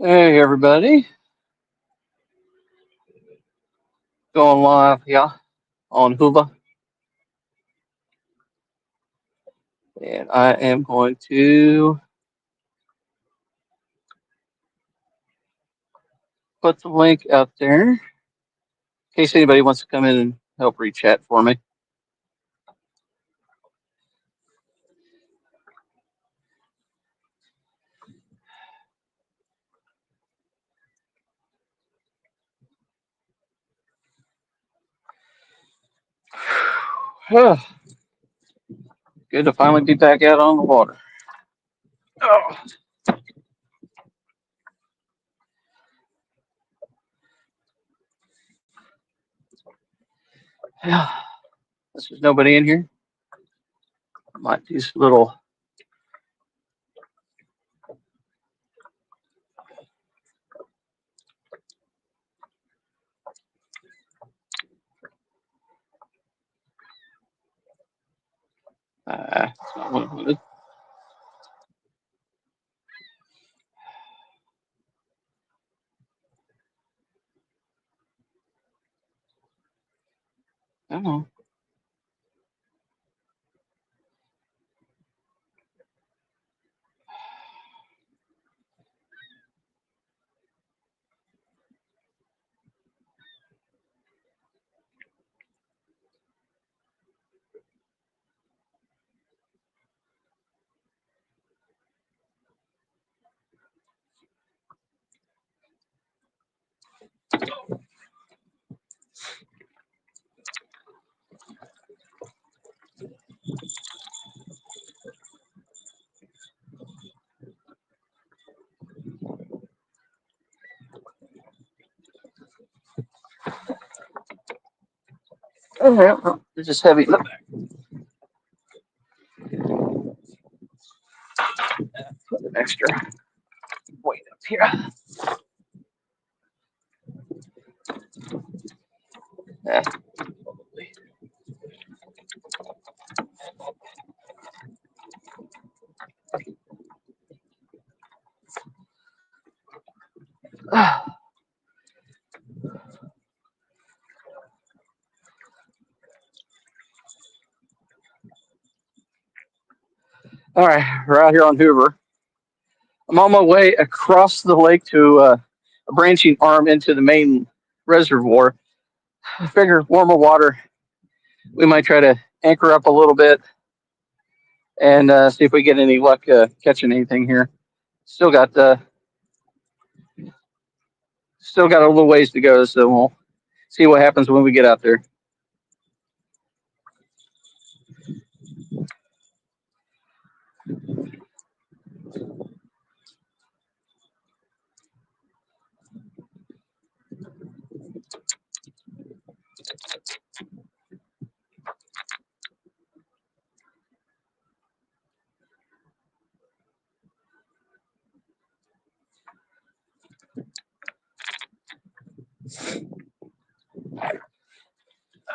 Hey everybody, going live here on Hoover, and I am going to put the link out there in case anybody wants to come in and help read chat for me. Good to finally be back out on the water. Oh, yeah. There's nobody in here. Might do some little. That's not what I wanted. I don't know. Oh, yeah, no, it's just heavy. Look, put an extra weight up here. Yeah, probably. All right, we're out here on Hoover. I'm on my way across the lake to a branching arm into the main reservoir. I figure warmer water. We might try to anchor up a little bit and see if we get any luck catching anything here. Still got still got a little ways to go, so we'll see what happens when we get out there.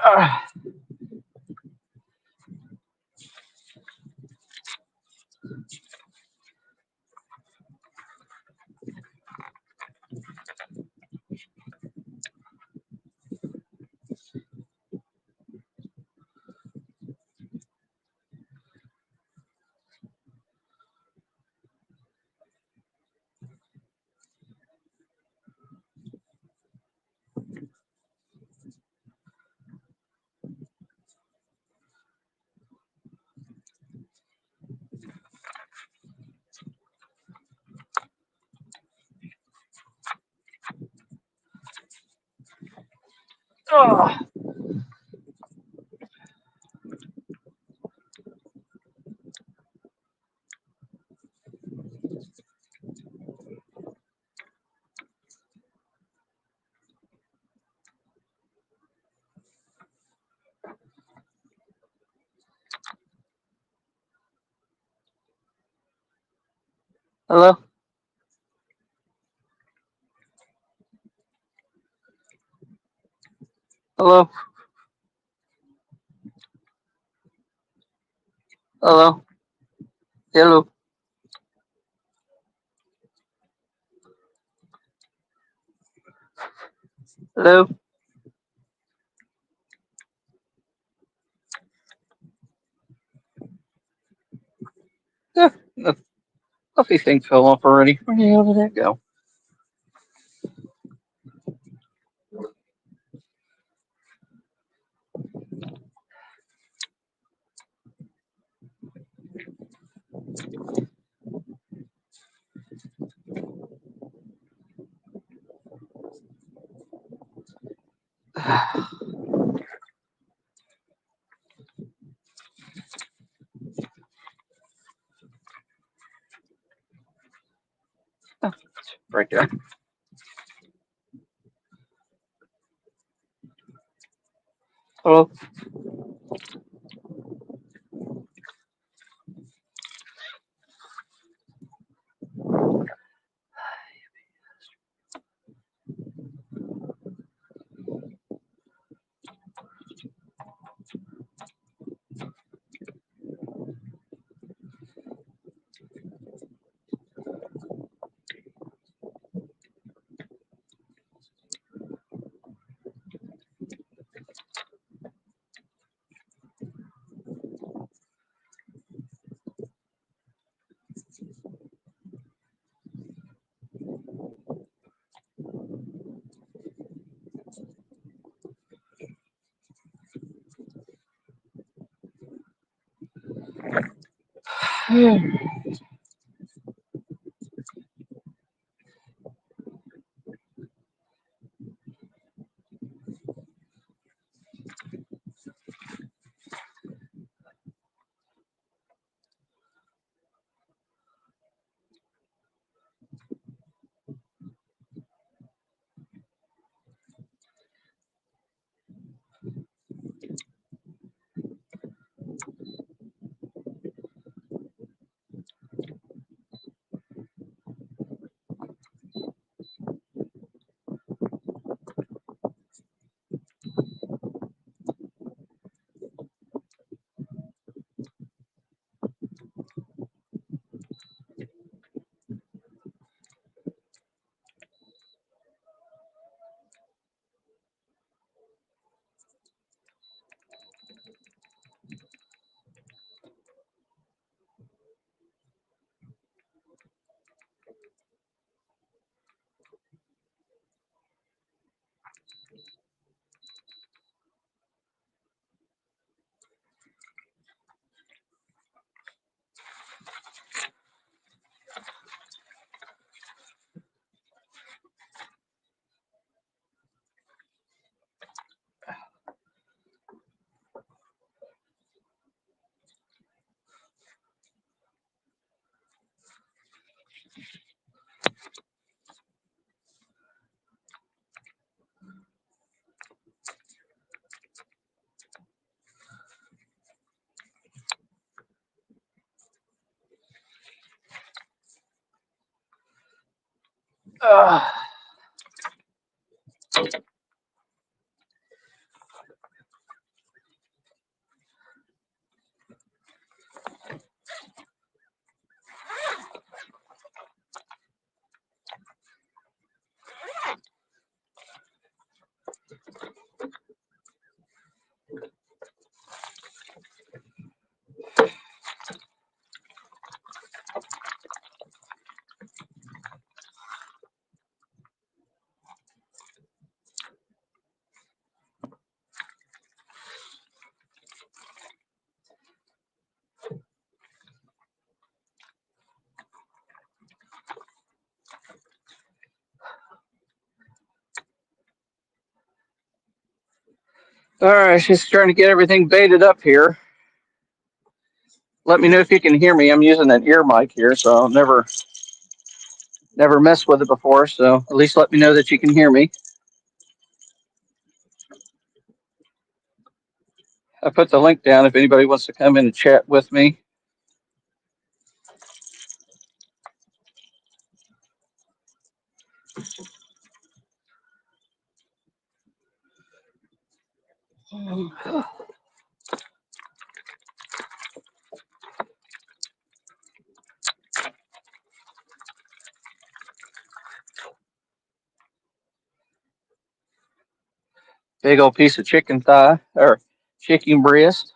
Uh, oh. Hello, hello, hello, hello. Hello? Yeah, the fluffy thing fell off already. Where the hell did that go? Right there. Hello? Uh, all right, just trying to get everything baited up here. Let me know if you can hear me. I'm using an ear mic here, so I've never messed with it before. So at least let me know that you can hear me. I put the link down if anybody wants to come in and chat with me. Big old piece of chicken thigh or chicken breast.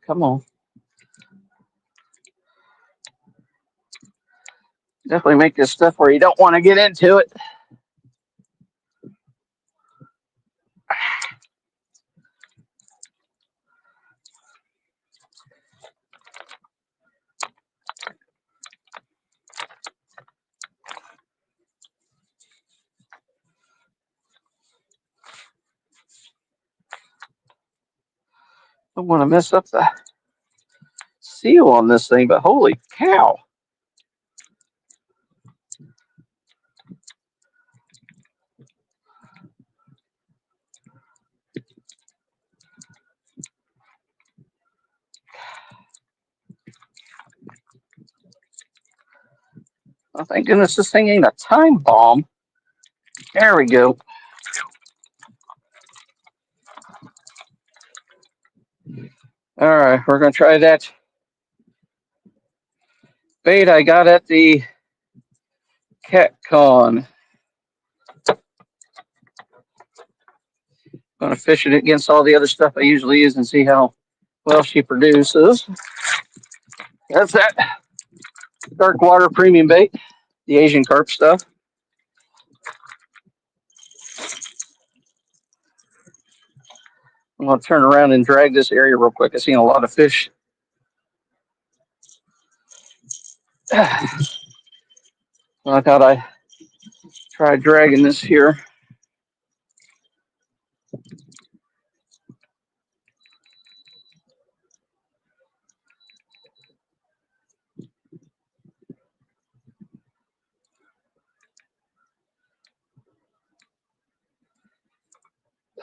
Come on. Definitely make this stuff where you don't want to get into it. Don't want to mess up the seal on this thing, but holy cow. Oh, thank goodness this thing ain't a time bomb. There we go. All right, we're going to try that bait I got at the CatCon. Going to fish it against all the other stuff I usually use and see how well she produces. That's that dark water premium bait, the Asian carp stuff. I'm going to turn around and drag this area real quick. I've seen a lot of fish. I thought I'd try dragging this here.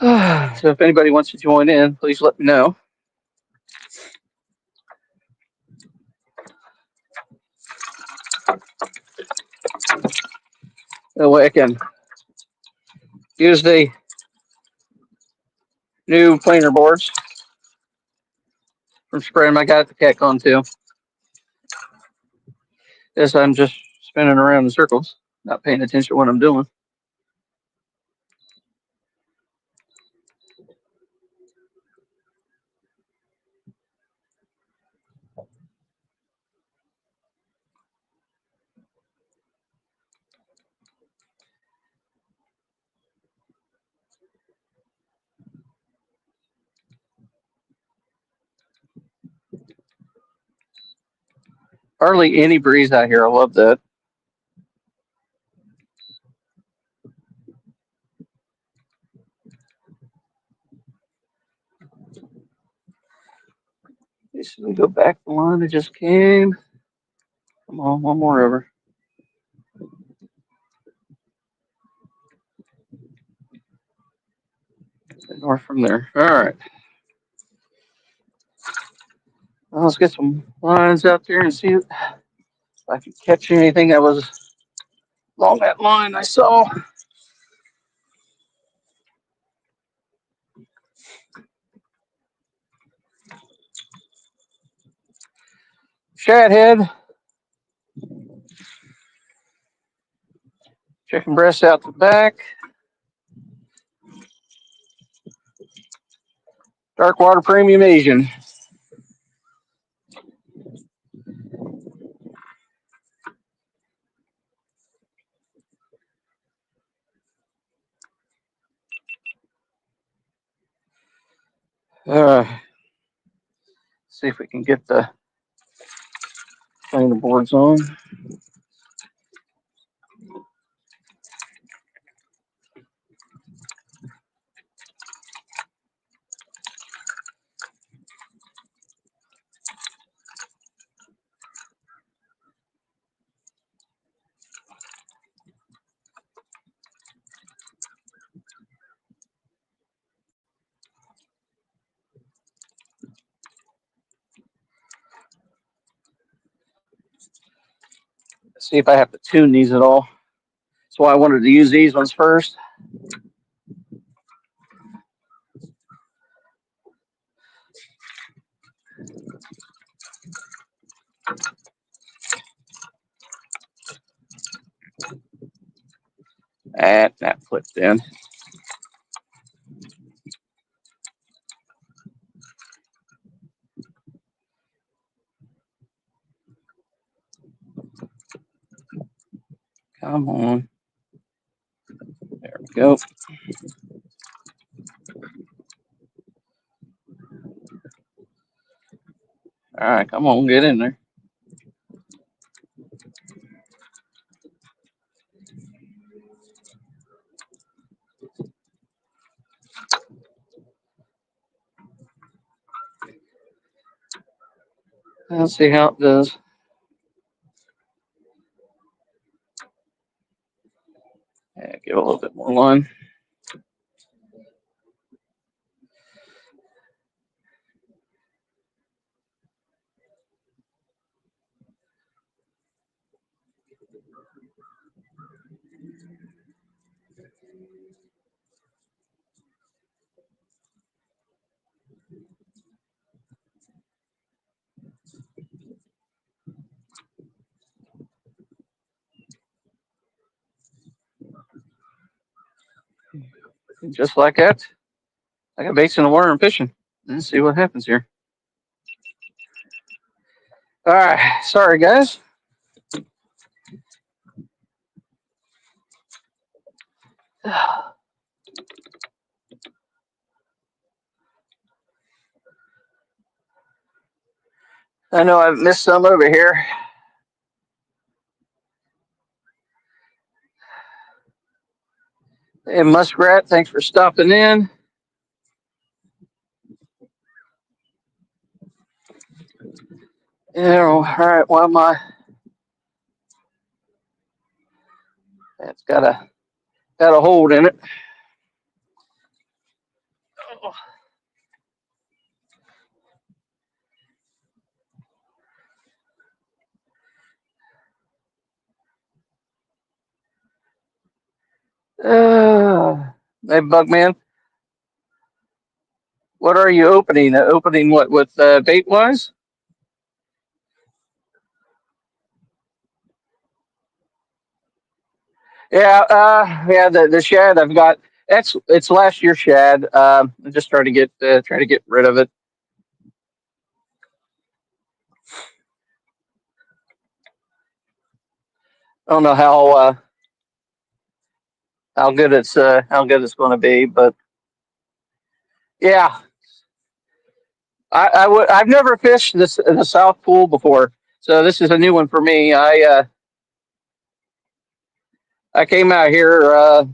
So if anybody wants to join in, please let me know. That way I can use the new planer boards from spraying I got at the CatCon too. As I'm just spinning around in circles, not paying attention to what I'm doing. Hardly any breeze out here. I love that. Let me go back the line that just came. Come on, one more over. North from there. All right. Well, let's get some lines out there and see if I can catch anything that was along that line I saw. Shad head. Chicken breast out the back. Dark water premium Asian. Uh, See if we can get the planer boards on. See if I have to tune these at all. That's why I wanted to use these ones first. And that flipped in. Come on. There we go. All right, come on, get in there. Let's see how it does. Yeah, give it a little bit more line. Just like that. I got baits in the water and fishing. Let's see what happens here. All right, sorry guys. I know I've missed some over here. Hey, Muskrat, thanks for stopping in. Yeah, all right. Well, that's got a hold in it. Hey, Bugman, what are you opening? Opening what with bait wise? Yeah, yeah. The shad I've got. It's last year's shad. I'm just trying to get rid of it. I don't know how good it's going to be, but yeah, I've never fished this the South Pool before, so this is a new one for me. I came out here. I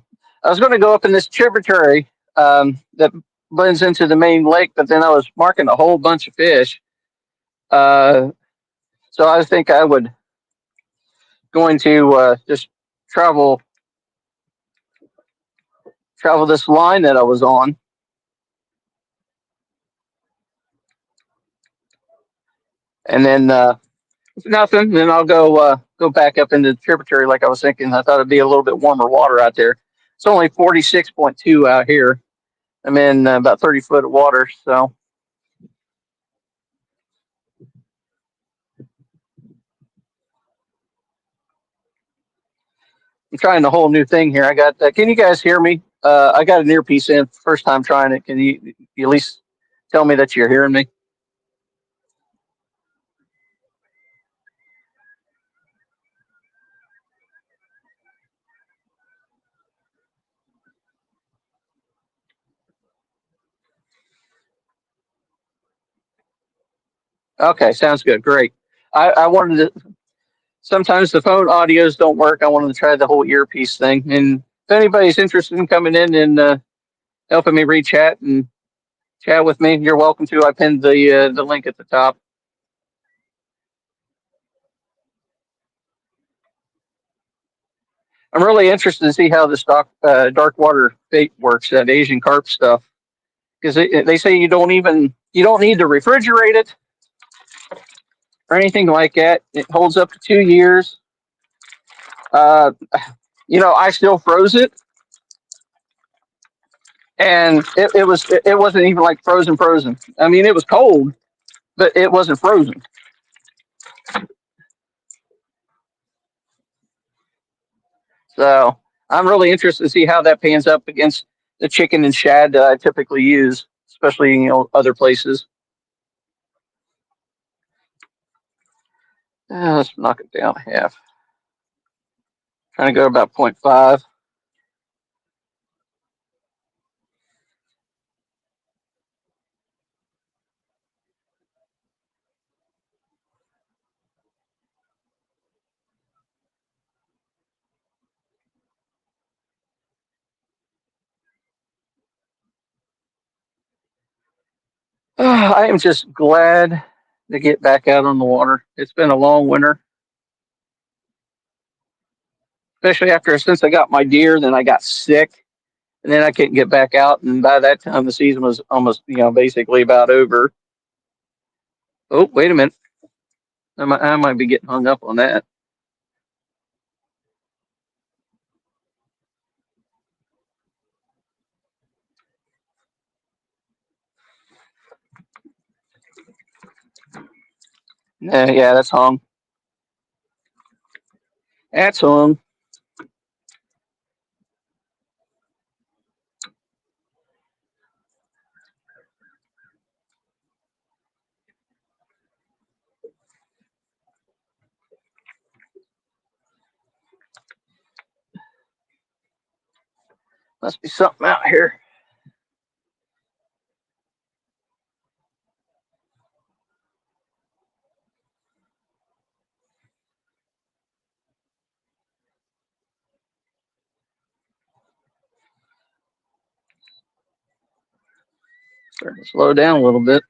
was going to go up in this tributary that blends into the main lake, but then I was marking a whole bunch of fish. Uh, so I think I would going to just travel travel this line that I was on, and then if nothing. Then I'll go back up into the tributary like I was thinking. I thought it'd be a little bit warmer water out there. It's only 46.2 out here. I'm in about 30 foot of water, so I'm trying a whole new thing here. I got. Can you guys hear me? I got an earpiece in. First time trying it. Can you at least tell me that you're hearing me? Okay, sounds good. Great. I wanted to. Sometimes the phone audios don't work. I wanted to try the whole earpiece thing. And if anybody's interested in coming in and helping me read chat and chat with me, you're welcome to. I pinned the link at the top. I'm really interested to see how the dark water bait works. That Asian carp stuff, because they say you don't need to refrigerate it or anything like that. It holds up to 2 years. Uh, I still froze it, and it wasn't even like frozen. I mean, it was cold, but it wasn't frozen. So I'm really interested to see how that pans up against the chicken and shad that I typically use, especially other places. Let's knock it down half. Trying to go about 0.5. I am just glad to get back out on the water. It's been a long winter, especially after since I got my deer, then I got sick, and then I couldn't get back out. And by that time, the season was almost, basically about over. Oh, wait a minute. I might be getting hung up on that. Yeah, that's hung. That's hung. Must be something out here. Starting to slow down a little bit.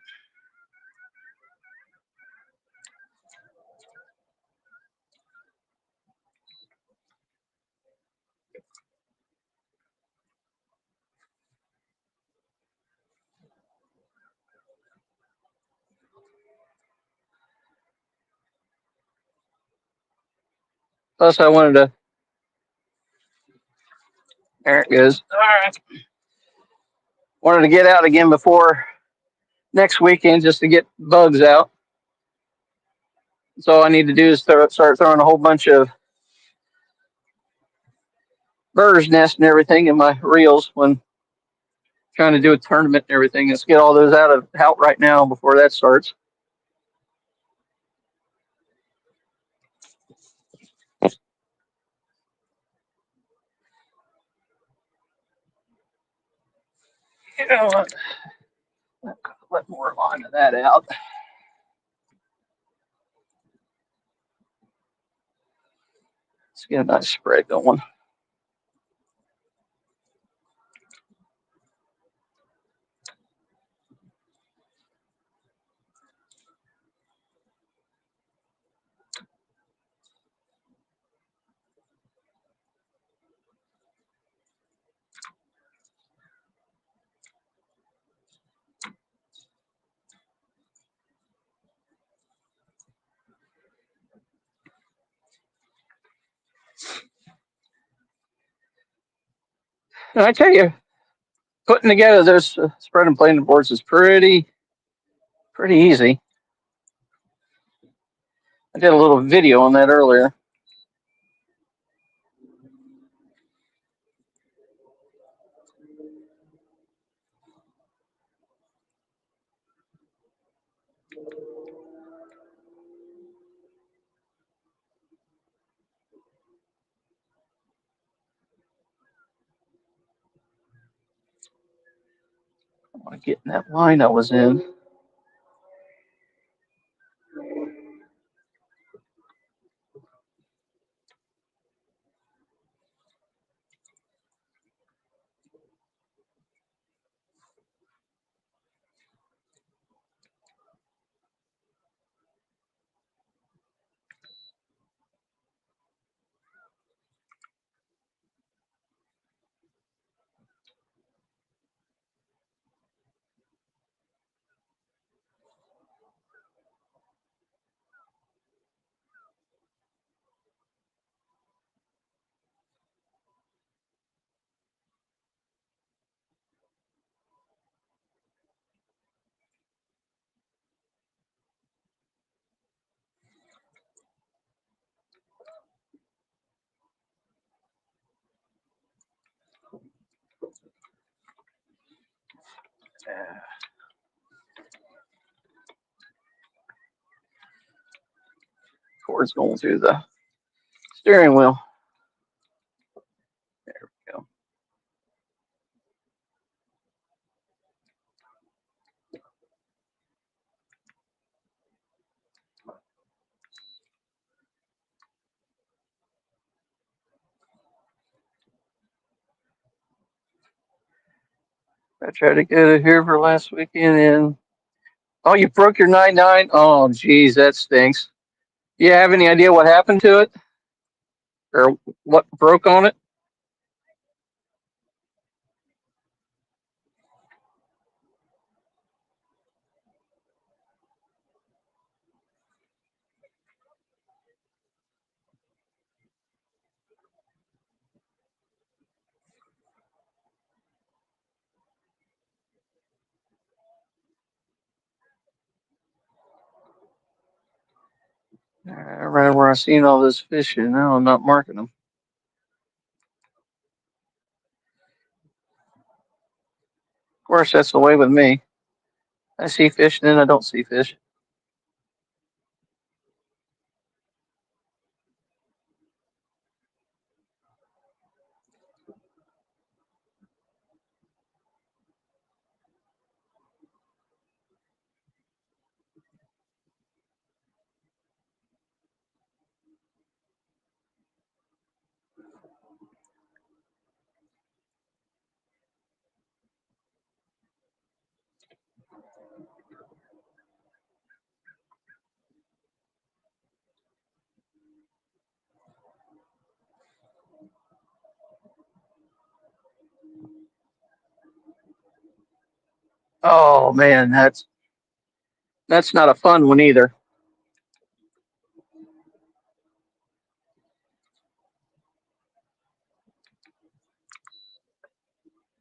Plus, I wanted to. There it goes. All right. Wanted to get out again before next weekend just to get bugs out. So all I need to do is start throwing a whole bunch of bird's nest and everything in my reels when trying to do a tournament and everything. Let's get all those out right now before that starts. You know what? Let more line of that out. Let's get a nice spread going. And I tell you, putting together those spread and planing boards is pretty easy. I did a little video on that earlier. I want to get in that line I was in. cord's going through the steering wheel. There we go. I tried to go to Hoover last weekend and oh, you broke your 99? Oh, geez, that stinks. Do you have any idea what happened to it or what broke on it? Right where I seen all this fishing. Now I'm not marking them. Of course, that's the way with me. I see fish, and then I don't see fish. Oh man, that's not a fun one either.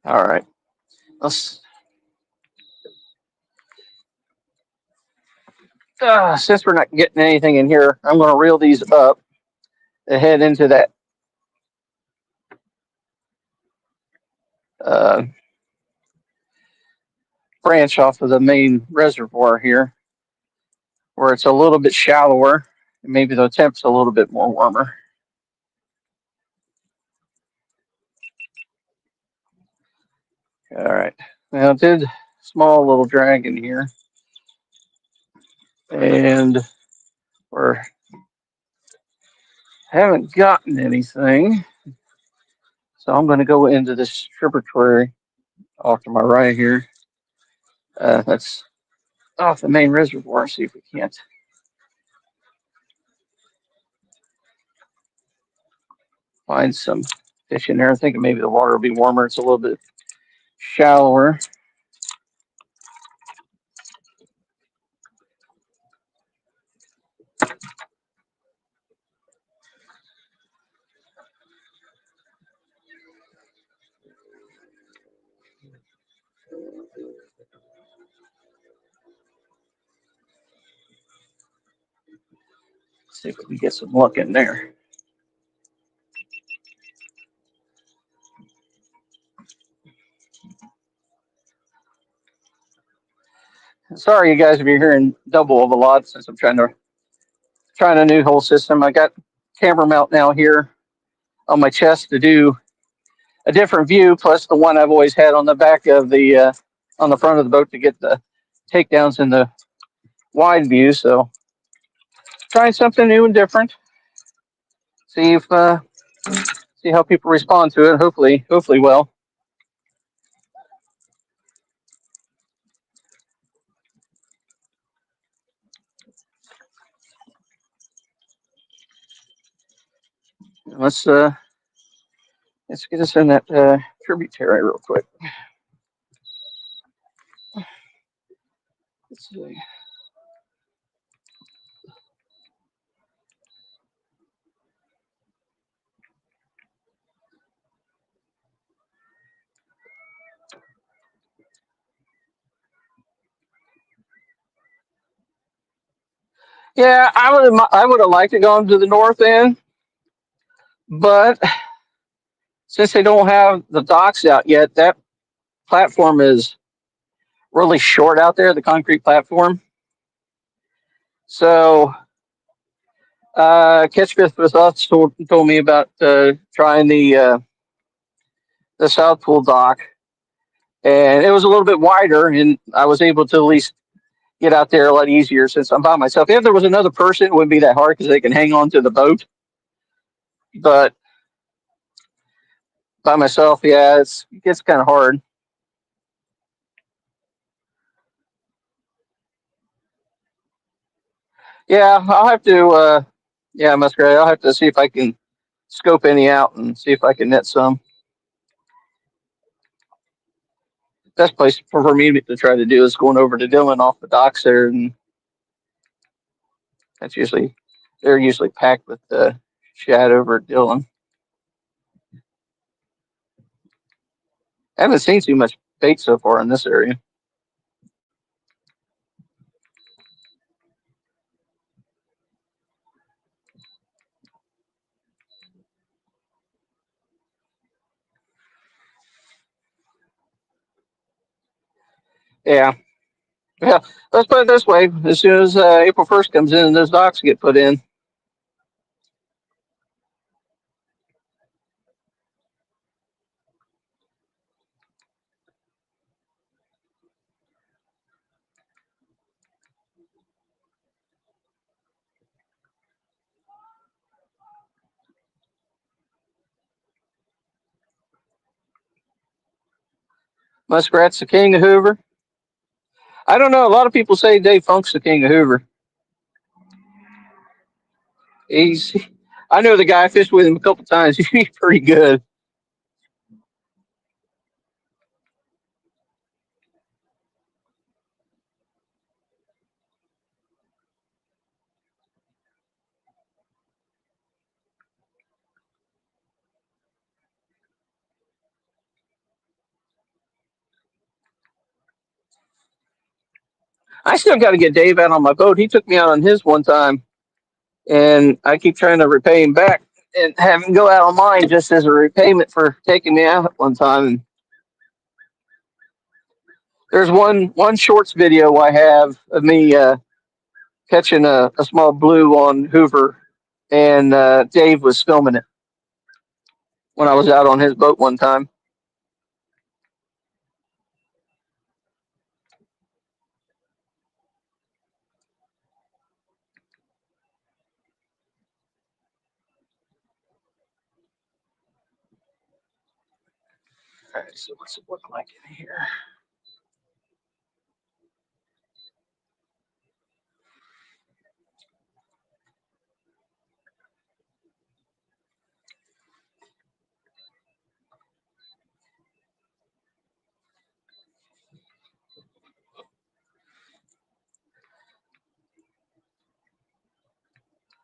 All right, let's. Since we're not getting anything in here, I'm going to reel these up to head into that uh, branch off of the main reservoir here, where it's a little bit shallower. And maybe the temp's a little bit more warmer. All right. Now, I did small little drag in here, and we're haven't gotten anything. So I'm going to go into this tributary off to my right here. That's off the main reservoir. See if we can't find some fish in there. I think maybe the water will be warmer. It's a little bit shallower. See if we can get some luck in there. Sorry, you guys, if you're hearing double of a lot since I'm trying a new whole system. I got camera mount now here on my chest to do a different view, plus the one I've always had on the back of the on the front of the boat to get the takedowns in the wide view. So trying something new and different. See if see how people respond to it. Hopefully well. Let's uh let's get us in that tributary real quick. Let's see. Yeah, I would have liked to go to the north end, but since they don't have the docks out yet, that platform is really short out there, the concrete platform. So Catchfist with us told me about trying the South Pool dock, and it was a little bit wider, and I was able to at least get out there a lot easier since I'm by myself. If there was another person, it wouldn't be that hard because they can hang on to the boat. But by myself, yeah, it gets kind of hard. Yeah, I'll have to. Yeah, muskrat. I'll have to see if I can scope any out and see if I can net some. Best place for me to try to do is going over to Dillon off the docks there, and that's usually they're usually packed with shad over at Dillon. I haven't seen too much bait so far in this area. Yeah, yeah. Let's put it this way: as soon as April 1st comes in and those docks get put in, muskrat's the king of Hoover. I don't know. A lot of people say Dave Funk's the king of Hoover. He's. I know the guy. I fished with him a couple times. He's pretty good. I still got to get Dave out on my boat. He took me out on his one time, and I keep trying to repay him back and have him go out on mine just as a repayment for taking me out one time. And there's one shorts video I have of me catching a small blue on Hoover, and Dave was filming it when I was out on his boat one time. All right, so what's it look like in here?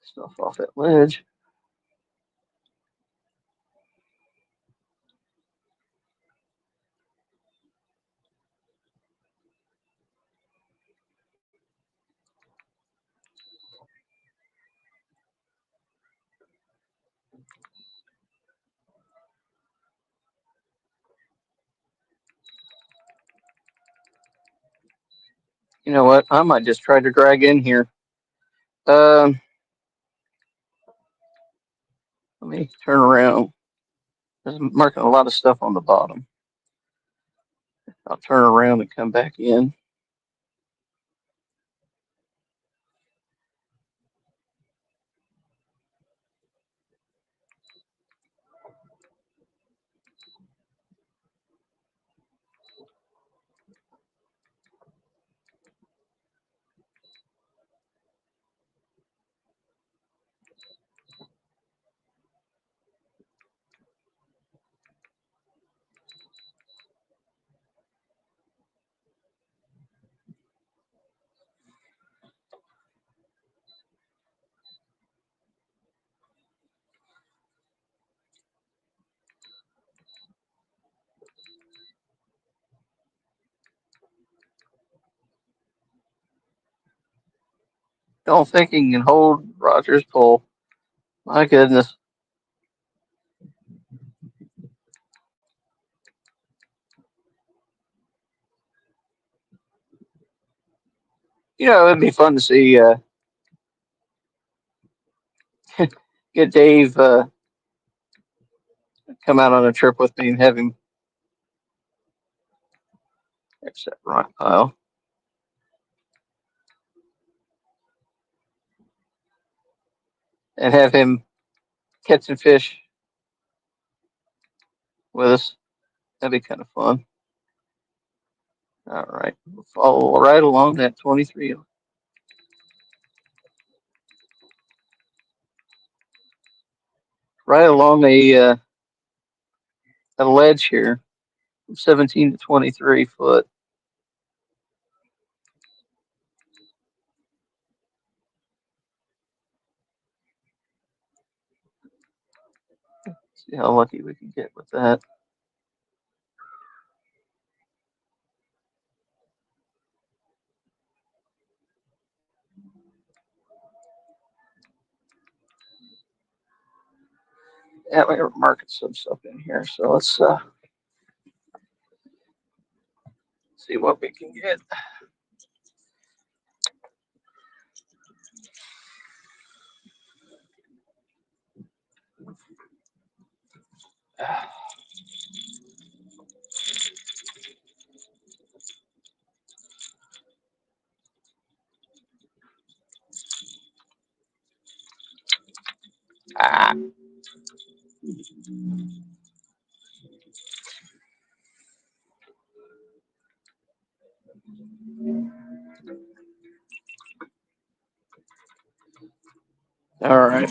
Stuff off that ledge. You know what? I might just try to drag in here. Um, Let me turn around. There's marking a lot of stuff on the bottom. I'll turn around and come back in. Don't think he can hold Roger's pole. My goodness. You know, it'd be fun to see. get Dave come out on a trip with me and have him. There's that rock pile. And have him catch some fish with us. That'd be kind of fun. All right. We'll follow right along that 23. Right along a ledge here, from 17 to 23 foot. See how lucky we can get with that. Yeah, we're marking some stuff in here. So let's see what we can get. Ah. All right.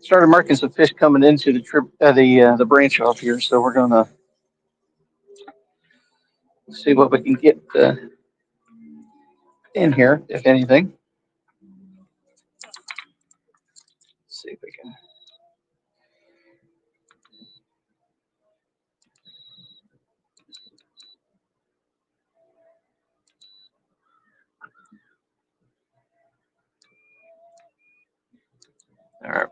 Started marking some fish coming into the trip, the branch off here. So we're gonna see what we can get in here, if anything. Let's see if we can. All right.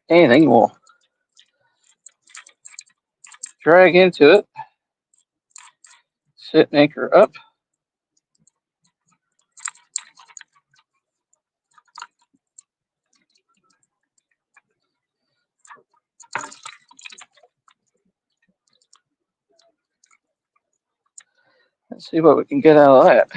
Anything will drag into it. Sit anchor up. Let's see what we can get out of that.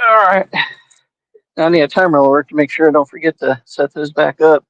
All right. Now I need a timer alert to make sure I don't forget to set those back up.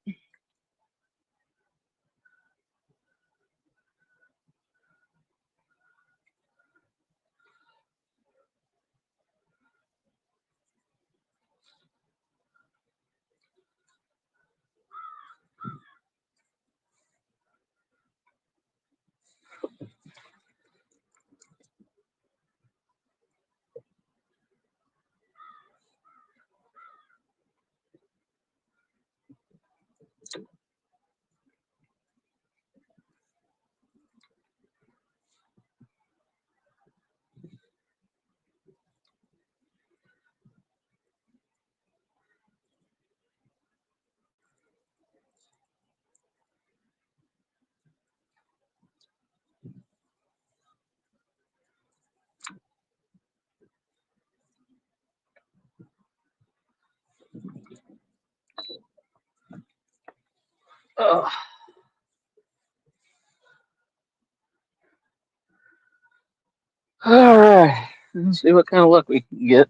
Oh. All right. Let's see what kind of luck we can get.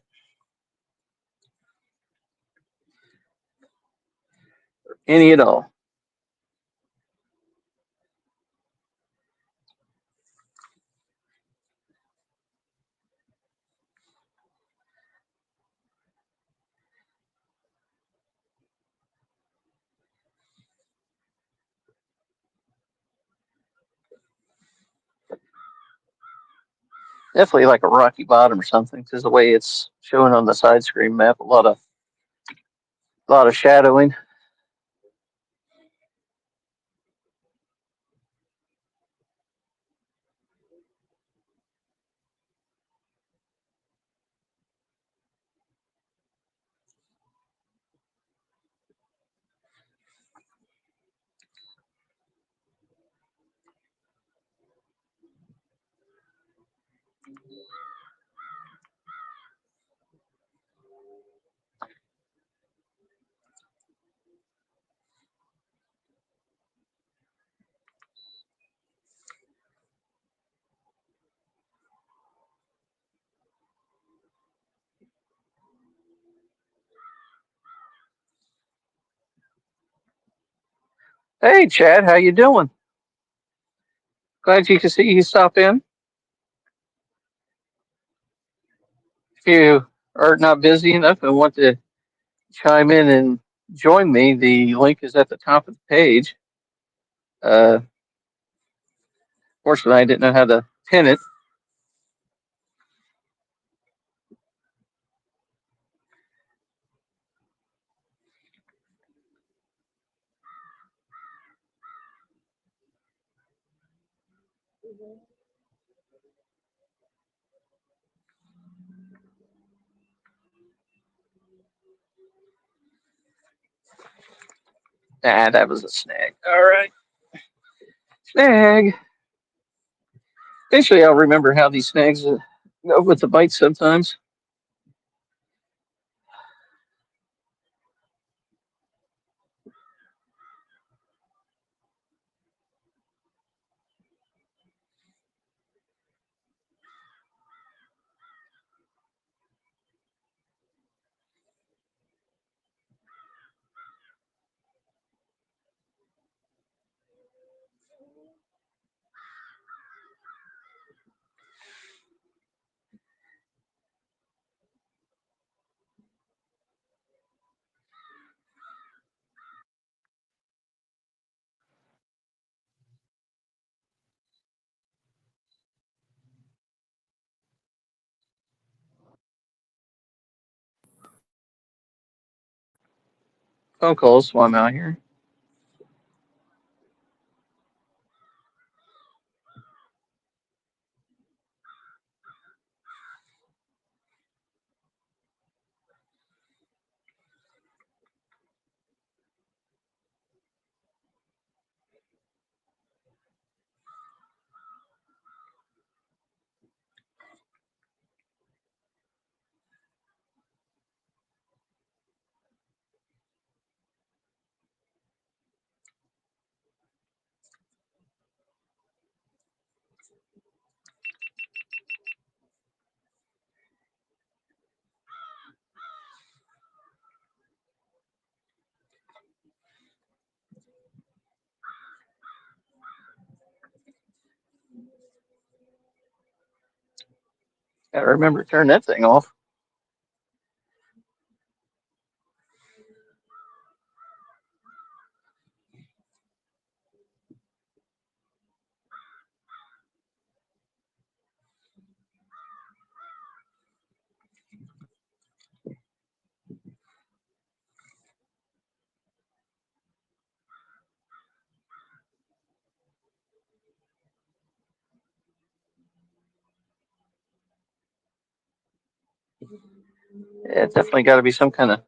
Any at all. Definitely like a rocky bottom or something, because the way it's showing on the side screen map, a lot of shadowing. Hey, Chad, how you doing? Glad you could see you stop in. If you are not busy enough and want to chime in and join me, the link is at the top of the page. Uh, Fortunately, I didn't know how to pin it. Ah, that was a snag. All right, snag. Eventually, I'll remember how these snags go with the bites sometimes. Phone calls while I'm out here. Gotta remember to turn that thing off. Yeah, it's definitely got to be some kind of.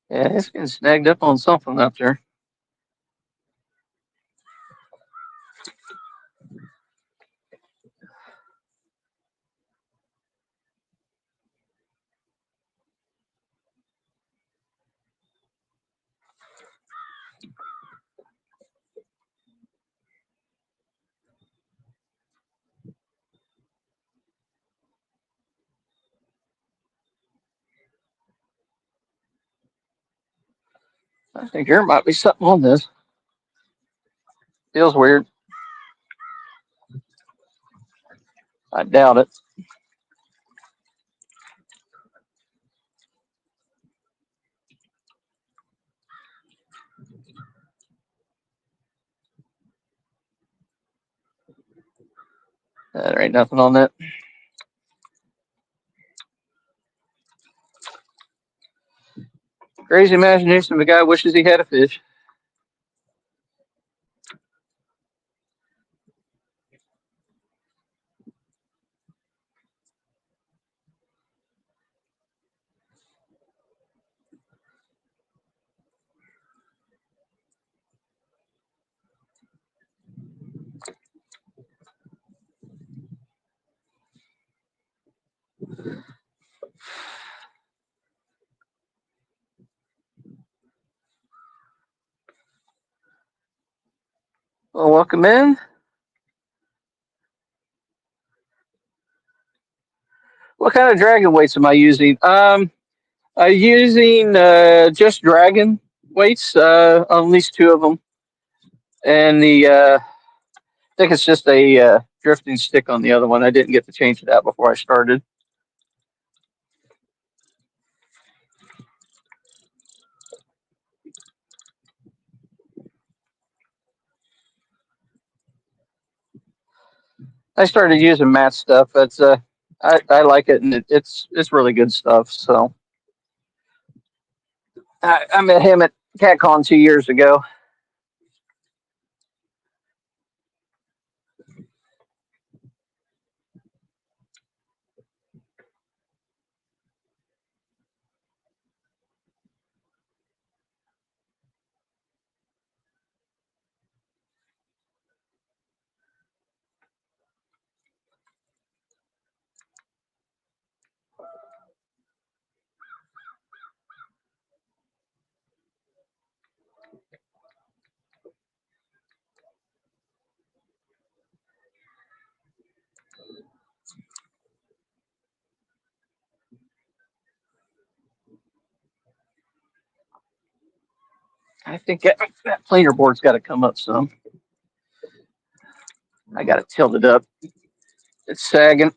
Yeah, it's getting snagged up on something up there. I think there might be something on this. Feels weird. I doubt it. There ain't nothing on that. Crazy imagination of a guy wishes he had a fish. Well, welcome in. What kind of dragon weights am I using? I'm using just dragon weights, at least two of them, and I think it's just a drifting stick on the other one. I didn't get to change it out before I started. I started using Matt's stuff. I like it, and it's really good stuff. So I met him at CatCon 2 years ago. I think that planer board's got to come up some. I got it tilted up. It's sagging.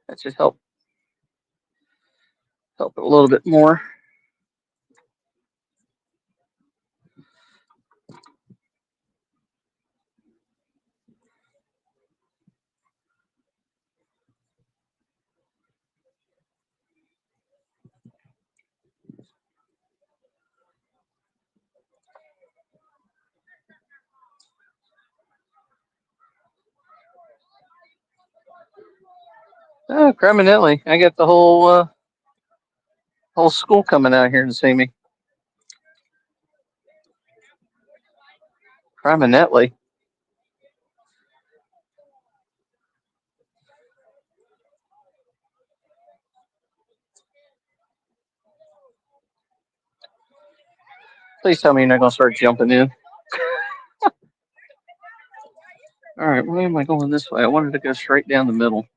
That should help it a little bit more. Oh, criminelli! I got the whole school coming out here to see me. Criminelli. Please tell me you're not going to start jumping in. All right, why am I going this way? I wanted to go straight down the middle.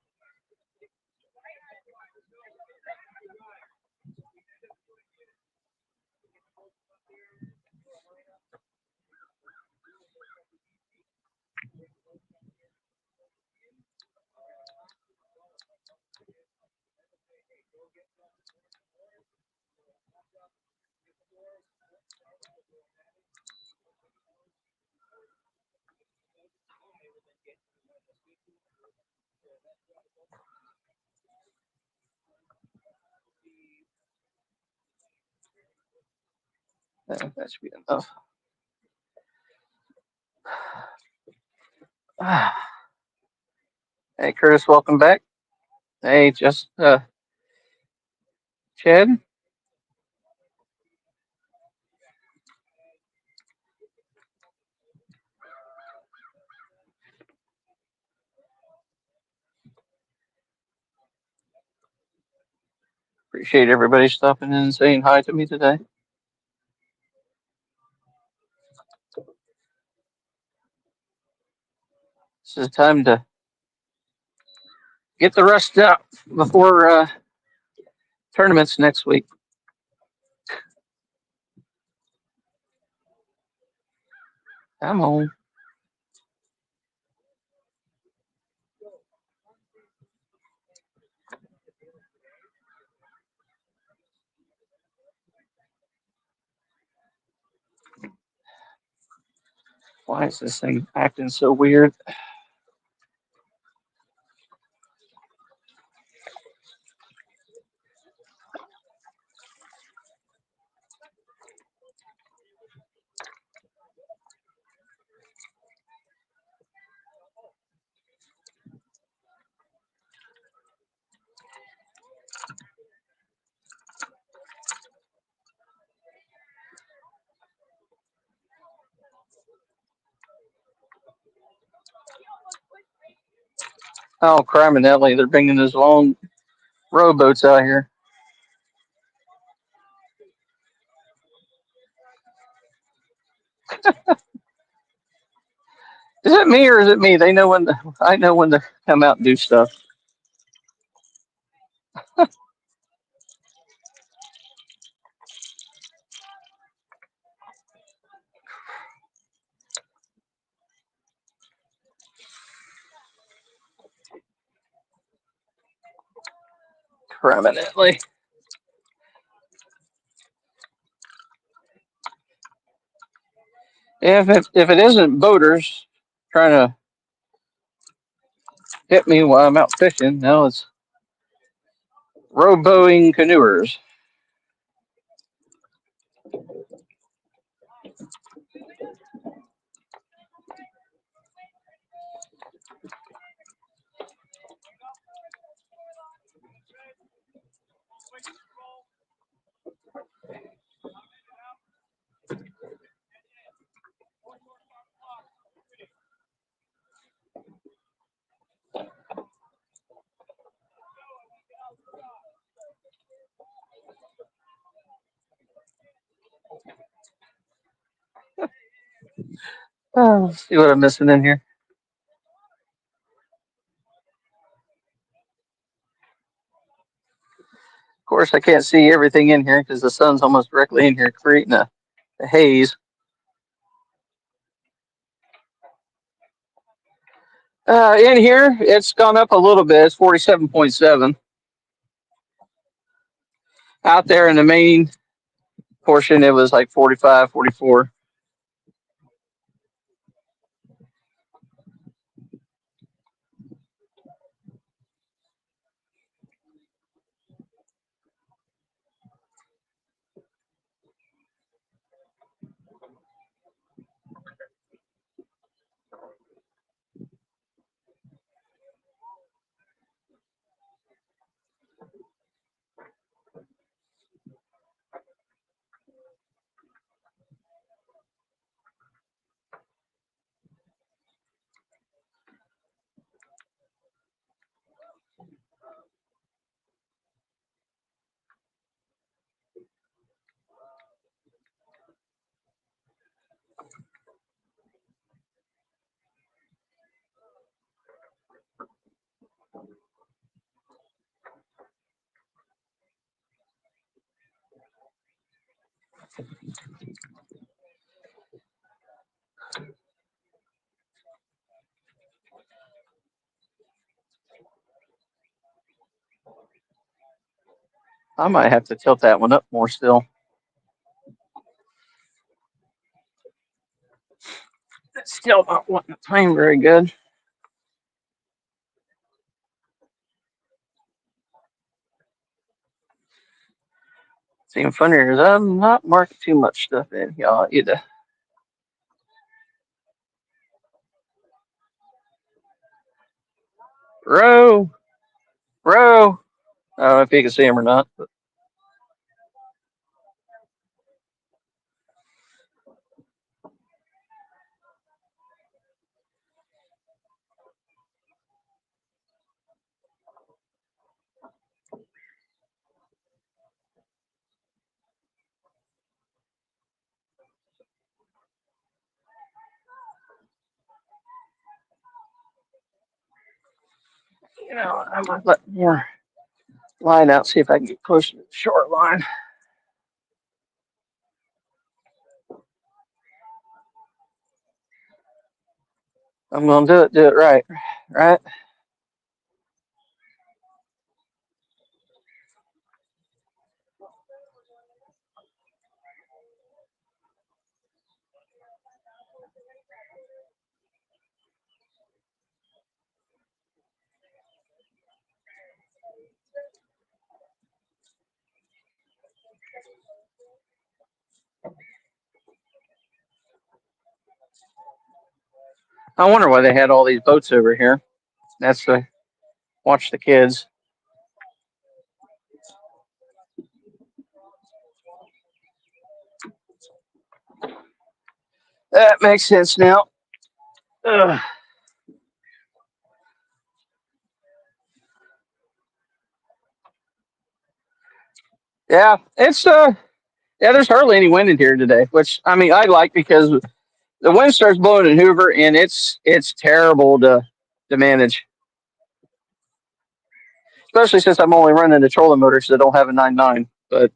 That should be enough. Hey, Curtis, welcome back. Hey, just Chad. Appreciate everybody stopping in and saying hi to me today. This is time to get the rest out before tournaments next week. Come on. Why is this thing acting so weird? Oh, criminally, they're bringing those long rowboats out here. Is it me or is it me? They know when I know when to come out and do stuff. Criminally. If it isn't boaters trying to hit me while I'm out fishing, no, it's rowboating canoers. Oh, let's see what I'm missing in here. Of course, I can't see everything in here because the sun's almost directly in here, creating a haze. In here, it's gone up a little bit. It's 47.7. Out there in the main portion, it was like 45, 44. I might have to tilt that one up more still. It's still not wanting to time very good. What's even funnier is I'm not marking too much stuff in here either. Row, row. I don't know if you can see him or not, but I might let more line out, see if I can get closer to the short line. I'm gonna do it right, right. I wonder why they had all these boats over here. That's to watch the kids. That makes sense now. Ugh. Yeah, it's yeah. There's hardly any wind in here today, which I mean I like because the wind starts blowing in Hoover, and it's terrible to manage, especially since I'm only running the trolling motors that don't have a 9.9. But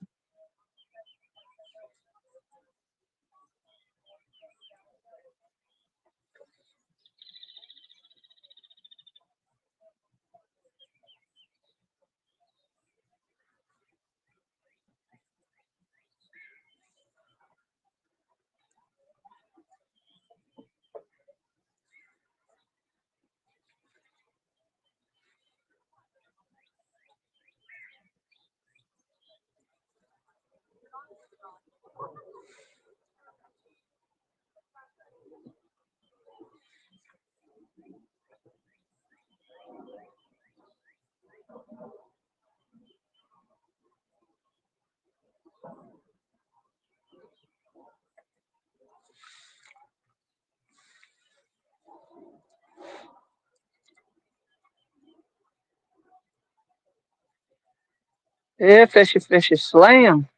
yeah, fishy, slam.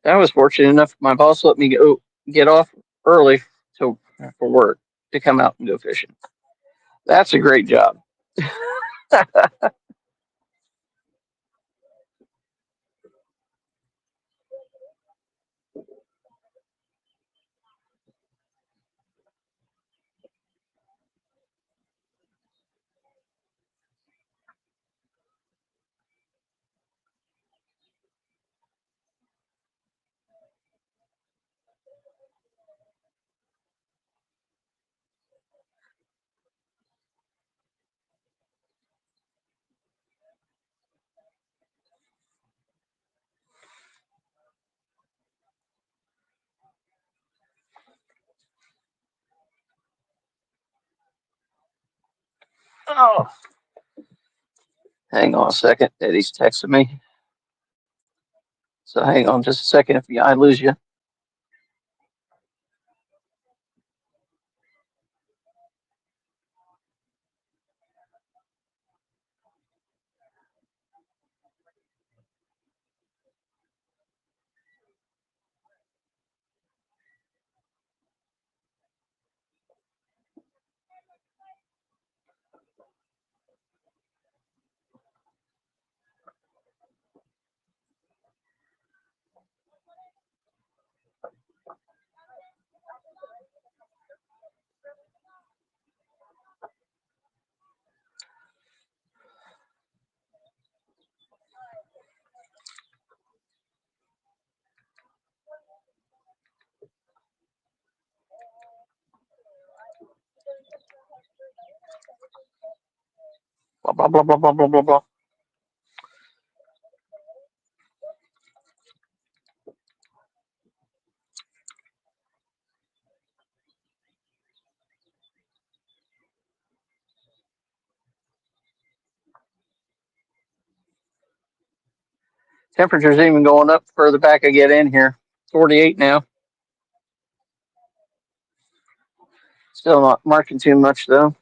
I was fortunate enough. My boss let me go get off early to for work to come out and go fishing. That's a great job. Oh, hang on a second. Eddie's texting me. So hang on just a second. If I lose you. blah blah blah blah blah blah blah. Temperature's even going up further back I get in here. 48 now. Still not marking too much though.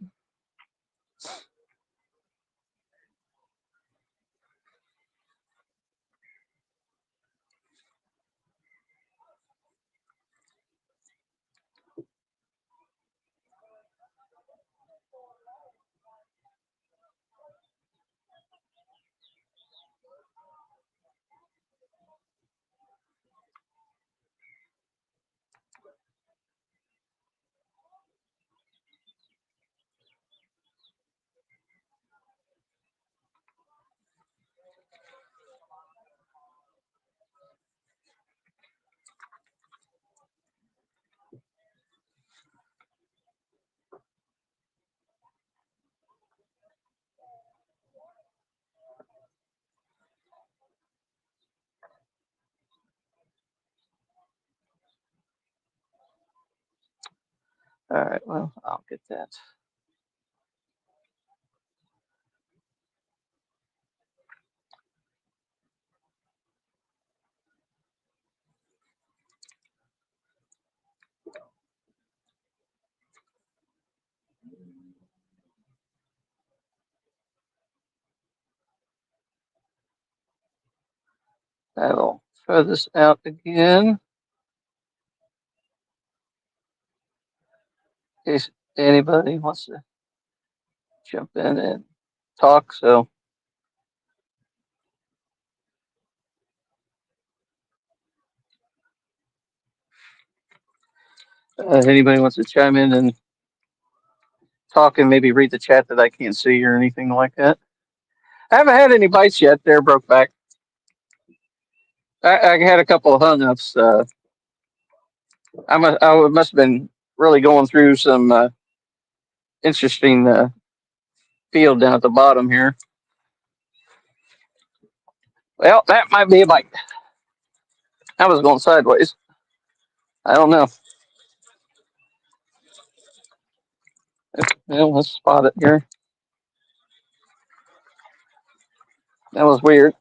All right, well, I'll get that. That'll throw this out again. In case anybody wants to jump in and talk. So, anybody wants to chime in and talk and maybe read the chat that I can't see or anything like that. I haven't had any bites yet. They're broke back. I had a couple of hung-ups. I must have been really going through some interesting field down at the bottom here. Well, that might be a bite. I was going sideways. I don't know. Well, let's spot it here. That was weird.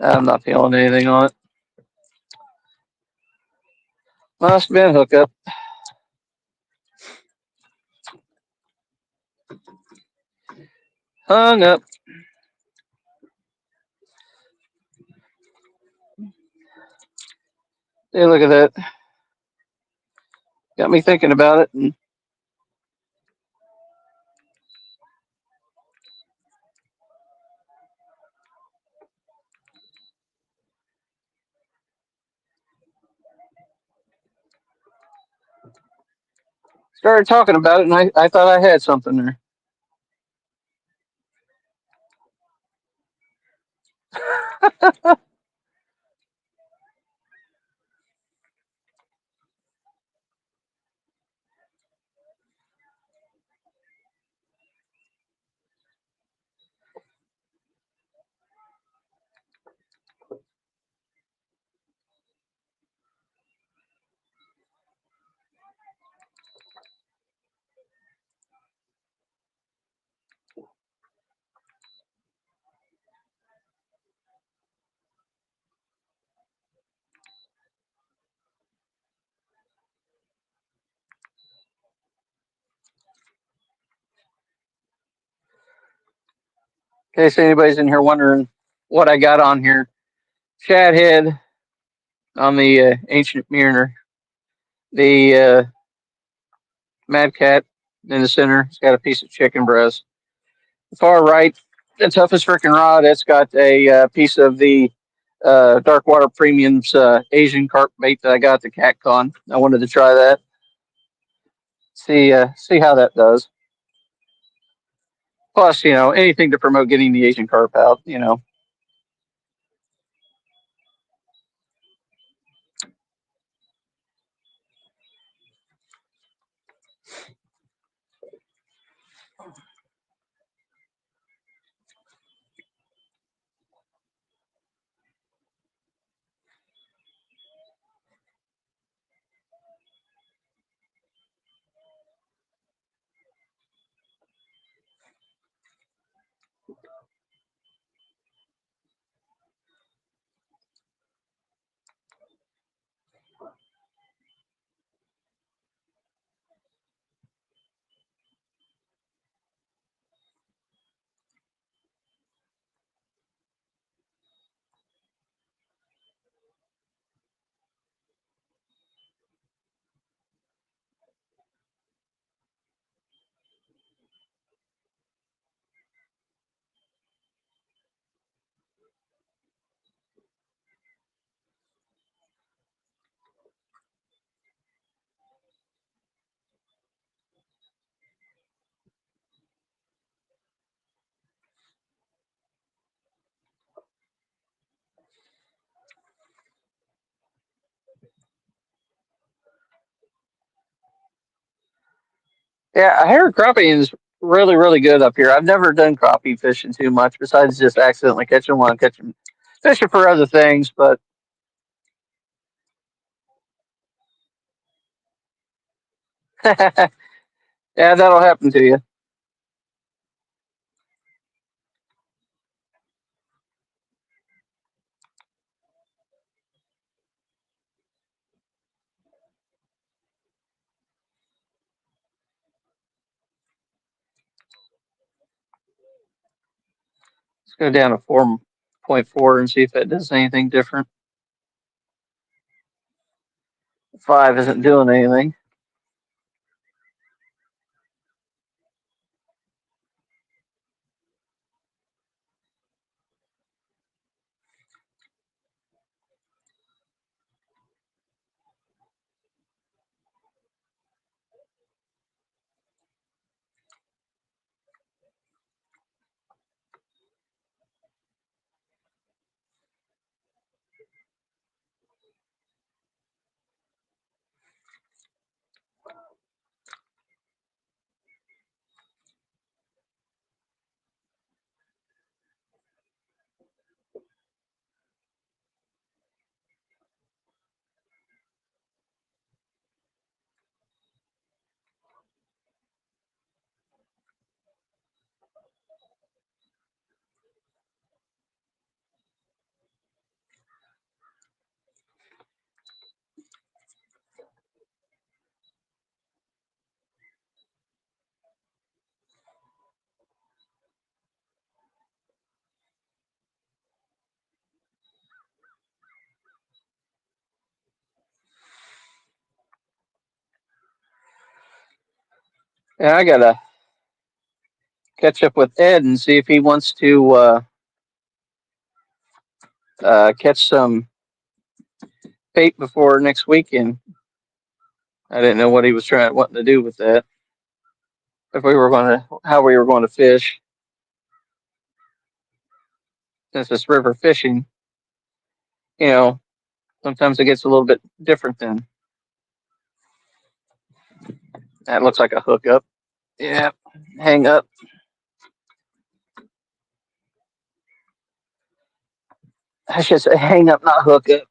I'm not feeling anything on it. Must have been a hookup. Hung up. Hey, look at that. Got me thinking about it. And started talking about it, and I thought I had something there. In case anybody's in here wondering what I got on here, Shad head on the Ancient Mariner, the Mad Cat in the center. It's got a piece of chicken breast. The far right, the toughest freaking rod. It's got a piece of the Dark Water Premium's Asian carp bait that I got at the CatCon. I wanted to try that. See how that does. Plus, anything to promote getting the Asian carp out. Yeah, I hear crappie is really, really good up here. I've never done crappie fishing too much, besides just accidentally catching one, catching fishing for other things. But yeah, that'll happen to you. Let's go down to 4.4 and see if that does anything different. 5 isn't doing anything. Yeah, I gotta catch up with Ed and see if he wants to catch some bait before next weekend. I didn't know what he was wanting to do with that. If we were going to, how we were going to fish, since it's river fishing, you know, sometimes it gets a little bit different than that. Looks like a hookup. Yeah, hang up. I should say hang up, not hook up.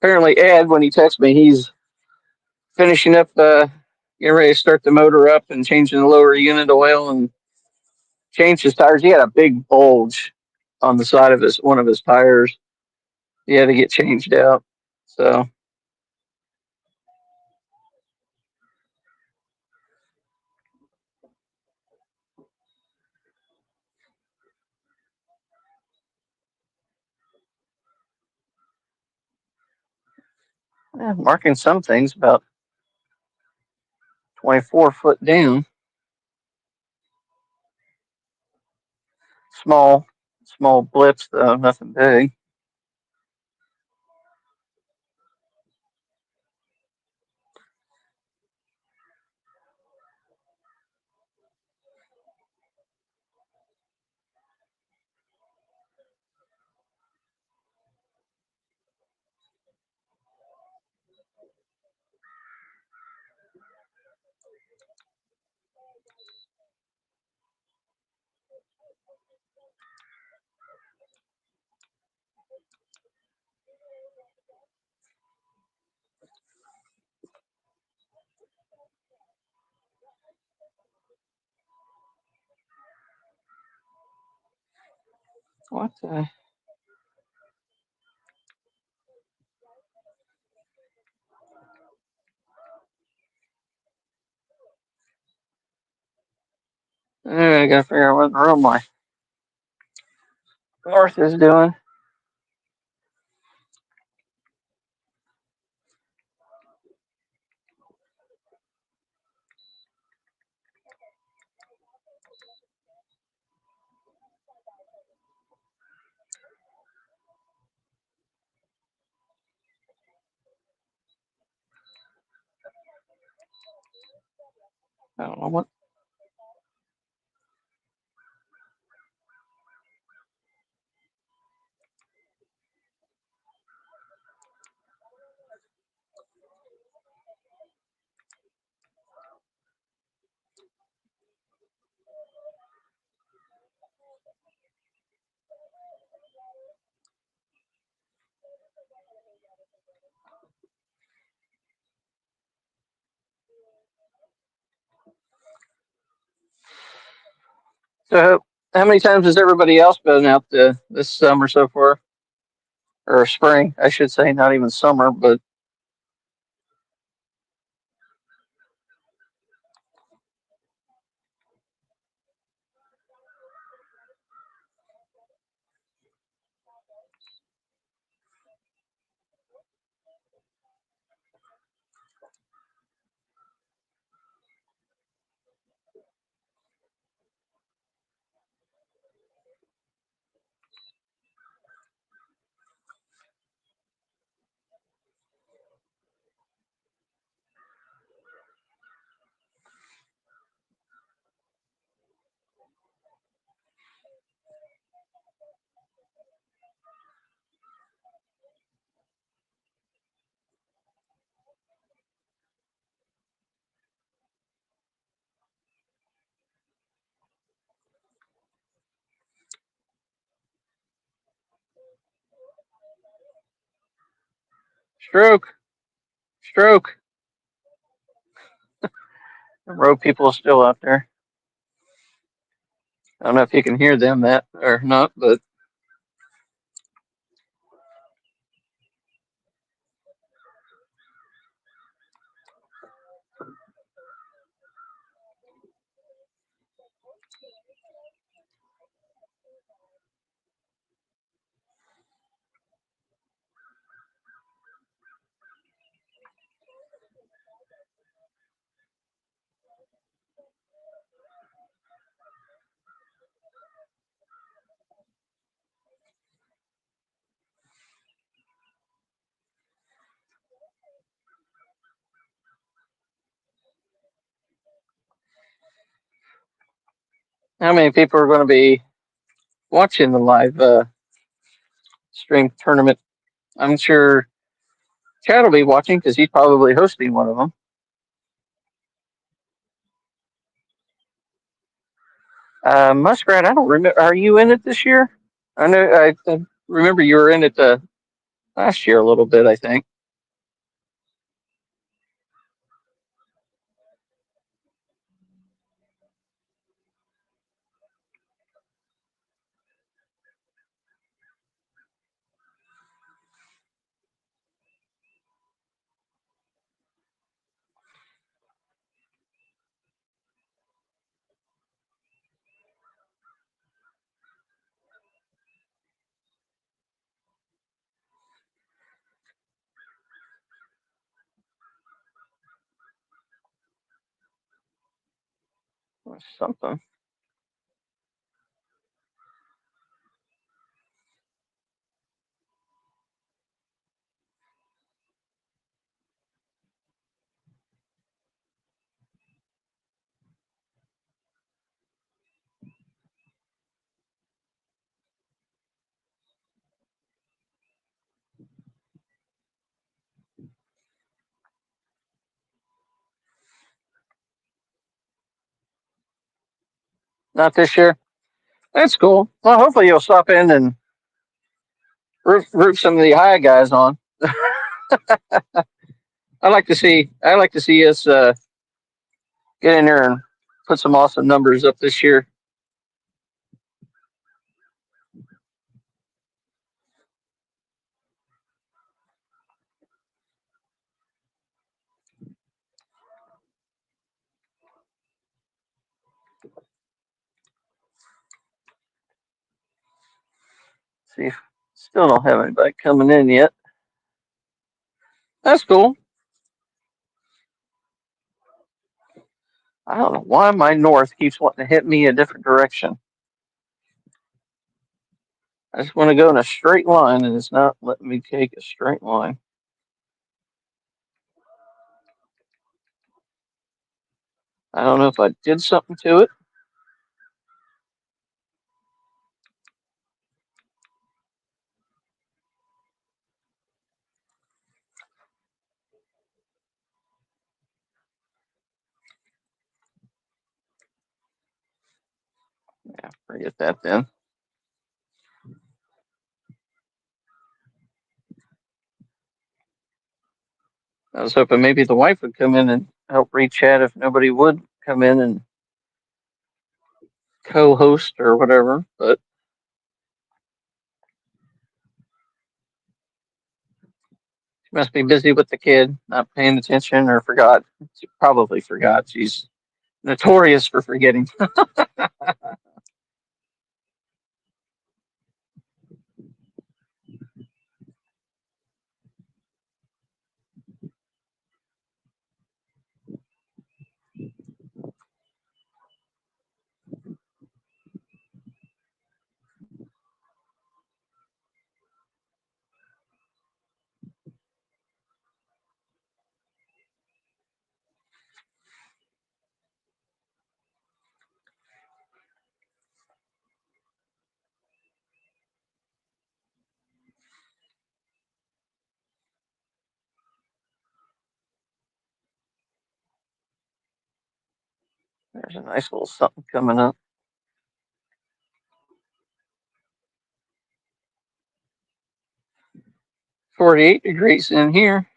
Apparently, Ed, when he texts me, he's finishing up, getting ready to start the motor up and changing the lower unit oil and changed his tires. He had a big bulge on the side of his one of his tires. He had to get changed out. So yeah, marking some things about 24 foot down. Small, small blips though, nothing big. What the? I gotta figure out what in the room my North is doing. I don't know what. So, how many times has everybody else been out this summer so far, or spring? I should say, not even summer, but stroke, stroke. The road people are still out there. I don't know if you can hear them that or not, but how many people are going to be watching the live stream tournament? I'm sure Chad will be watching because he's probably hosting one of them. Muskrat, I don't remember. Are you in it this year? I know. I remember you were in it last year a little bit. I think something. Not this year. That's cool. Well, hopefully you'll stop in and root some of the high guys on. I like to see us get in there and put some awesome numbers up this year. See, still don't have anybody coming in yet. That's cool. I don't know why my north keeps wanting to hit me a different direction. I just want to go in a straight line, and it's not letting me take a straight line. I don't know if I did something to it. Yeah, forget that then. I was hoping maybe the wife would come in and help read chat if nobody would come in and co-host or whatever, but she must be busy with the kid, not paying attention, or forgot. She probably forgot. She's notorious for forgetting. There's a nice little something coming up. 48 degrees in here.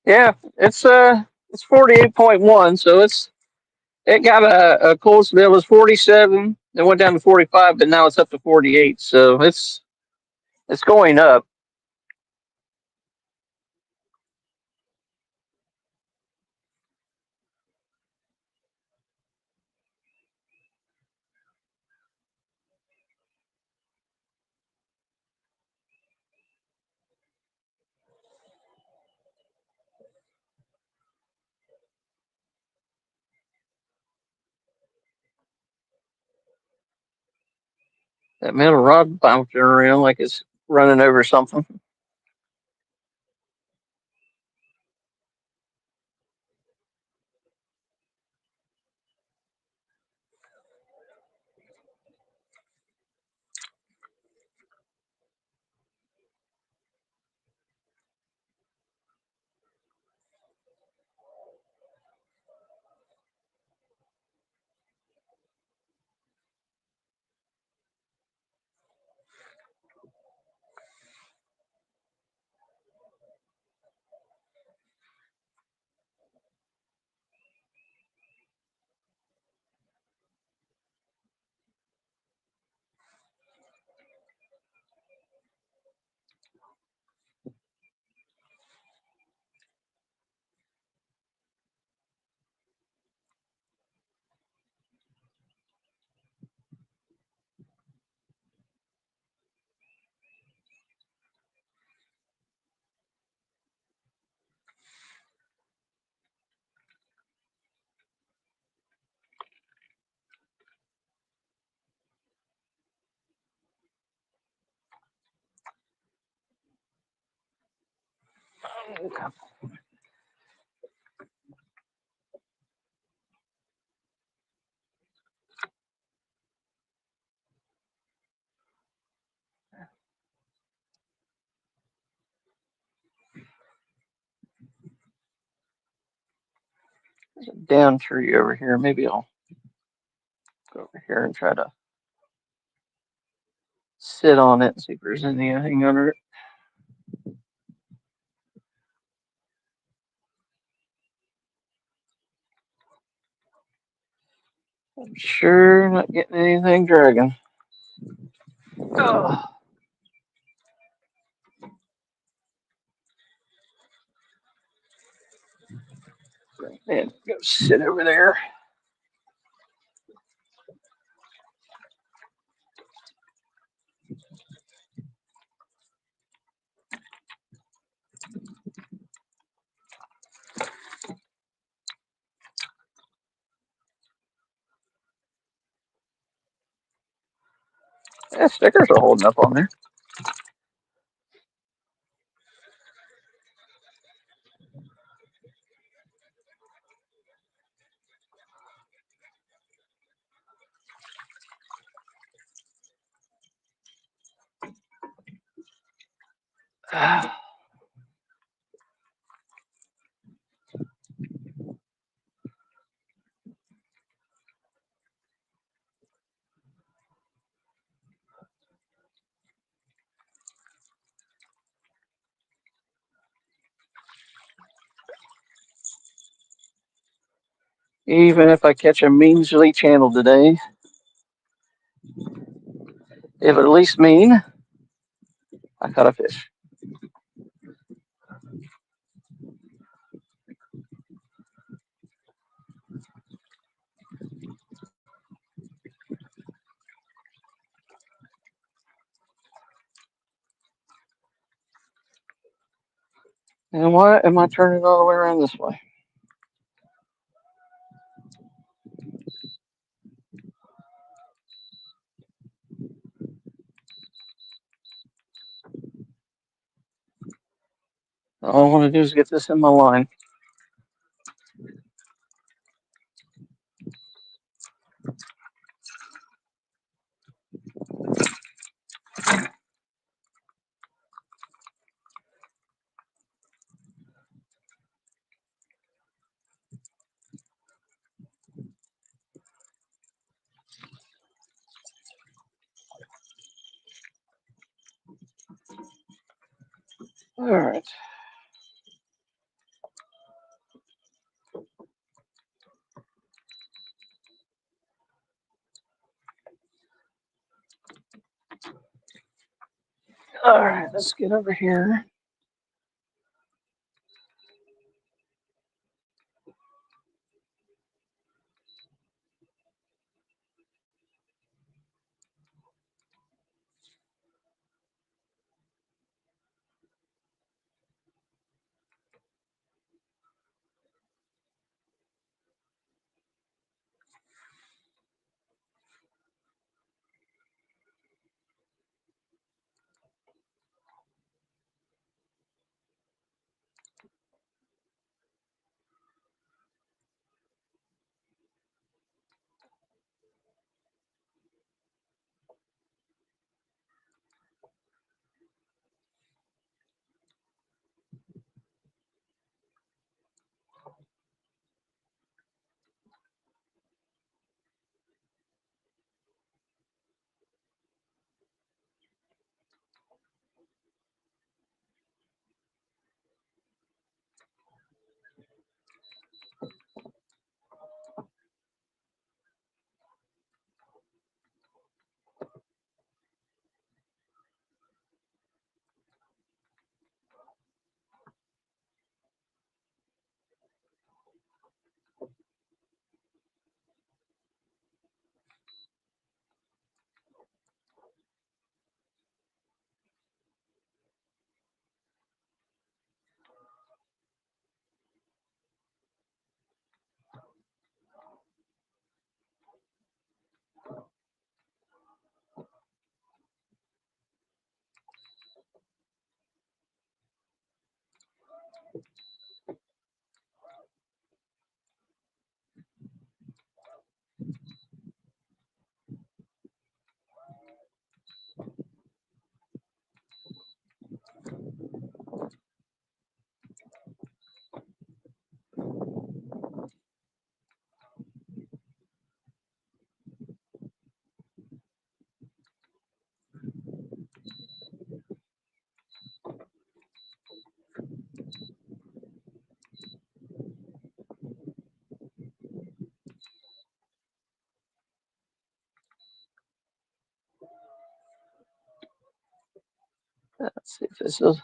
Yeah, it's 48.1, so it got a cold spell. It was 47, then went down to 45, but now it's up to 48. So it's going up. That metal rod bouncing around like it's running over something. There's a down tree over here. Maybe I'll go over here and try to sit on it and see if there's anything under it. I'm sure not getting anything dragging. Oh, man, go sit over there. Yeah, stickers are holding up on there. Even if I catch a measly channel today, it would at least mean I caught a fish. And why am I turning all the way around this way? All I want to do is get this in my line. All right. All right, let's get over here. Let's see if this will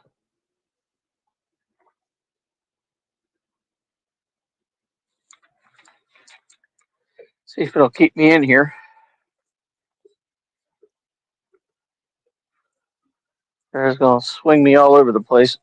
see if it'll keep me in here. Or it's gonna swing me all over the place.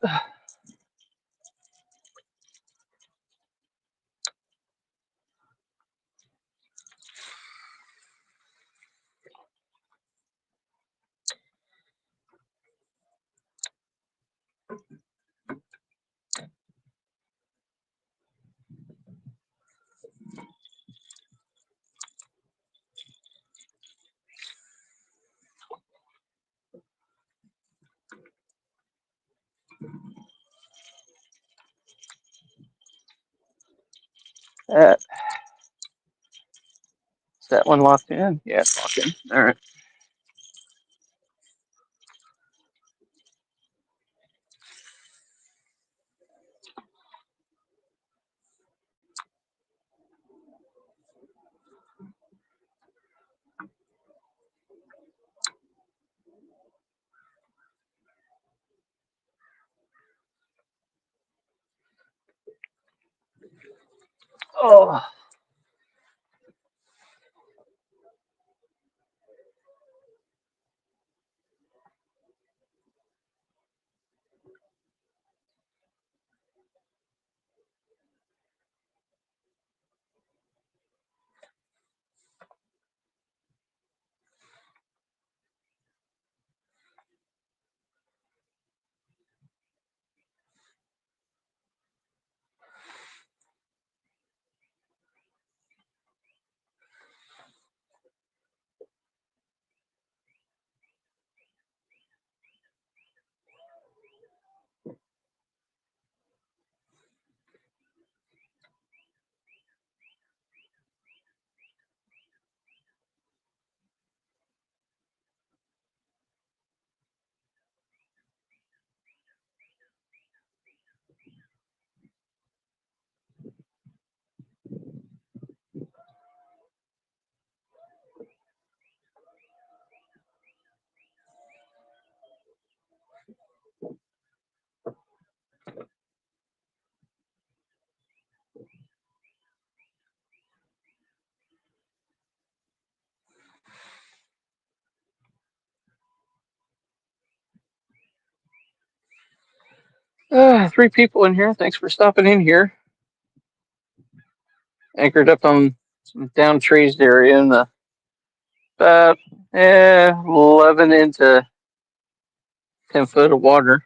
Is that one locked in? Yeah, it's locked in. All right. Oh. 3 people in here. Thanks for stopping in here. Anchored up on some down trees area in the about 11 into 10 foot of water.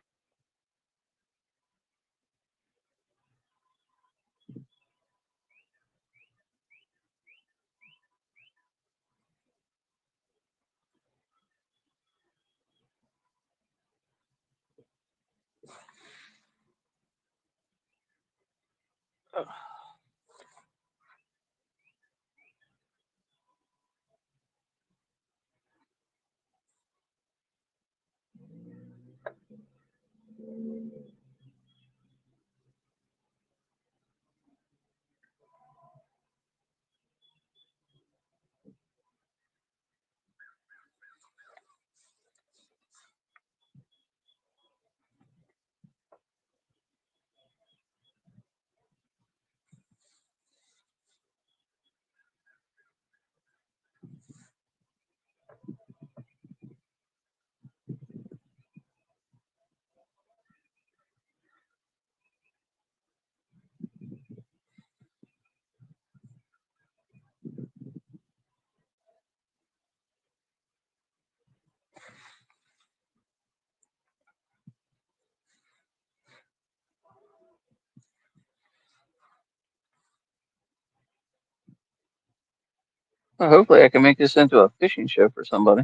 Well, hopefully, I can make this into a fishing show for somebody.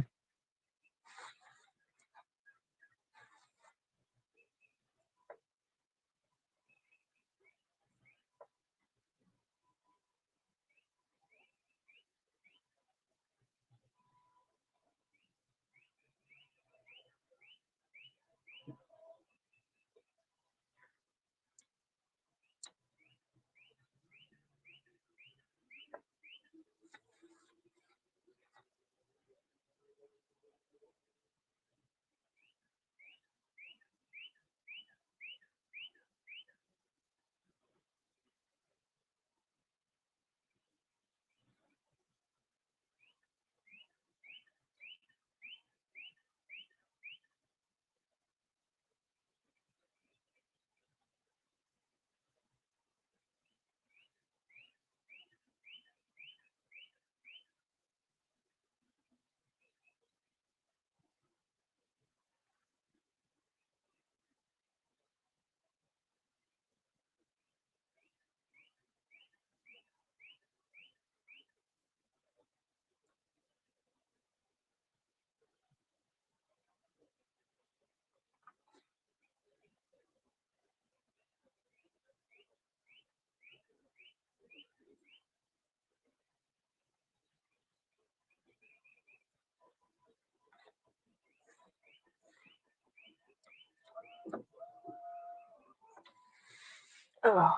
Oh,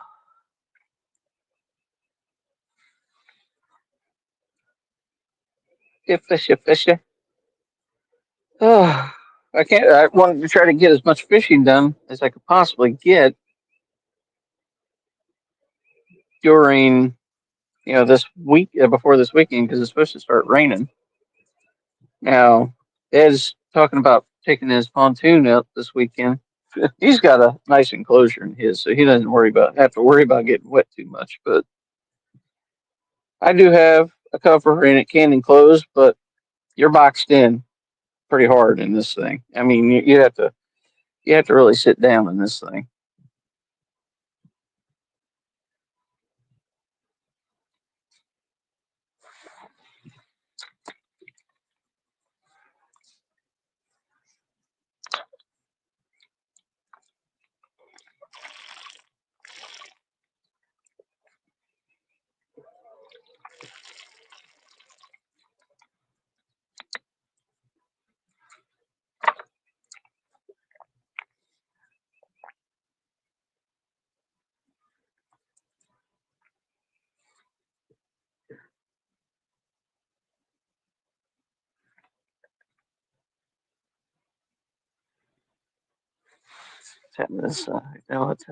fishy, fishy. Oh, I can't. I wanted to try to get as much fishing done as I could possibly get during, this week before this weekend because it's supposed to start raining. Now, Ed's talking about taking his pontoon out this weekend. He's got a nice enclosure in his, so he doesn't have to worry about getting wet too much. But I do have a cover and it can enclose, but you're boxed in pretty hard in this thing. I mean, you have to really sit down in this thing. This, now it's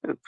oops.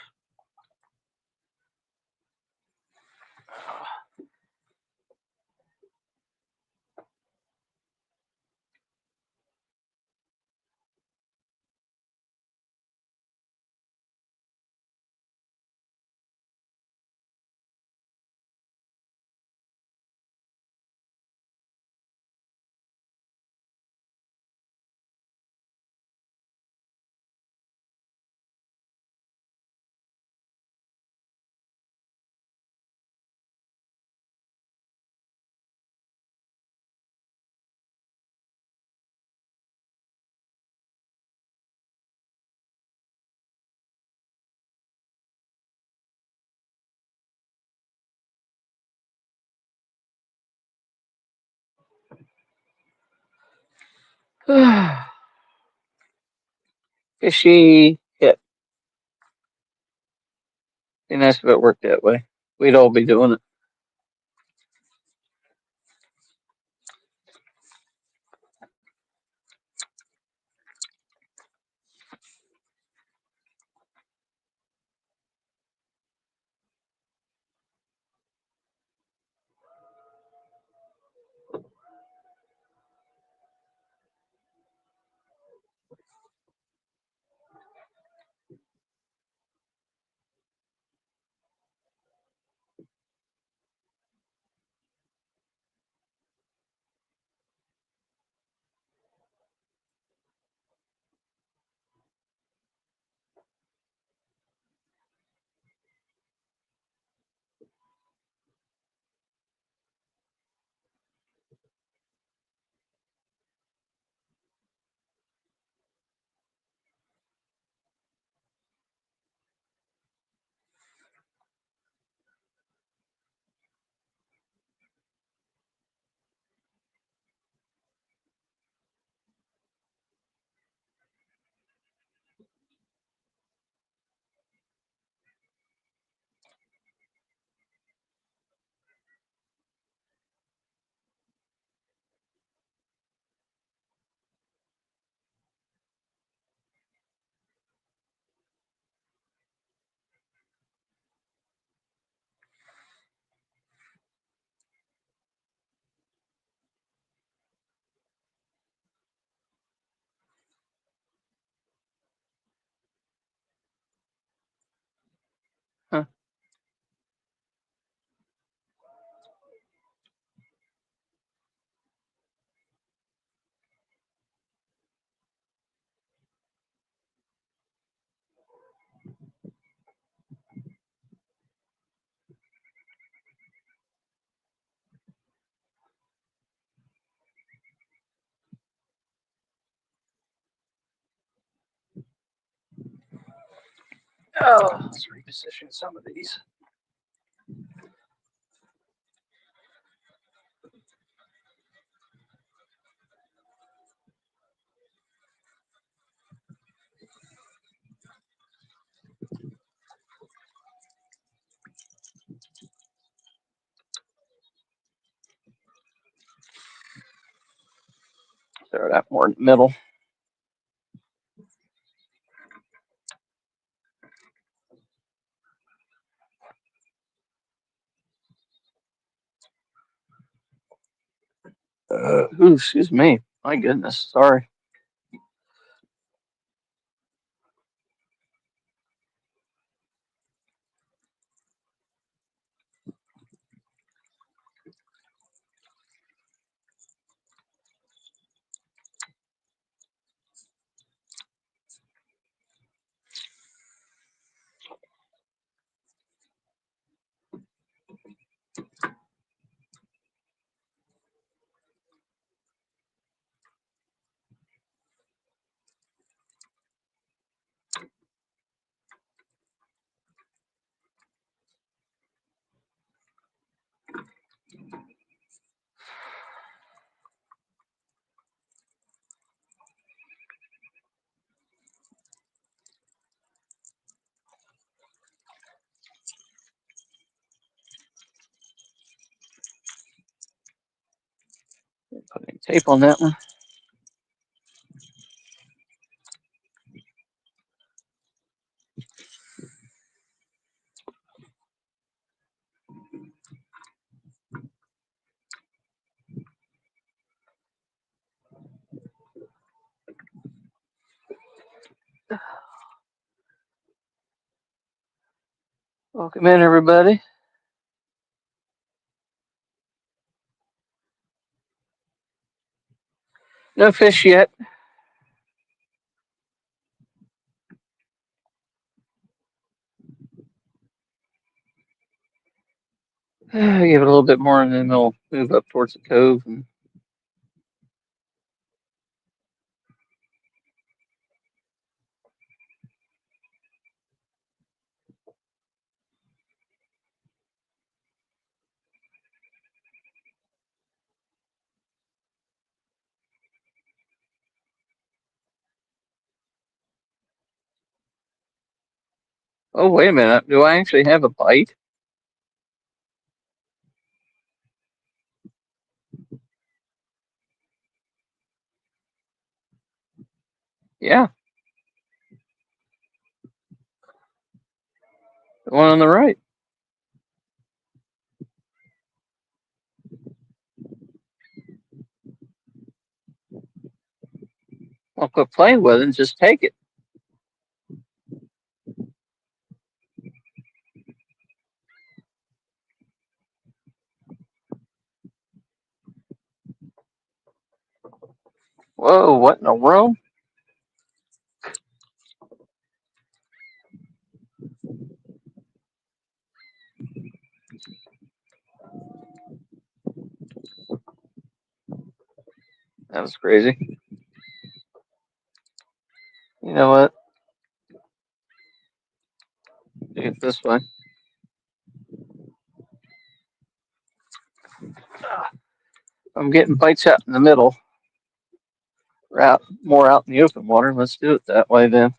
Fishy hit. Be nice if it worked that way. We'd all be doing it. Huh. Oh, let's reposition some of these. Throw that more in the middle. Ooh, excuse me. My goodness. Sorry. Putting tape on that one. Welcome in, everybody. No fish yet. Give it a little bit more, and then they'll move up towards the cove. And oh, wait a minute. Do I actually have a bite? Yeah, the one on the right. I'll quit playing with it and just take it. Whoa, what in the world? That was crazy. You know what? Do it this way. I'm getting bites out in the middle. Out more out in the open water. Let's do it that way then.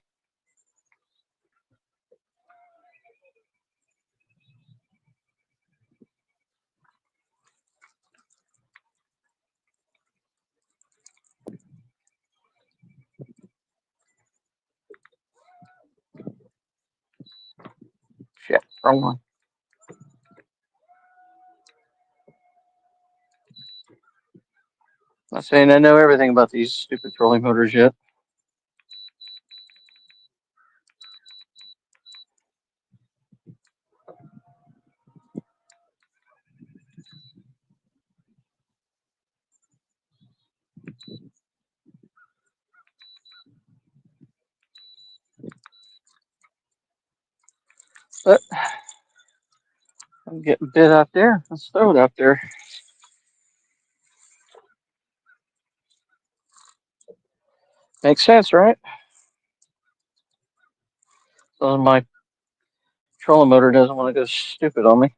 Shit, wrong one. I'm not saying I know everything about these stupid trolling motors yet. But I'm getting bit out there. Let's throw it out there. Makes sense, right? So my trolling motor doesn't want to go stupid on me.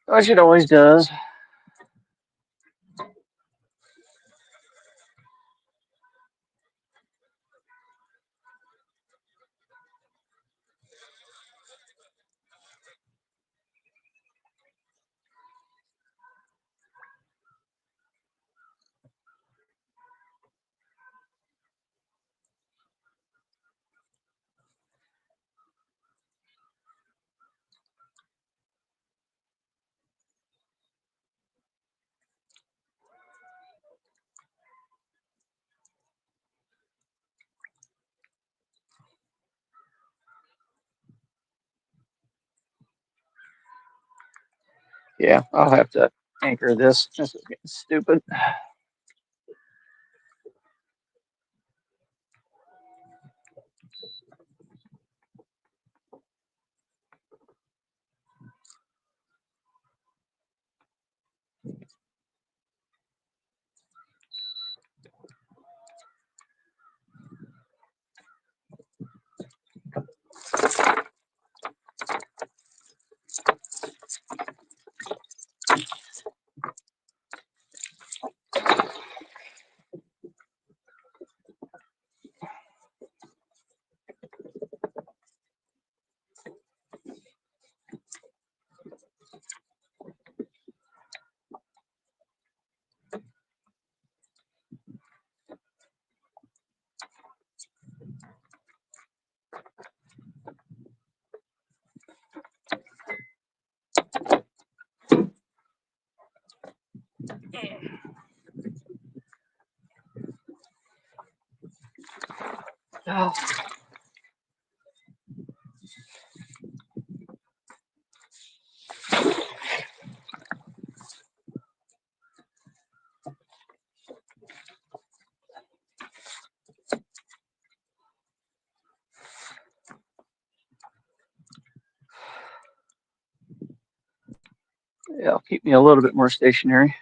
Which it always does. Yeah, I'll have to anchor this. This is getting stupid. Oh. Yeah, it'll keep me a little bit more stationary.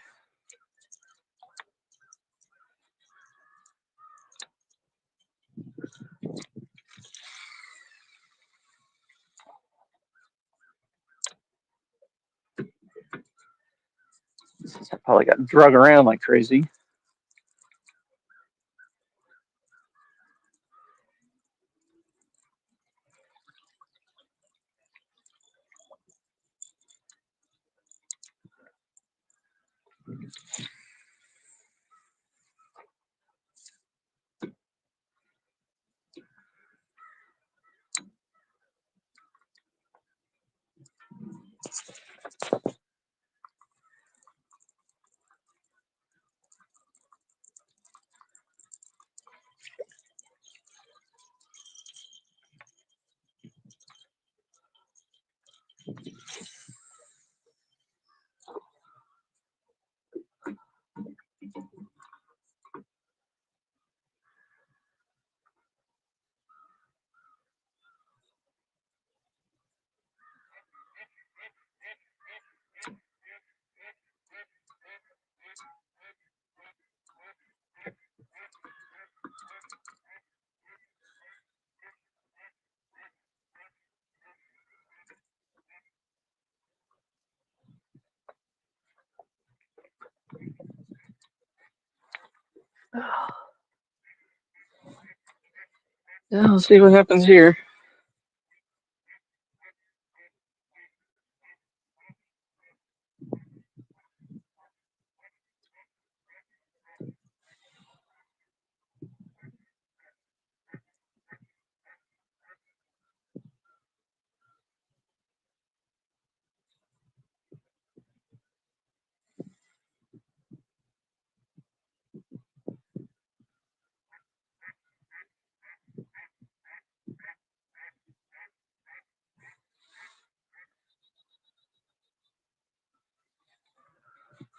I probably got drug around like crazy. Yeah, let's see what happens here.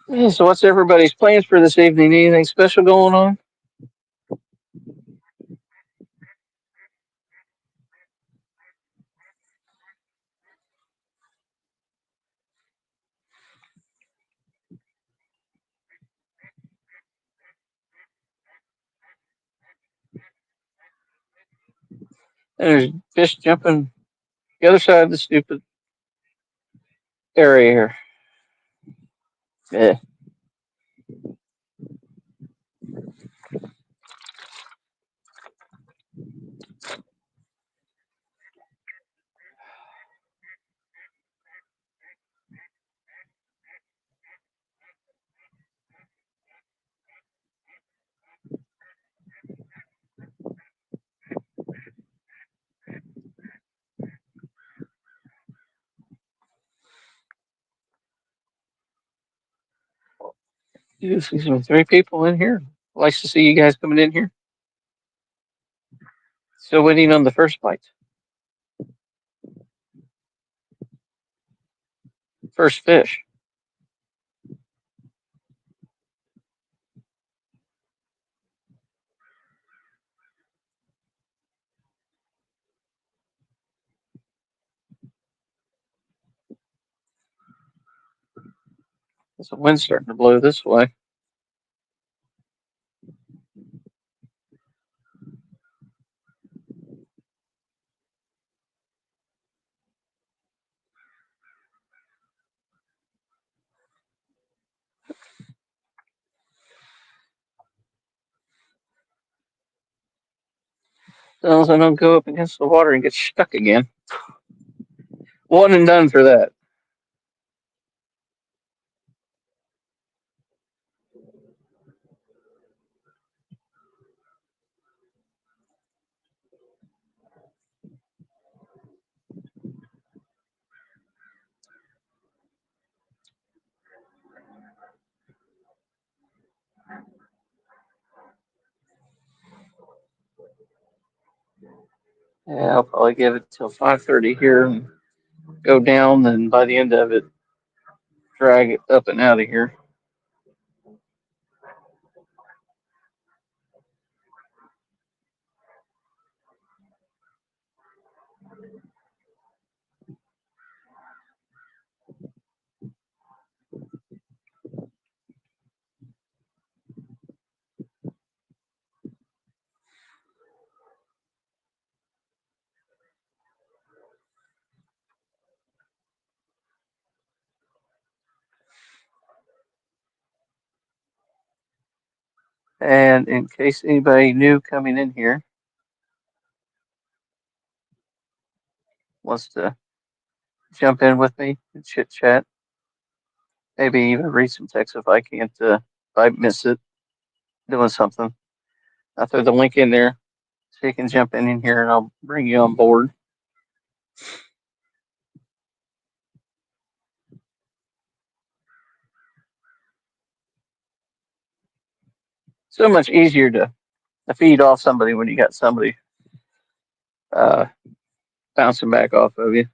Yeah, so what's everybody's plans for this evening? Anything special going on? There's fish jumping the other side of the stupid area here. Yeah. You see some three people in here. Nice to see you guys coming in here. Still waiting on the first bite. First fish. There's a wind starting to blow this way. As long as I don't go up against the water and get stuck again. One and done for that. Yeah, I'll probably give it till 5:30 here and go down, and by the end of it, drag it up and out of here. And in case anybody new coming in here wants to jump in with me and chit chat, maybe even read some text if I can't, if I miss it doing something. I'll throw the link in there so you can jump in here and I'll bring you on board. So much easier to feed off somebody when you got somebody uh, bouncing back off of you.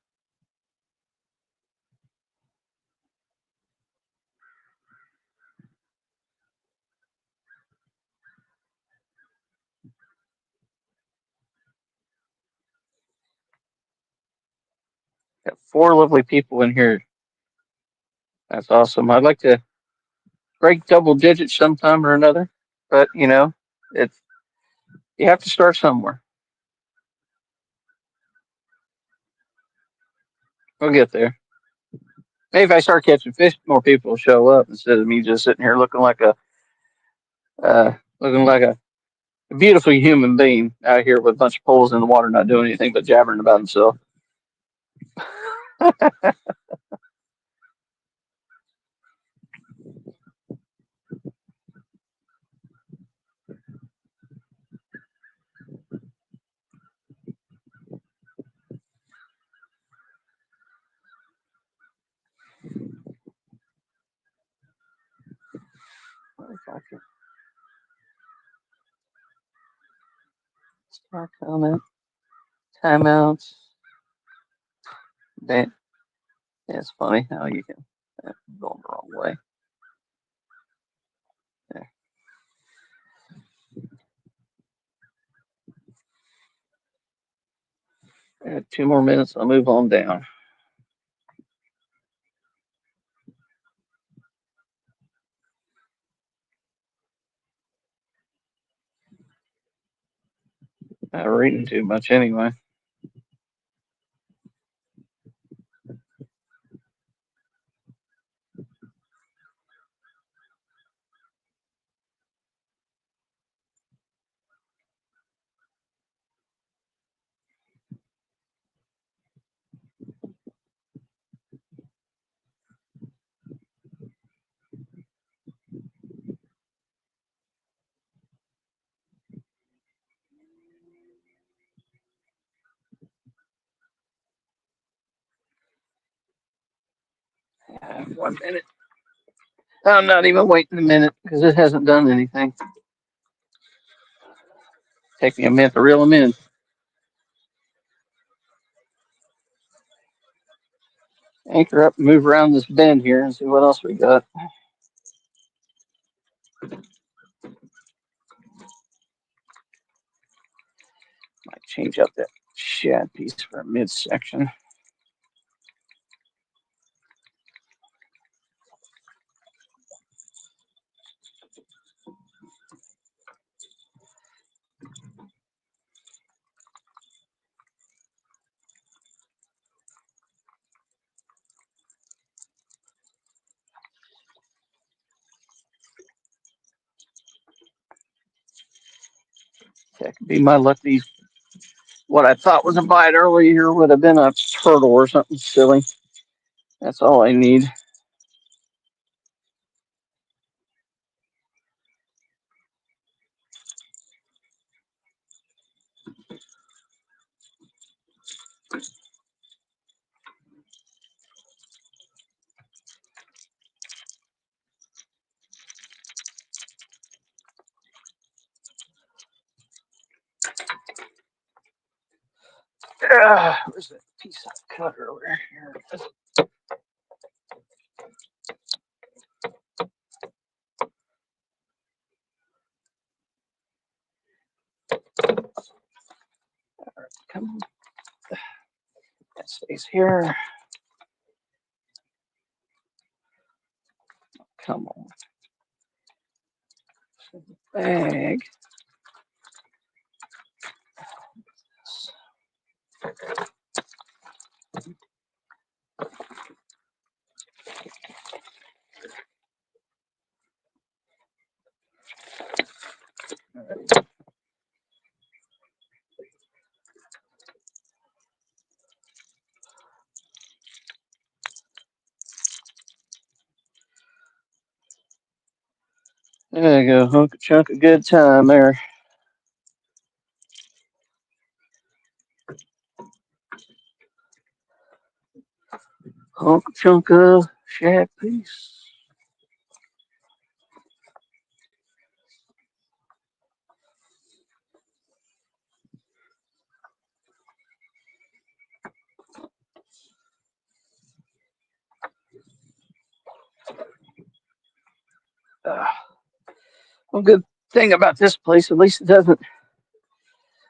Got four lovely people in here. That's awesome. I'd like to break double digits sometime or another, but it's you have to start somewhere. We'll get there. Maybe if I start catching fish, more people will show up instead of me just sitting here looking like a beautiful human being out here with a bunch of poles in the water, not doing anything but jabbering about himself. Start comment, timeouts. Yeah, it's funny how you can go the wrong way. There. 2 more minutes. I'll move on down. Not reading too much anyway. Yeah, 1 minute. I'm not even waiting a minute because it hasn't done anything. Take me a minute to reel them in. Anchor up and move around this bend here and see what else we got. Might change up that shad piece for a midsection. That could be my luck. What I thought was a bite earlier would have been a turtle or something silly. That's all I need. Where's that piece I cut earlier? Here it is. Come on. That stays here. Come on. Bag. There you go. Hunk chunk of good time there. Hunk chunk of shack piece. Uh, One good thing about this place, at least it doesn't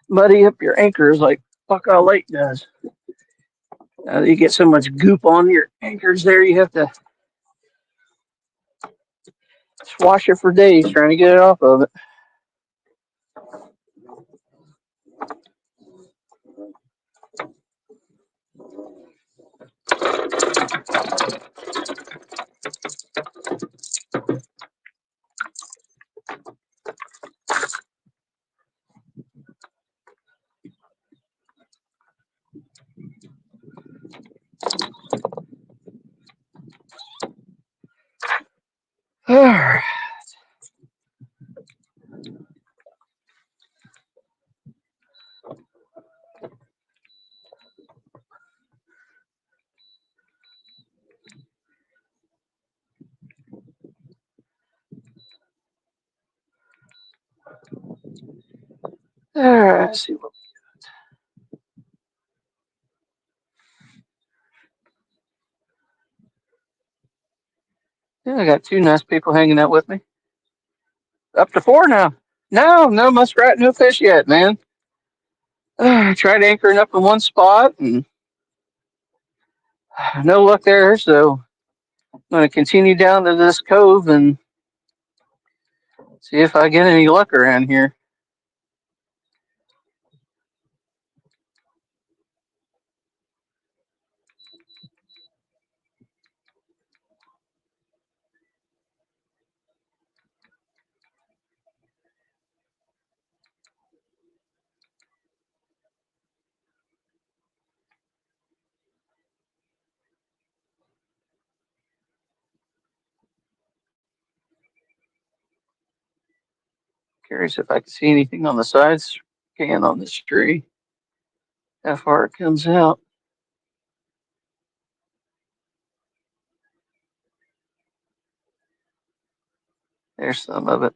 muddy up your anchors like Buckeye Lake does. You get so much goop on your anchors there, you have to wash it for days trying to get it off of it. All right. All right, let's see what. Yeah, I got two nice people hanging out with me. Up to four now. No muskrat, no fish yet, man. I tried anchoring up in one spot and no luck there. So I'm going to continue down to this cove and see if I get any luck around here. Curious if I can see anything on the sides can on this tree. How far it comes out. There's some of it.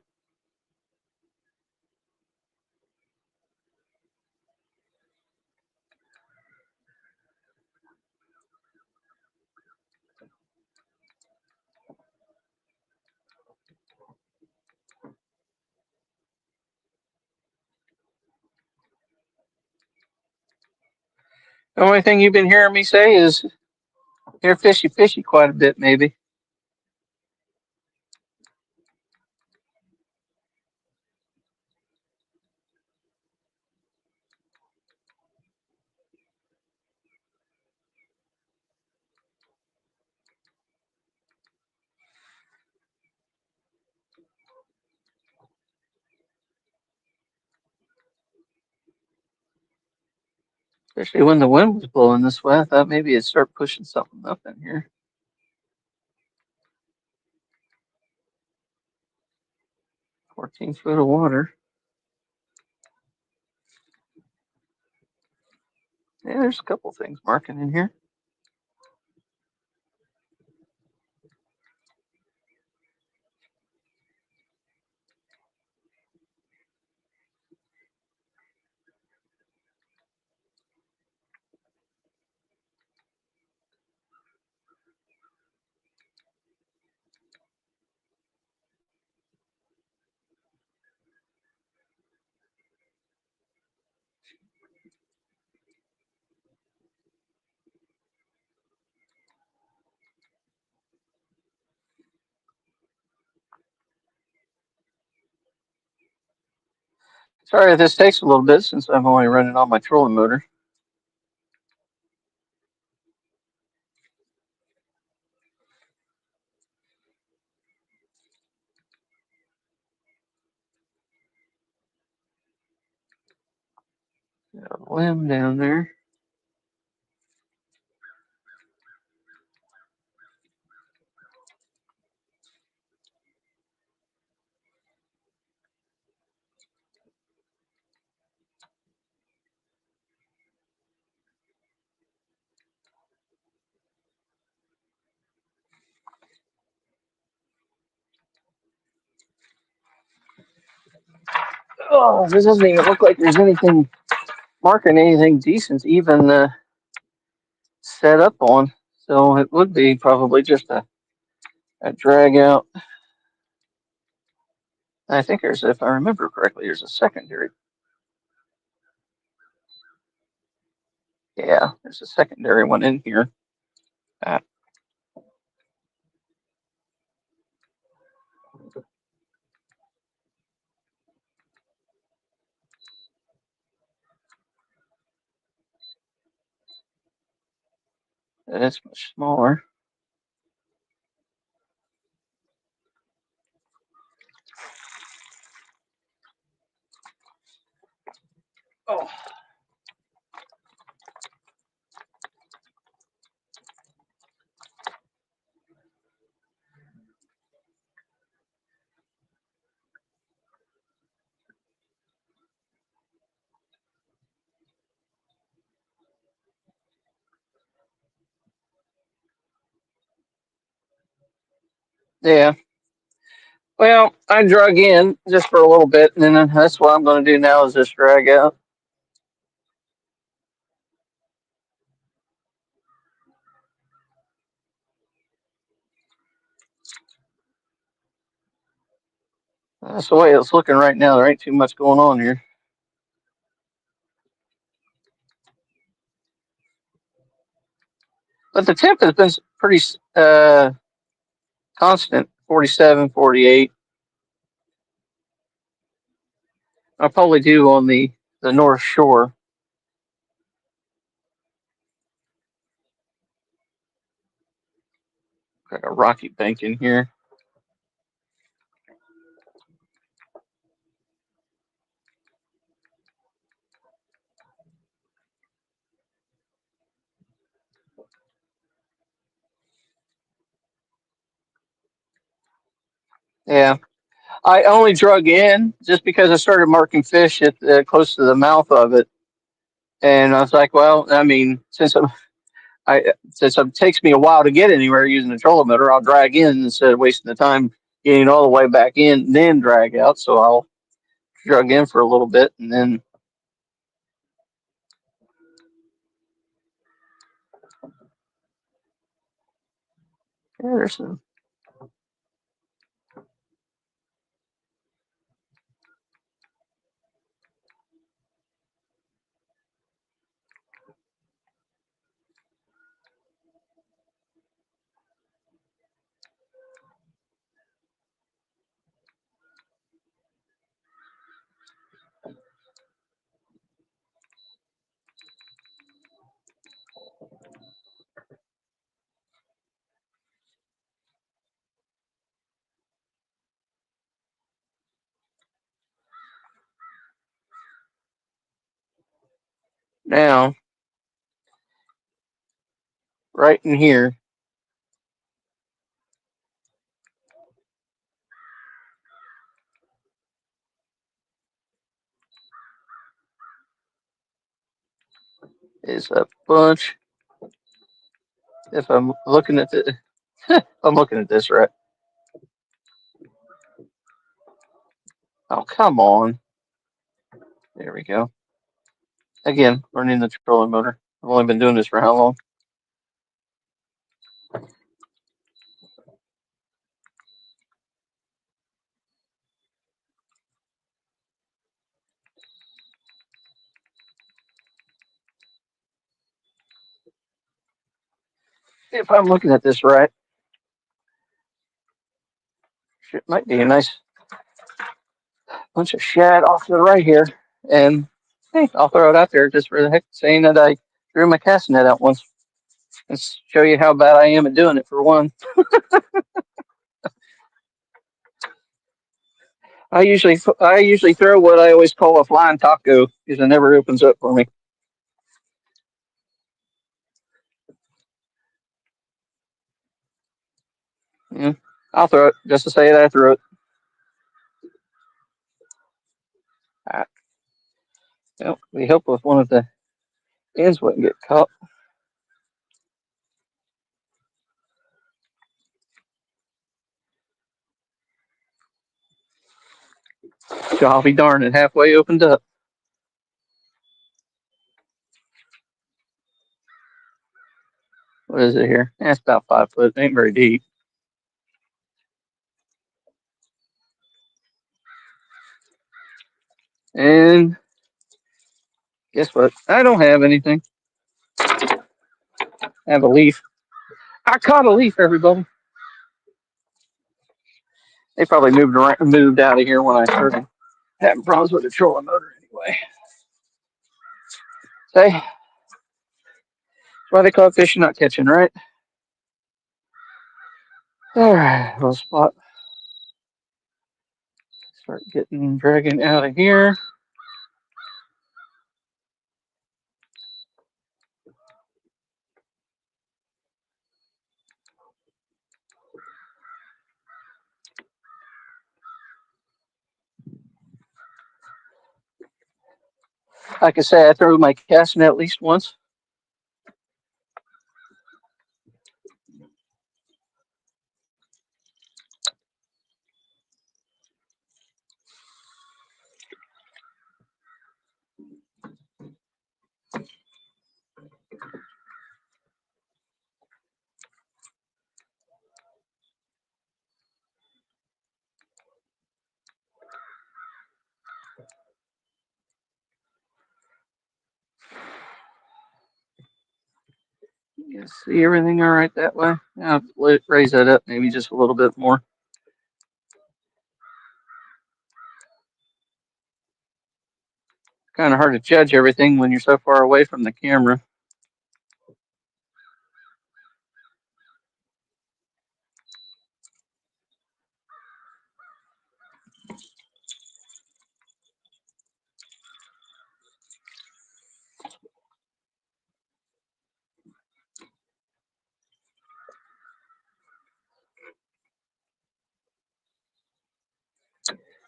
The only thing you've been hearing me say is here fishy fishy quite a bit, maybe. Especially when the wind was blowing this way, I thought maybe it'd start pushing something up in here. 14 foot of water. Yeah, there's a couple things marking in here. Sorry if this takes a little bit since I'm only running on my trolling motor. Got a limb down there. Oh, this doesn't even look like there's anything marking anything decent to even set up on. So it would be probably just a drag out. I think there's, if I remember correctly, there's a secondary. Yeah, there's a secondary one in here. Uh, it's much smaller. Oh, yeah. Well, I drug in just for a little bit, and then that's what I'm going to do now is just drag out. That's the way it's looking right now. There ain't too much going on here. But the temp has been pretty constant, 47, 48. I'll probably do on the North Shore. Got a rocky bank in here. Yeah, I only drug in just because I started marking fish at close to the mouth of it, and I was like, well, I mean, since it takes me a while to get anywhere using the trolling motor, I'll drag in instead of wasting the time getting all the way back in, then drag out. So I'll drug in for a little bit, and then yeah, there's some. Now right in here. Is a bunch. If I'm looking at the, I'm looking at this right. Oh, come on. There we go. Again, running the trolling motor. I've only been doing this for how long? If I'm looking at this right, it might be a nice bunch of shad off to the right here. And hey, I'll throw it out there just for the heck of saying that I threw my cast net out once. Let's show you how bad I am at doing it for one. I usually throw what I always call a flying taco because it never opens up for me. Yeah, I'll throw it just to say that I threw it. Well, we hope with one of the ends wouldn't get caught. So I'll be darned, it halfway opened up. What is it here? That's about 5 foot. It ain't very deep. And guess what? I don't have anything. I have a leaf. I caught a leaf, everybody. They probably moved out of here when I started having problems with the trolling motor anyway. Say, that's why they call it fishing, not catching, right? All right, little spot. Start dragging out of here. Like I say, I threw my cast net at least once. You see everything all right that way? I'll raise that up maybe just a little bit more. Kind of hard to judge everything when you're so far away from the camera.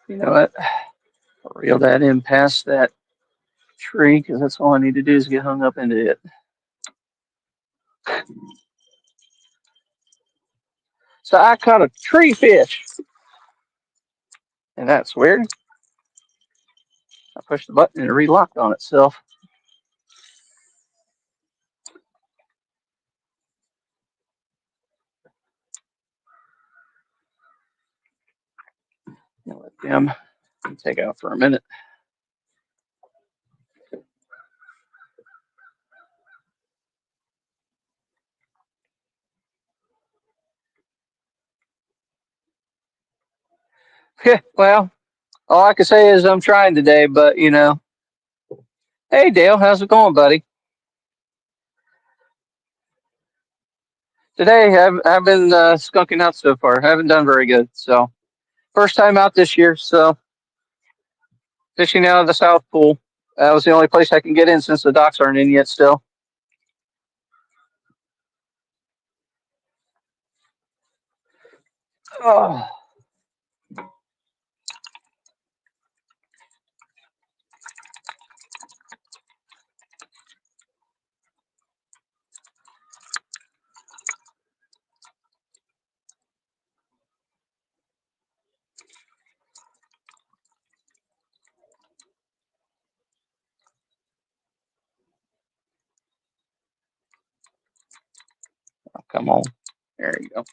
You know what? I'll reel that in past that tree because that's all I need to do is get hung up into it. So I caught a tree fish. And that's weird. I pushed the button and it relocked on itself. Let them take out for a minute. Yeah, well, all I can say is I'm trying today, but you know. Hey Dale, how's it going, buddy? Today I've been skunking out so far. I haven't done very good. So first time out this year. So fishing out of the South Pool. That was the only place I can get in since the docks aren't in yet. Still. Oh, come on. There you go.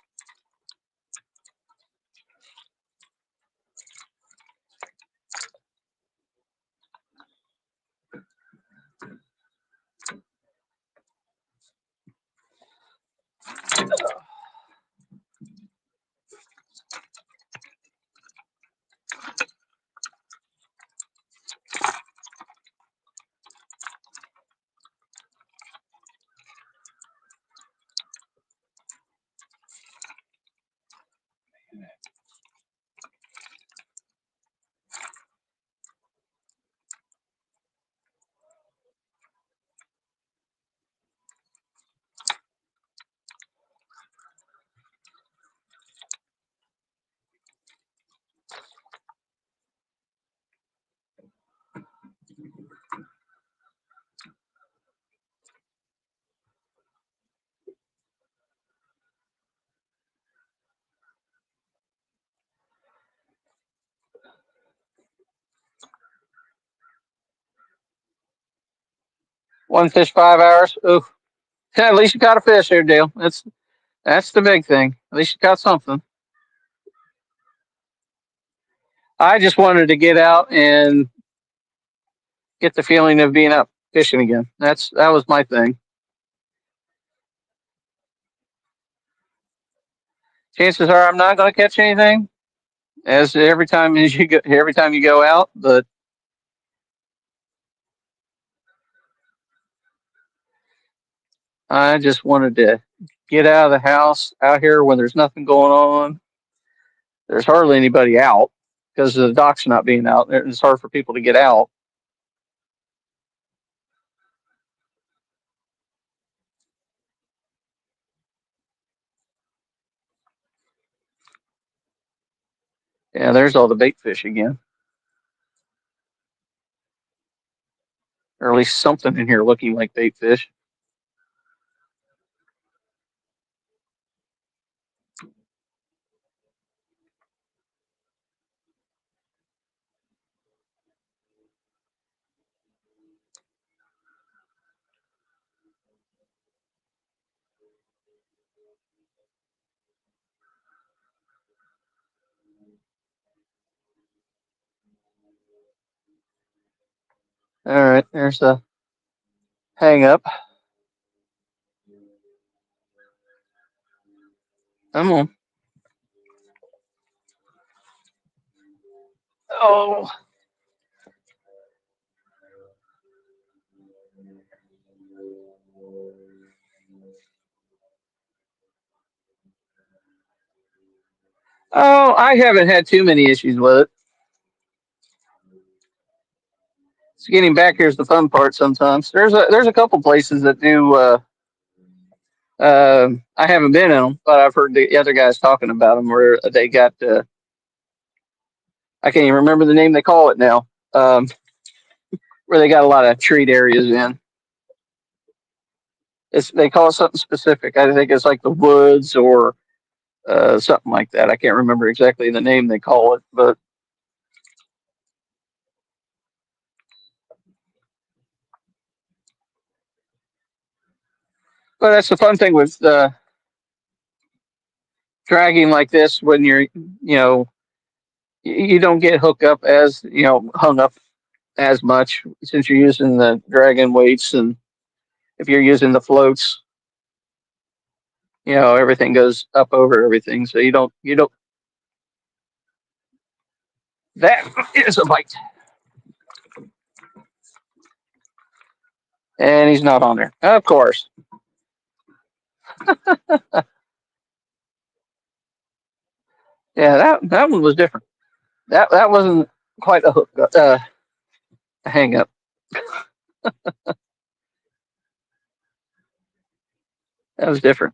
One fish, 5 hours. Ooh, at least you caught a fish there, Dale. That's the big thing. At least you caught something. I just wanted to get out and get the feeling of being out fishing again. That was my thing. Chances are I'm not going to catch anything, as every time you go out, but I just wanted to get out of the house out here when there's nothing going on. There's hardly anybody out because the dock's not being out. It's hard for people to get out. Yeah, there's all the bait fish again, or at least something in here looking like bait fish. All right, there's a hang up. Come on. Oh, oh, I haven't had too many issues with it. It's getting back here's the fun part. Sometimes there's a couple places that do. I haven't been in them, but I've heard the other guys talking about them where they got. I can't even remember the name they call it now. Where they got a lot of treat areas in. They call it something specific. I think it's like the woods or something like that. I can't remember exactly the name they call it, but that's the fun thing with dragging like this when you don't get hooked up as hung up as much since you're using the dragging weights, and if you're using the floats, everything goes up over everything, so you don't. That is a bite, and he's not on there, of course. Yeah, that one was different. That wasn't quite a hook, a hang up. That was different.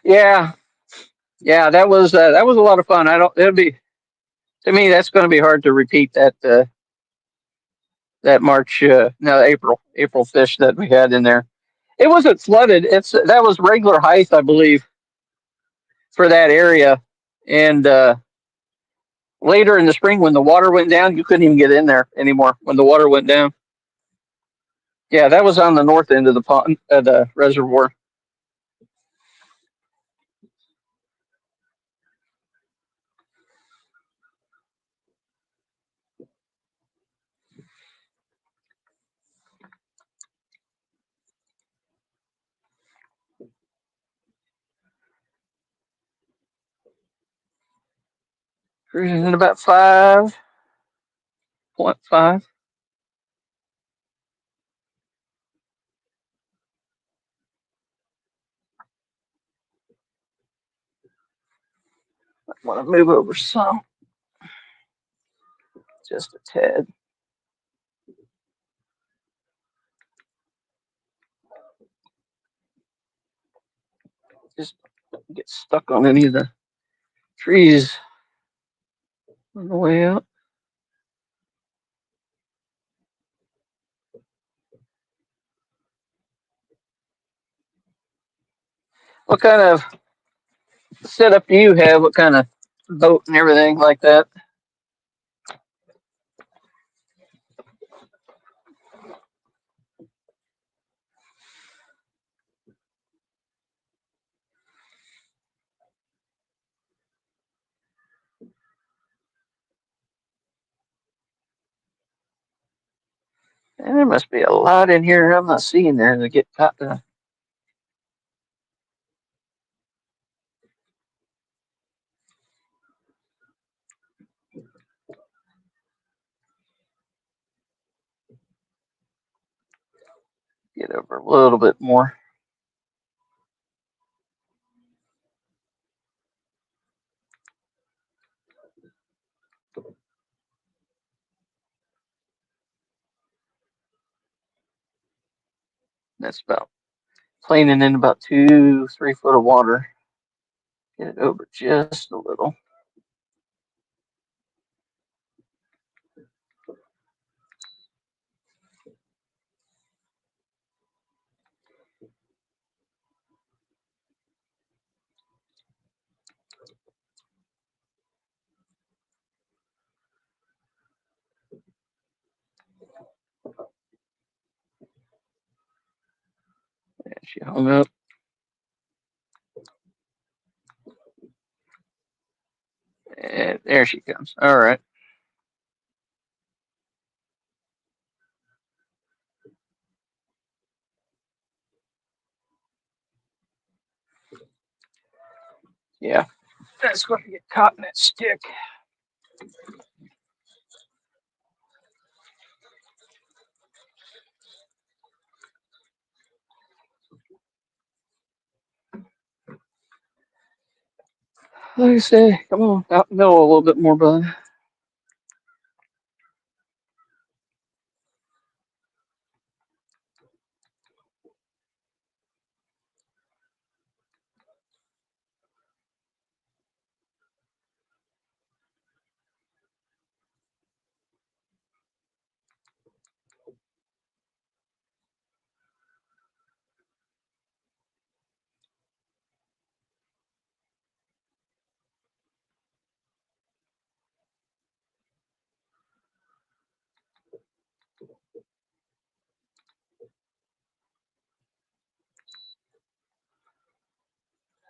Yeah, yeah, that was a lot of fun. I don't. It'll be to me. That's going to be hard to repeat that March, no April fish that we had in there. It wasn't flooded. That was regular height, I believe, for that area. And later in the spring, when the water went down, you couldn't even get in there anymore. When the water went down, yeah, that was on the north end of the pond, the reservoir. Cruising at about 5.5. I want to move over some, just a tad. Just get stuck on any of the trees on the way out. What kind of setup do you have? What kind of boat and everything like that? And there must be a lot in here I'm not seeing there to get caught. Get over a little bit more. That's about planing in about 2, 3 foot of water. Get it over just a little. And she hung up. And there she comes. All right. Yeah. That's going to get caught in that stick. Like I say, come on, out in the middle a little bit more, bud.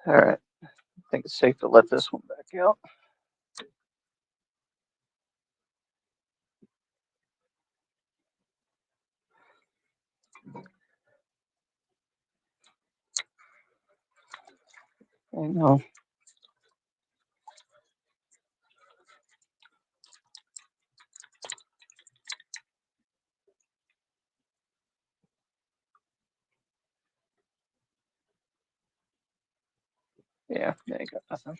All right. I think it's safe to let this one back out. I know. Yeah, they got nothing.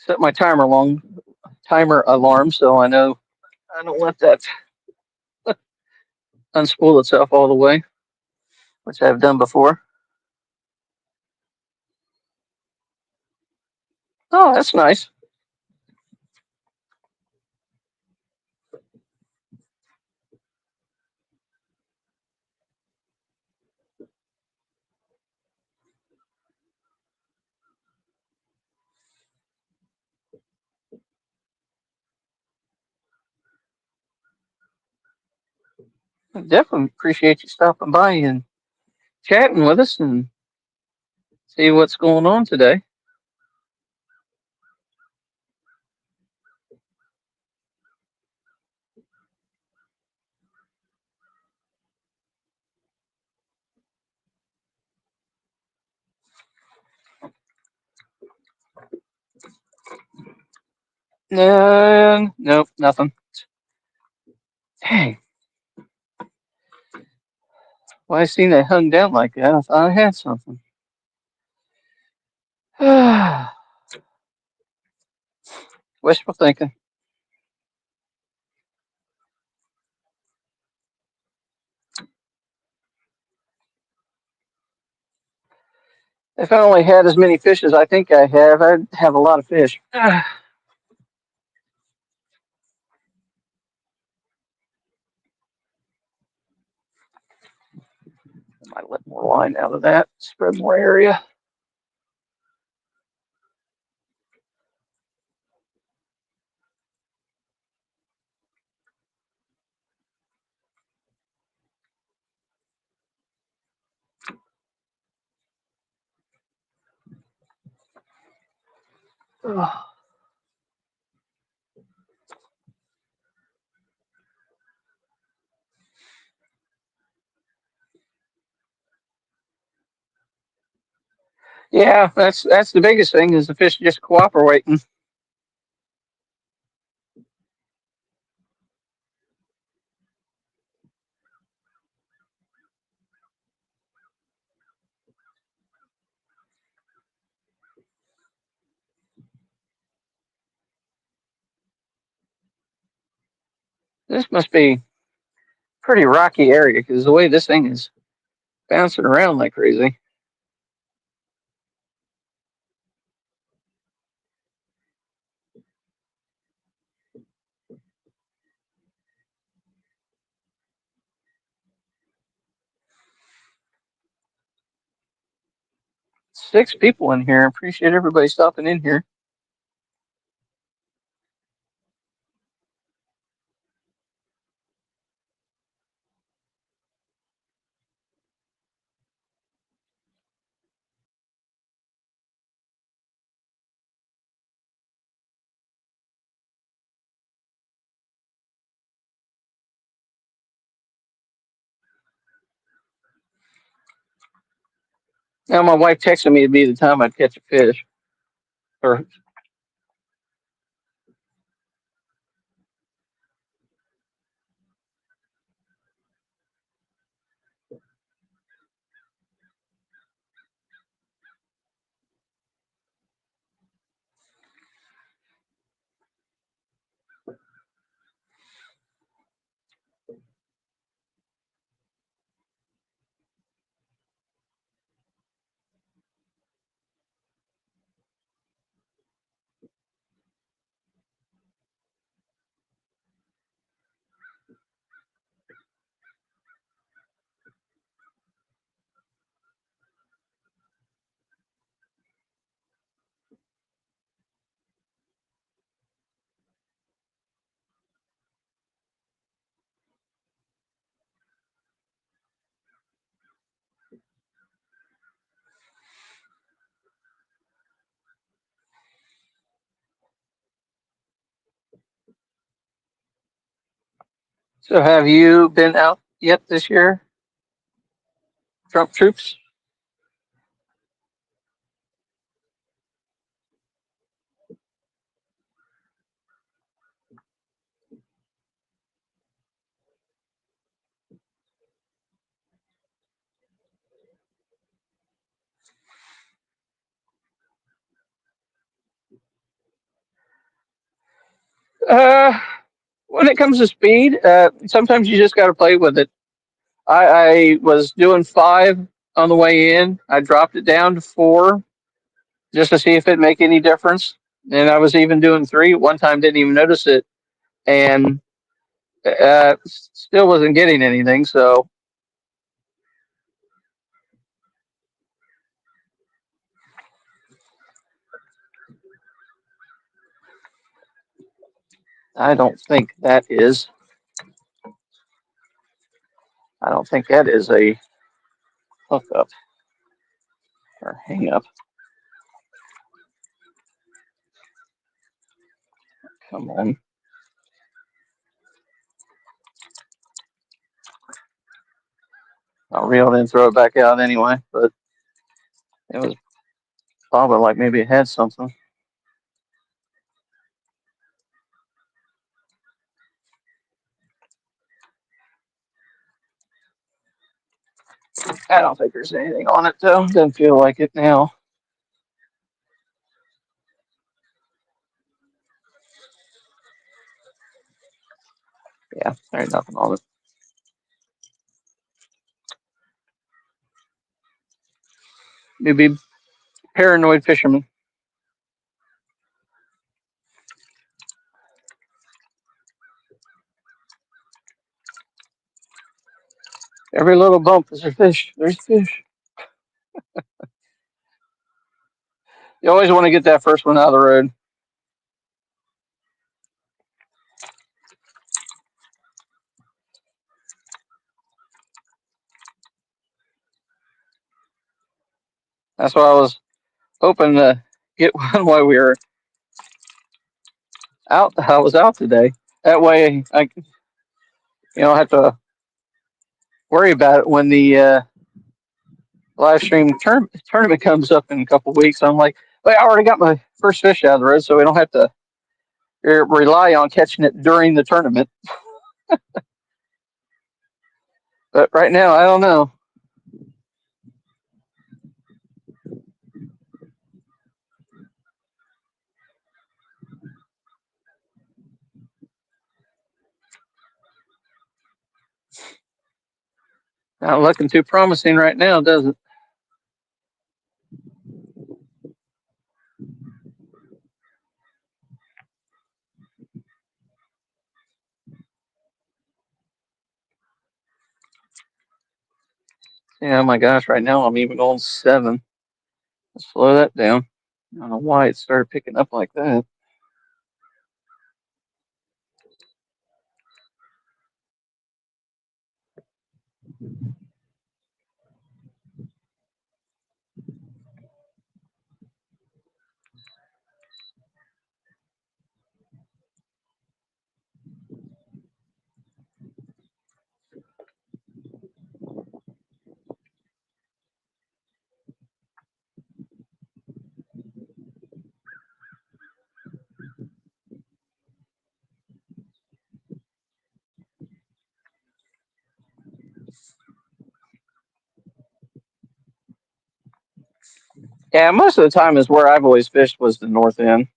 Set my timer alarm so I know I don't let that unspool itself all the way, which I've done before. Oh, that's nice. I definitely appreciate you stopping by and chatting with us and see what's going on today. Nope, nothing. Dang, why I seen that hung down like that? I thought I had something. Wishful thinking. If I only had as many fish as I think I have, I'd have a lot of fish. Might let more line out of that, spread more area. Yeah, that's the biggest thing is the fish just cooperating. This must be pretty rocky area because the way this thing is bouncing around like crazy. 6 people in here. Appreciate everybody stopping in here. Now my wife texted me to be the time I'd catch a fish. Or so have you been out yet this year, Trump troops? Uh, when it comes to speed, sometimes you just got to play with it. I was doing 5 on the way in. I dropped it down to 4 just to see if it'd make any difference. And I was even doing 3 at one time, didn't even notice it, and still wasn't getting anything. So I don't think that is. I don't think that is a hookup or hang up. Come on. I'll reel it in, throw it back out anyway. But it was probably like maybe it had something. I don't think there's anything on it though. Doesn't feel like it now. Yeah, there ain't nothing on it. Maybe paranoid fisherman. Every little bump is a fish. There's fish. You always want to get that first one out of the road. That's why I was hoping to get one while we were out. I was out today. That way I don't have to worry about it when the live stream tournament comes up in a couple weeks. I'm like, wait, I already got my first fish out of the road, so we don't have to rely on catching it during the tournament. But right now, I don't know. Not looking too promising right now, does it? Yeah, oh my gosh, right now I'm even on 7. Let's slow that down. I don't know why it started picking up like that. Yeah, most of the time is where I've always fished was the north end.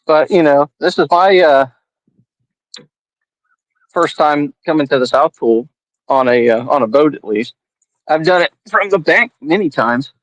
But this is my first time coming to the South Pool on a boat at least. I've done it from the bank many times.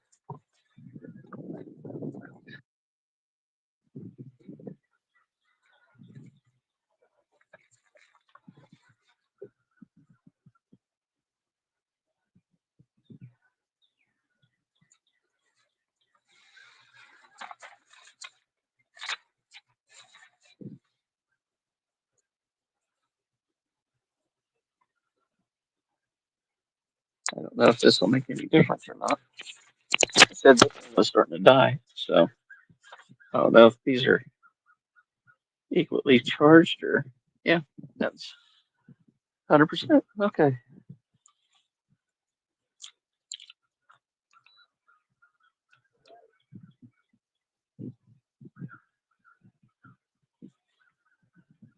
I don't know if this will make any difference or not. It said this one was starting to die, so I don't know if these are equally charged or yeah, that's 100%. Okay,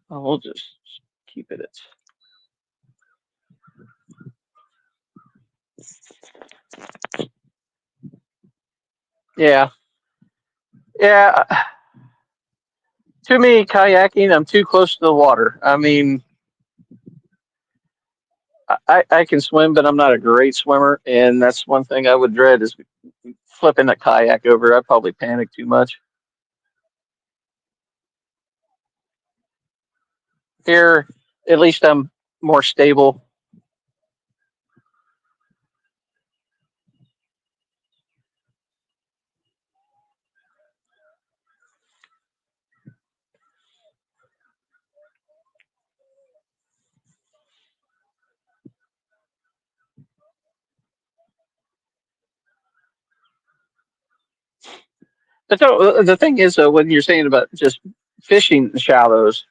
we'll just keep it at. Yeah, yeah. To me, kayaking, I'm too close to the water. I mean, I can swim, but I'm not a great swimmer, and that's one thing I would dread is flipping a kayak over. I'd probably panic too much. Here, at least I'm more stable. But the thing is, though, when you're saying about just fishing shallows,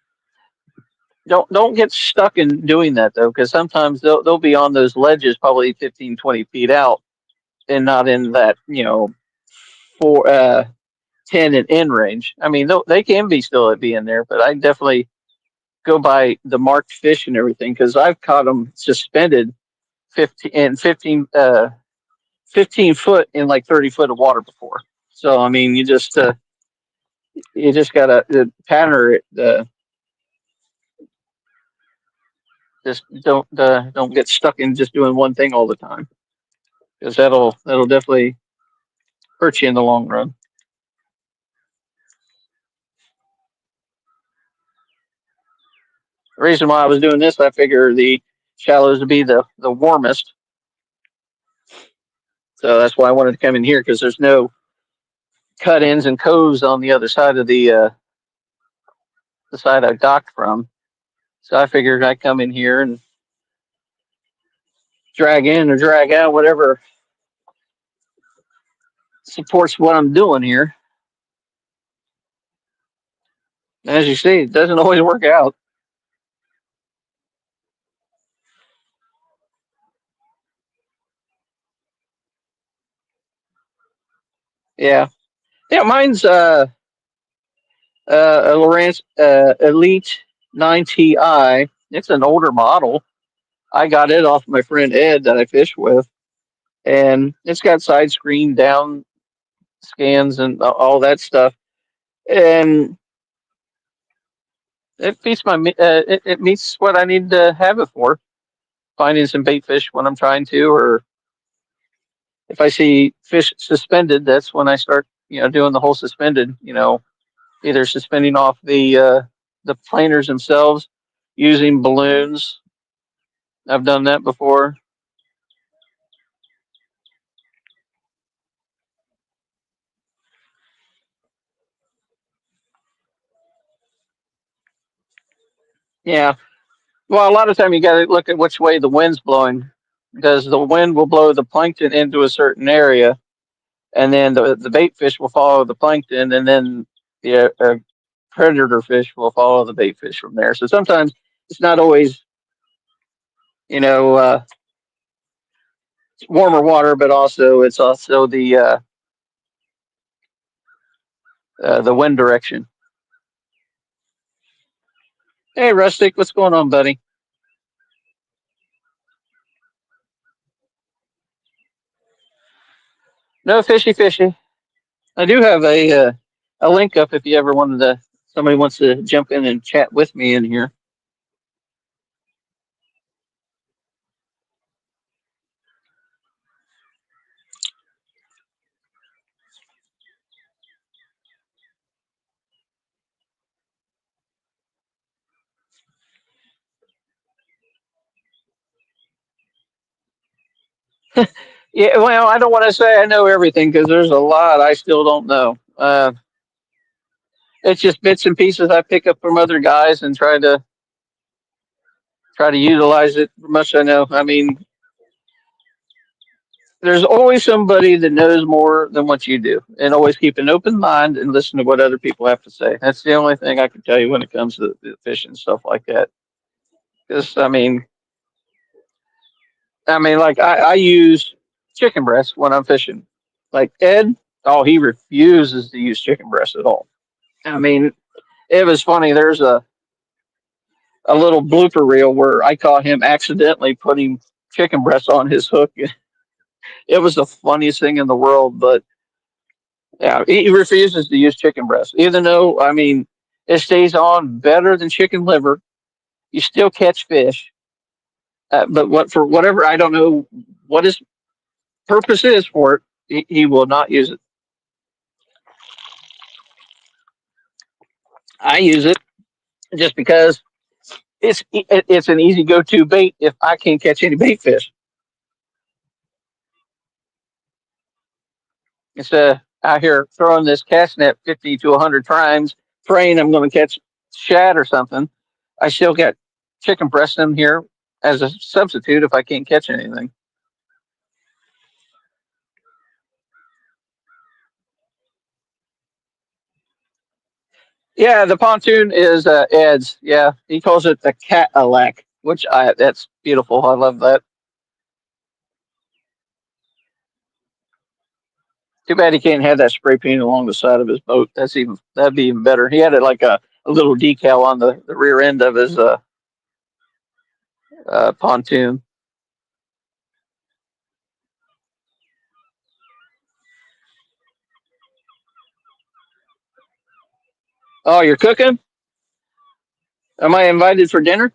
don't get stuck in doing that though, because sometimes they'll be on those ledges, probably 15, 20 feet out, and not in that four 10 and in range. I mean, they can be still at being there, but I definitely go by the marked fish and everything because I've caught them suspended 15 foot in like 30 foot of water before. So I mean, you just gotta pattern it. Just don't get stuck in just doing one thing all the time because that'll definitely hurt you in the long run. The reason why I was doing this, I figure the shallows to be the warmest, so that's why I wanted to come in here because there's no cut ins and coves on the other side of the side I docked from. So I figured I'd come in here and drag in or drag out whatever supports what I'm doing here. As you see, it doesn't always work out. Yeah, yeah. Mine's a Lowrance Elite 9Ti. It's an older model. I got it off my friend Ed that I fish with, and it's got side screen down scans and all that stuff, and it meets what I need to have it for. Finding some bait fish when I'm trying to, or if I see fish suspended, that's when I start doing the whole suspended. Either suspending off the planers themselves using balloons. I've done that before. Yeah. Well, a lot of time you got to look at which way the wind's blowing because the wind will blow the plankton into a certain area, and then the bait fish will follow the plankton, and then the predator fish will follow the bait fish from there. So sometimes it's not always you know uh, warmer water, but also it's also the wind direction. Hey, Rustic, what's going on, buddy? No fishy, fishy. I do have a link up if you ever wanted to. Somebody wants to jump in and chat with me in here. Yeah, well, I don't want to say I know everything because there's a lot I still don't know. It's just bits and pieces I pick up from other guys and try to utilize it as much as I know. I mean, there's always somebody that knows more than what you do, and always keep an open mind and listen to what other people have to say. That's the only thing I can tell you when it comes to the fishing stuff like that. Because I mean, like I use chicken breast when I'm fishing. Like Ed, oh, he refuses to use chicken breast at all. I mean, it was funny. There's a little blooper reel where I caught him accidentally putting chicken breast on his hook. It was the funniest thing in the world, but Yeah, he refuses to use chicken breast, even though I mean it stays on better than chicken liver. You still catch fish, but what for whatever I don't know what his purpose is for it, he will not use it. I use it just because it's an easy go to bait if I can't catch any bait fish. Instead of out here throwing this cast net 50 to 100 times, praying I'm going to catch shad or something, I still get chicken breast in here as a substitute if I can't catch anything. Yeah, the pontoon is Ed's. Yeah, he calls it the Cadillac, which that's beautiful. I love that. Too bad he can't have that spray paint along the side of his boat. That'd be even better. He had it like a little decal on the rear end of his pontoon. Oh, you're cooking? Am I invited for dinner?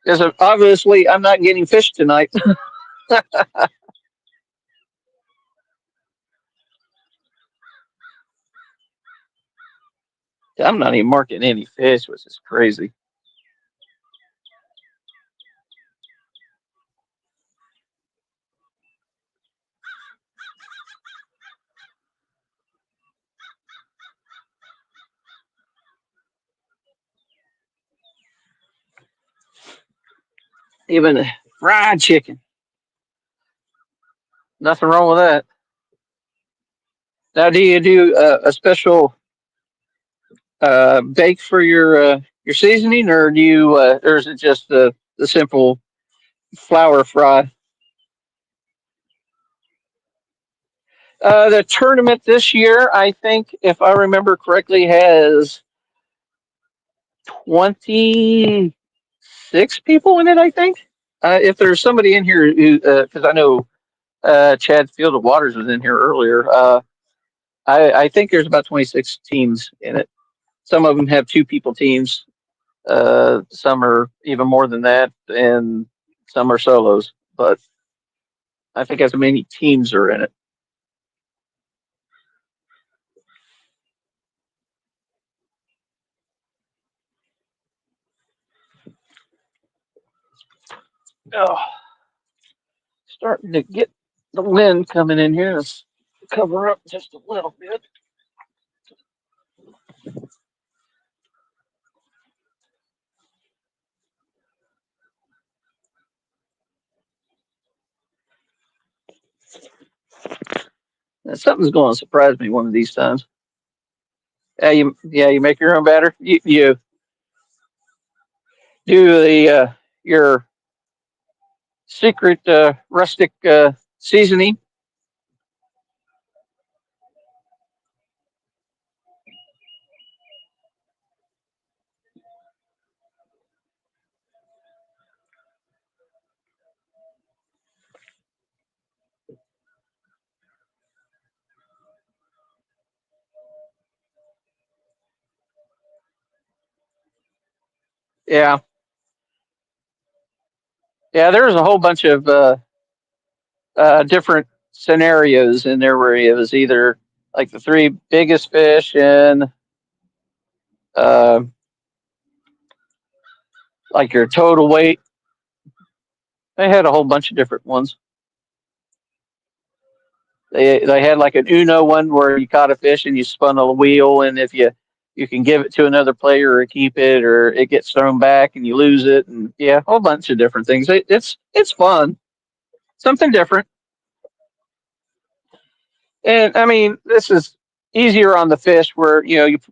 Because obviously I'm not getting fish tonight. I'm not even marking any fish, which is crazy. Even fried chicken. Nothing wrong with that. Now, do you do a special bake for your seasoning, or or is it just the simple flour fry? The tournament this year, I think, if I remember correctly, has 26 people in it. I think. If there's somebody in here who, because I know Chad Field of Waters was in here earlier. I think there's about 26 teams in it. Some of them have two people teams. Some are even more than that, and some are solos. But I think as many teams are in it. Oh, starting to get the wind coming in here. Let's cover up just a little bit. Now, something's going to surprise me one of these times. You make your own batter. You do the your secret rustic seasoning. Yeah, yeah. There's a whole bunch of different scenarios in there where it was either like the three biggest fish and uh, like your total weight. They had a whole bunch of different ones. They had like an Uno one where you caught a fish and you spun a wheel, and if you can give it to another player or keep it, or it gets thrown back and you lose it, and yeah, a whole bunch of different things. It's fun, something different. And I mean, this is easier on the fish where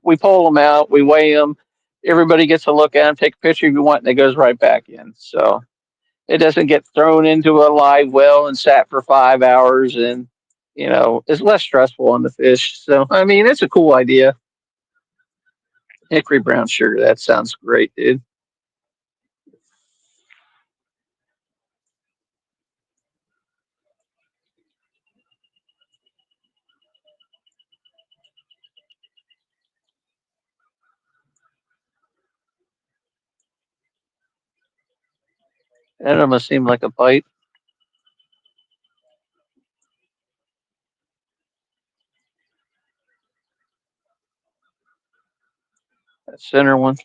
we pull them out, we weigh them, everybody gets a look at them, take a picture if you want, and it goes right back in. So it doesn't get thrown into a live well and sat for 5 hours, and it's less stressful on the fish. So I mean, it's a cool idea. Hickory brown sugar, that sounds great, dude. That almost seemed like a bite. That center one.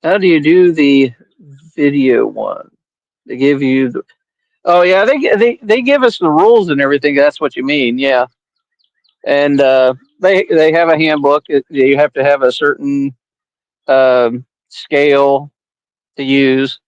How do you do the video one? They give you the. Oh yeah, they give us the rules and everything. That's what you mean, yeah. And they have a handbook. You have to have a certain scale to use.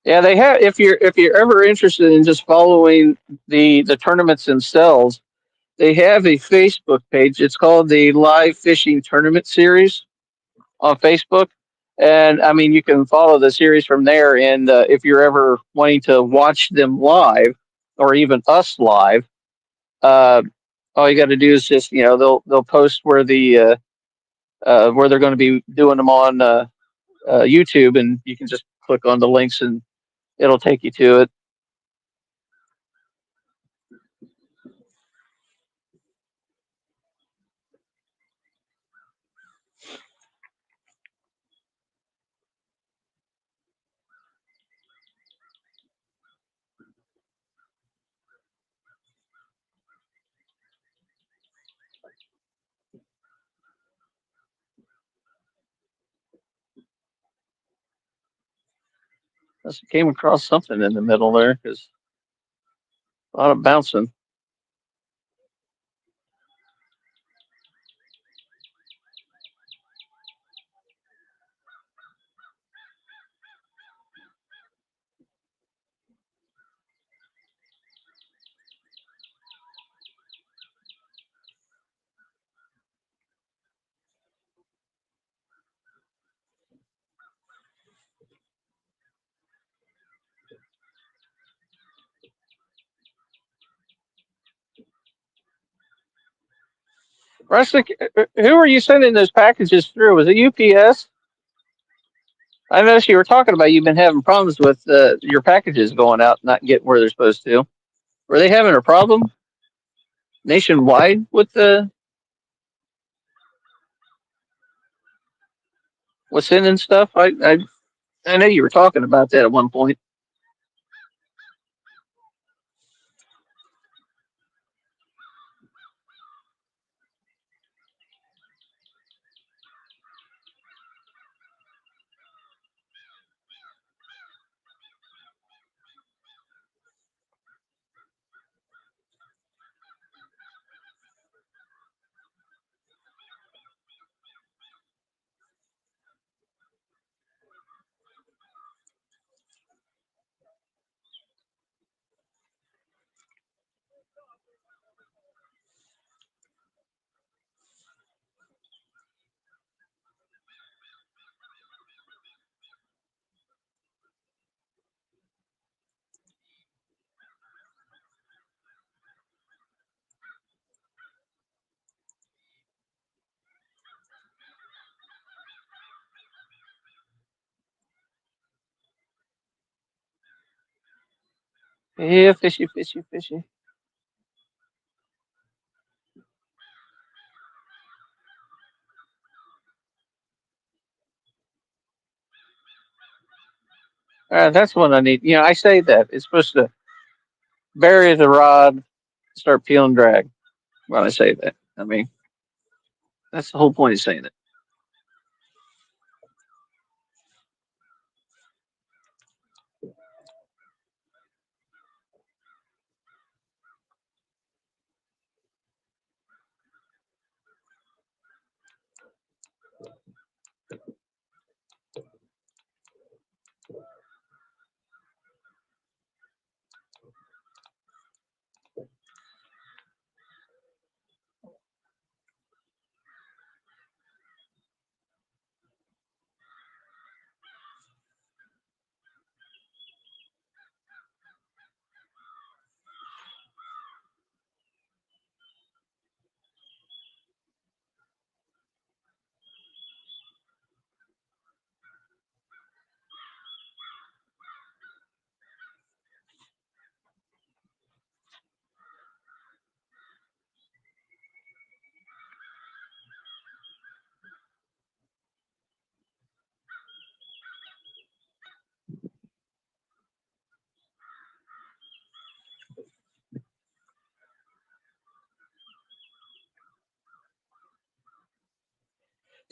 Yeah, they have. If you're ever interested in just following the tournaments themselves, they have a Facebook page. It's called the Live Fishing Tournament Series on Facebook. And I mean, you can follow the series from there. And if you're ever wanting to watch them live, or even us live, uh, all you got to do is just they'll post where they're going to be doing them on YouTube, and you can just click on the links and it'll take you to it. I came across something in the middle there because a lot of bouncing. Rustic, who are you sending those packages through? Was it UPS? I noticed you were talking about you've been having problems with your packages going out, not getting where they're supposed to. Were they having a problem nationwide with the with sending stuff? I know you were talking about that at one point. Yeah, fishy, fishy, fishy. That's what I need. I say that it's supposed to bury the rod, start peeling drag. When I say that, I mean that's the whole point of saying it.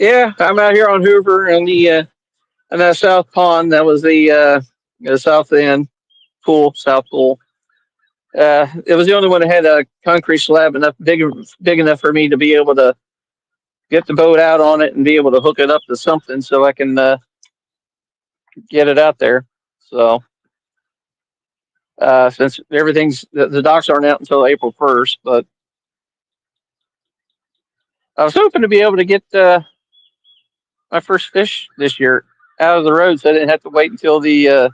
Yeah, I'm out here on Hoover on that south pond. That was the south end pool, south pool. It was the only one that had a concrete slab enough big enough for me to be able to get the boat out on it and be able to hook it up to something so I can get it out there. So since the docks aren't out until April 1st, but I was hoping to be able to get my first fish this year out of the road, so I didn't have to wait until the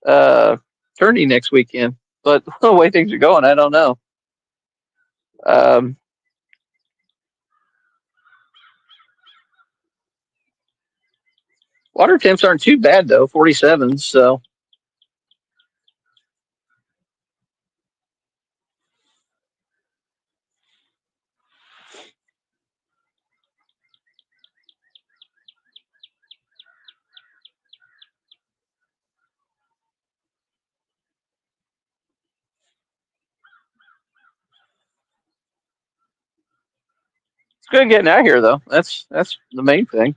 uh, tourney next weekend. But the way things are going, I don't know. Um, Water temps aren't too bad though, 47. So it's good getting out here though. That's the main thing.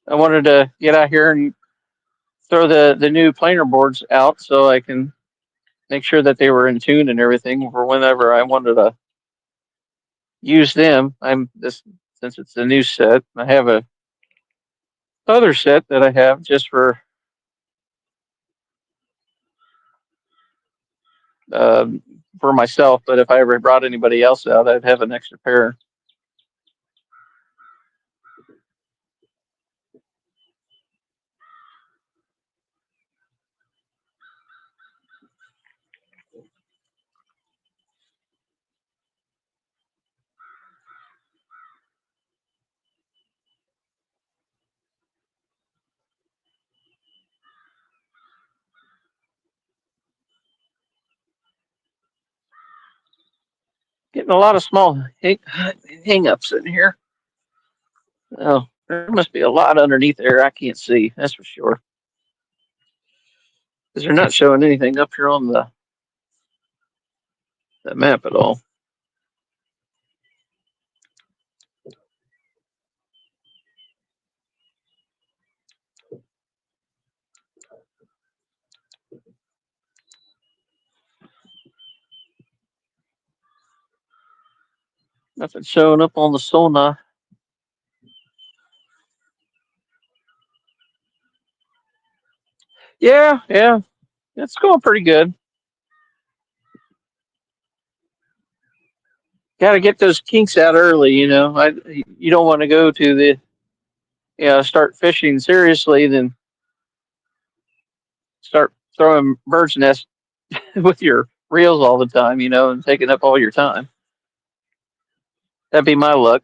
I wanted to get out here and throw the new planer boards out so I can make sure that they were in tune and everything for whenever I wanted to use them. I'm this Since it's a new set, I have a other set that I have just um, for myself. But if I ever brought anybody else out, I'd have an extra pair. Getting a lot of small hang ups in here. Oh, there must be a lot underneath there I can't see. That's for sure. Because they're not showing anything up here on the map at all. Nothing showing up on the sonar. Yeah, yeah, it's going pretty good. Got to get those kinks out early. You don't want to go to start fishing seriously, then start throwing bird's nests with your reels all the time, and taking up all your time. That'd be my luck.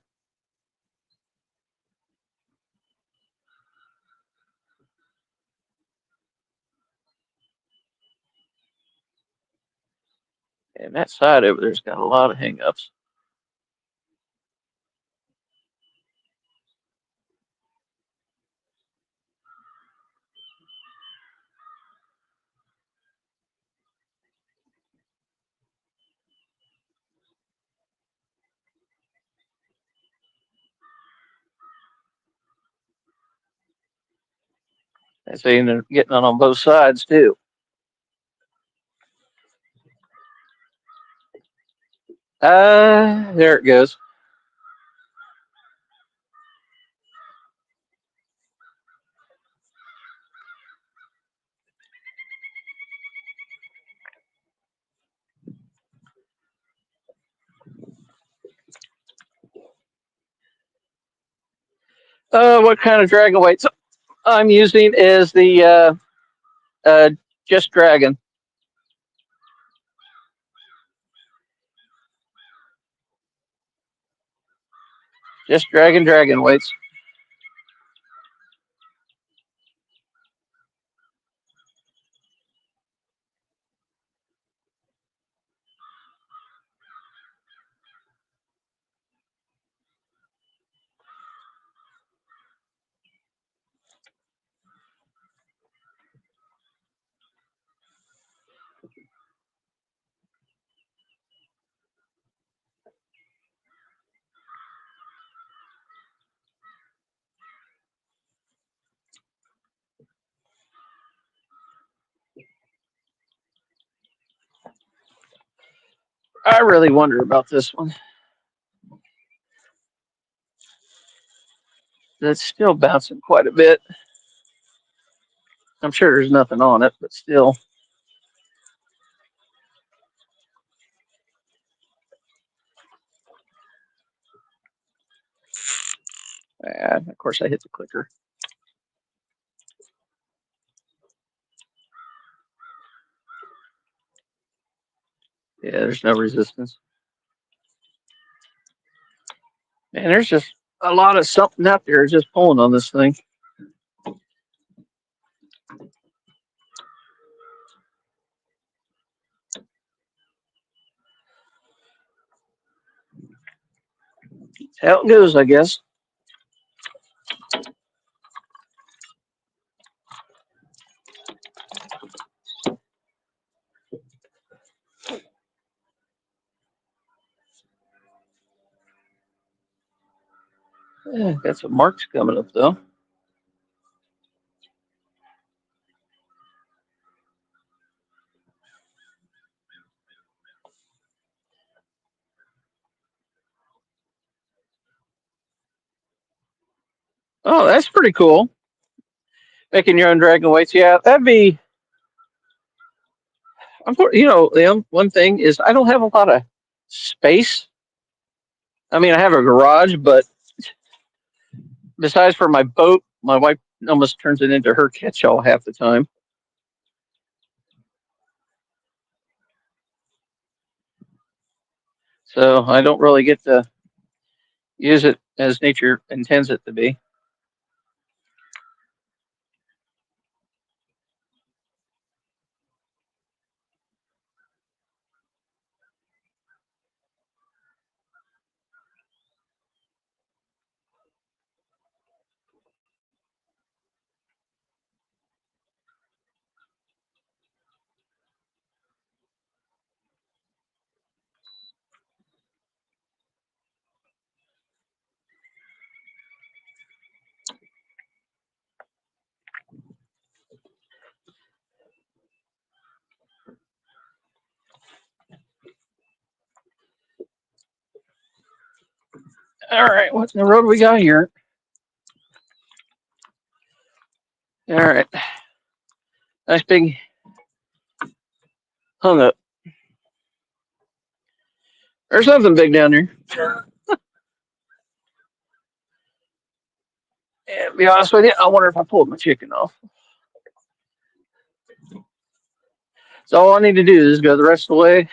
And that side over there's got a lot of hangups. I say they're getting on both sides too. There it goes. What kind of dragon weights I'm using is the uh, just dragon, just dragon weights. really wonder about this one. That's still bouncing quite a bit. I'm sure there's nothing on it, but still. Of course, I hit the clicker. Yeah, there's no resistance. Man, there's just a lot of something out there just pulling on this thing. How it goes, I guess. Yeah, got some marks coming up though. Oh, that's pretty cool. Making your own dragon weights. Yeah, that'd be. Liam, one thing is I don't have a lot of space. I mean, I have a garage, but besides for my boat, my wife almost turns it into her catch-all half the time. So I don't really get to use it as nature intends it to be. All right, what in the road we got here? All right, nice big hung up. There's something big down there. Yeah, to be honest with you, I wonder if I pulled my chicken off. So all I need to do is go the rest of the way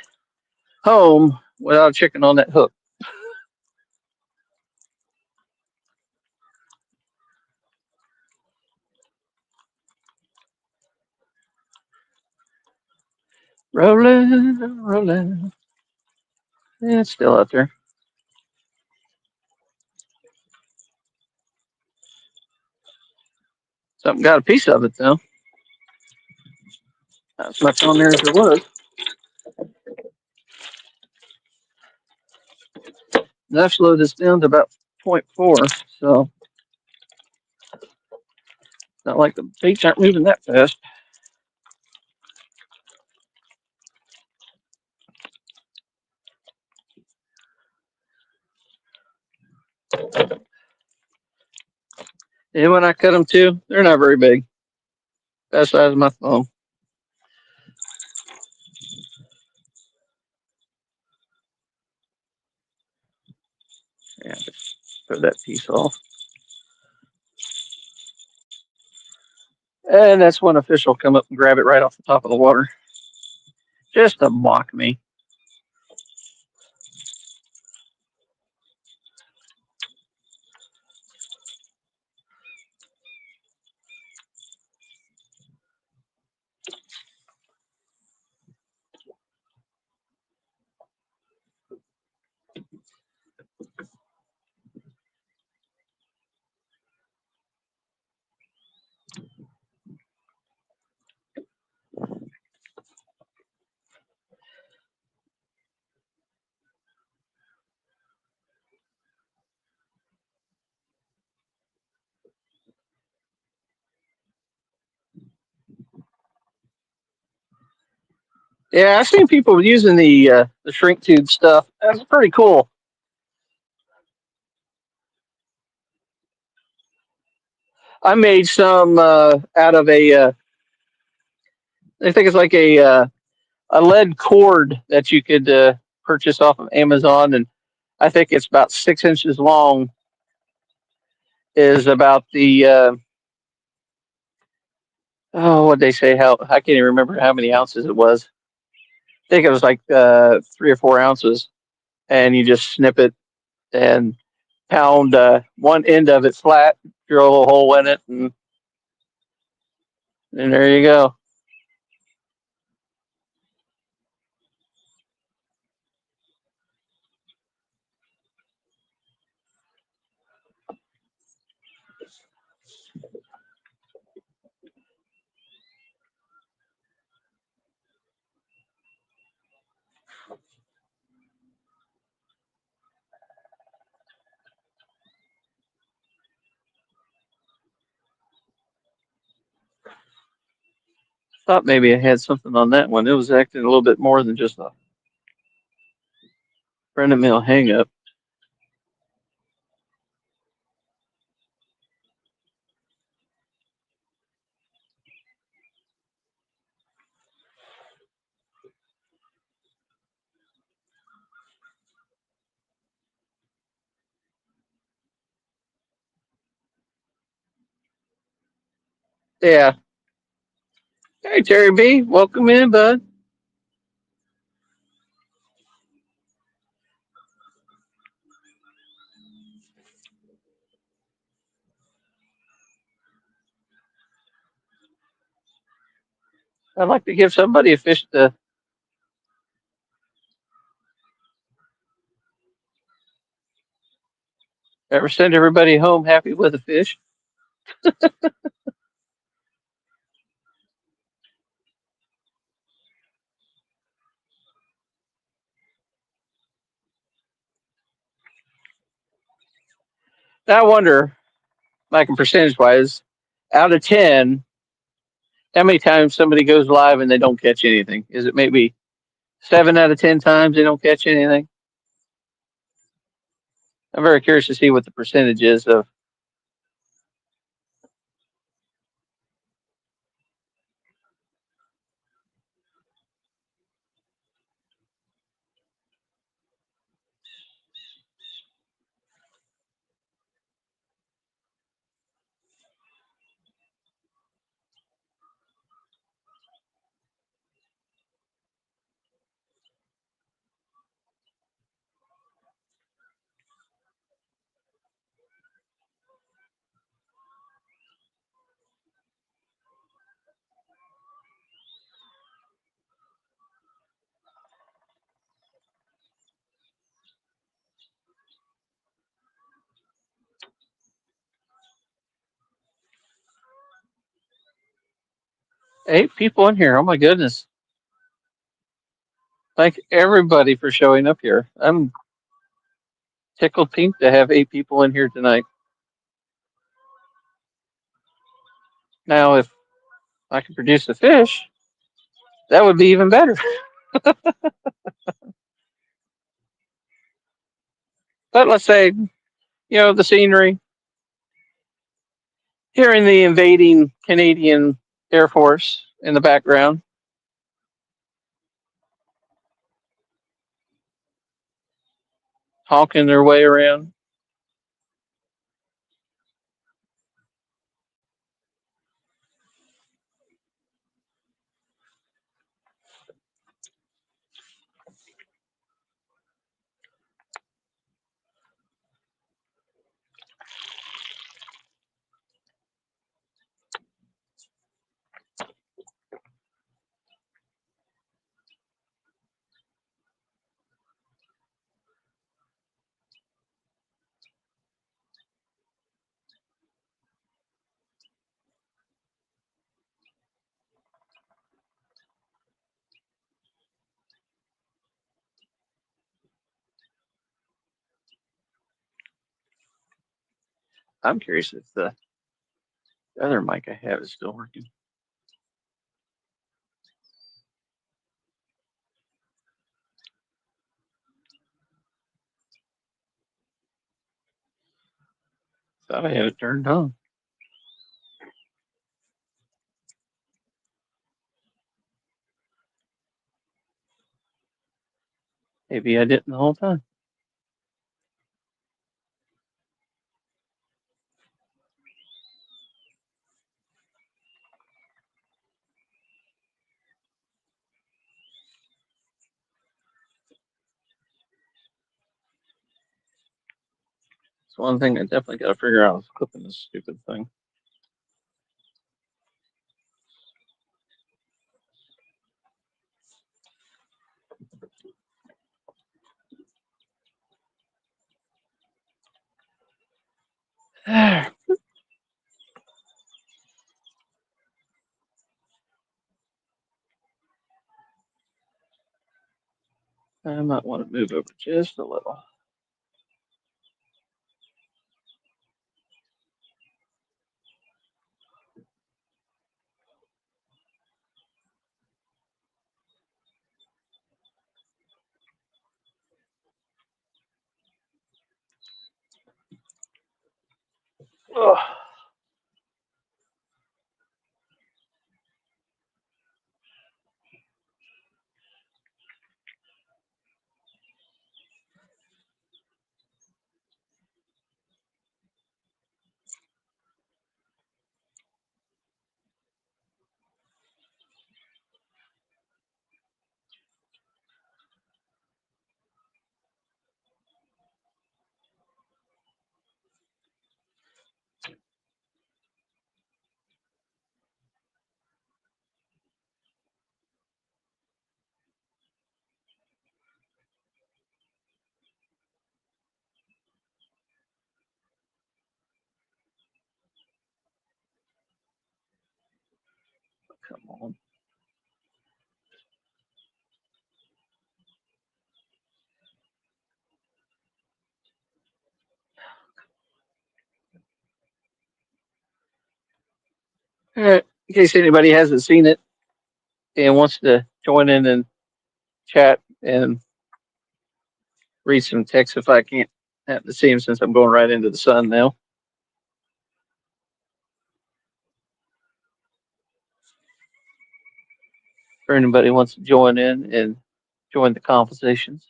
home without a chicken on that hook. Rolling, rolling. Yeah, it's still out there. Something got a piece of it though. Not as much on there as there was. I've slowed this down to about 0.4, so it's not like the baits aren't moving that fast. And when I cut them too, they're not very big. That size of my thumb. Yeah, just throw that piece off. And that's when a fish will come up and grab it right off the top of the water. Just to mock me. Yeah, I've seen people using the shrink tube stuff. That's pretty cool. I made some out of I think it's like a lead cord that you could purchase off of Amazon, and I think it's about 6 inches long. Is about the oh, what they say? How I can't even remember how many ounces it was. I think it was like 3 or 4 ounces, and you just snip it and pound one end of it flat, drill a little hole in it, and there you go. Thought maybe I had something on that one. It was acting a little bit more than just a run of mill hang up. Yeah. Hey, Terry B, welcome in, bud. I'd like to give somebody a fish to ever send everybody home happy with a fish. Now I wonder, like in percentage wise, out of 10, how many times somebody goes live and they don't catch anything? Is it maybe 7 out of 10 times they don't catch anything? I'm very curious to see what the percentage is of. 8 people in here. Oh my goodness. Thank everybody for showing up here. I'm tickled pink to have 8 people in here tonight. Now, if I could produce a fish, that would be even better. But let's say, the scenery, hearing the invading Canadian Air Force in the background, honking their way around. I'm curious if the other mic I have is still working. Thought I had it turned on. Maybe I didn't the whole time. It's one thing I definitely got to figure out is clipping this stupid thing. I might want to move over just a little. Ugh. Come on. In case anybody hasn't seen it and wants to join in and chat and read some text if I can't happen to see him since I'm going right into the sun now. If anybody wants to join in and join the conversations.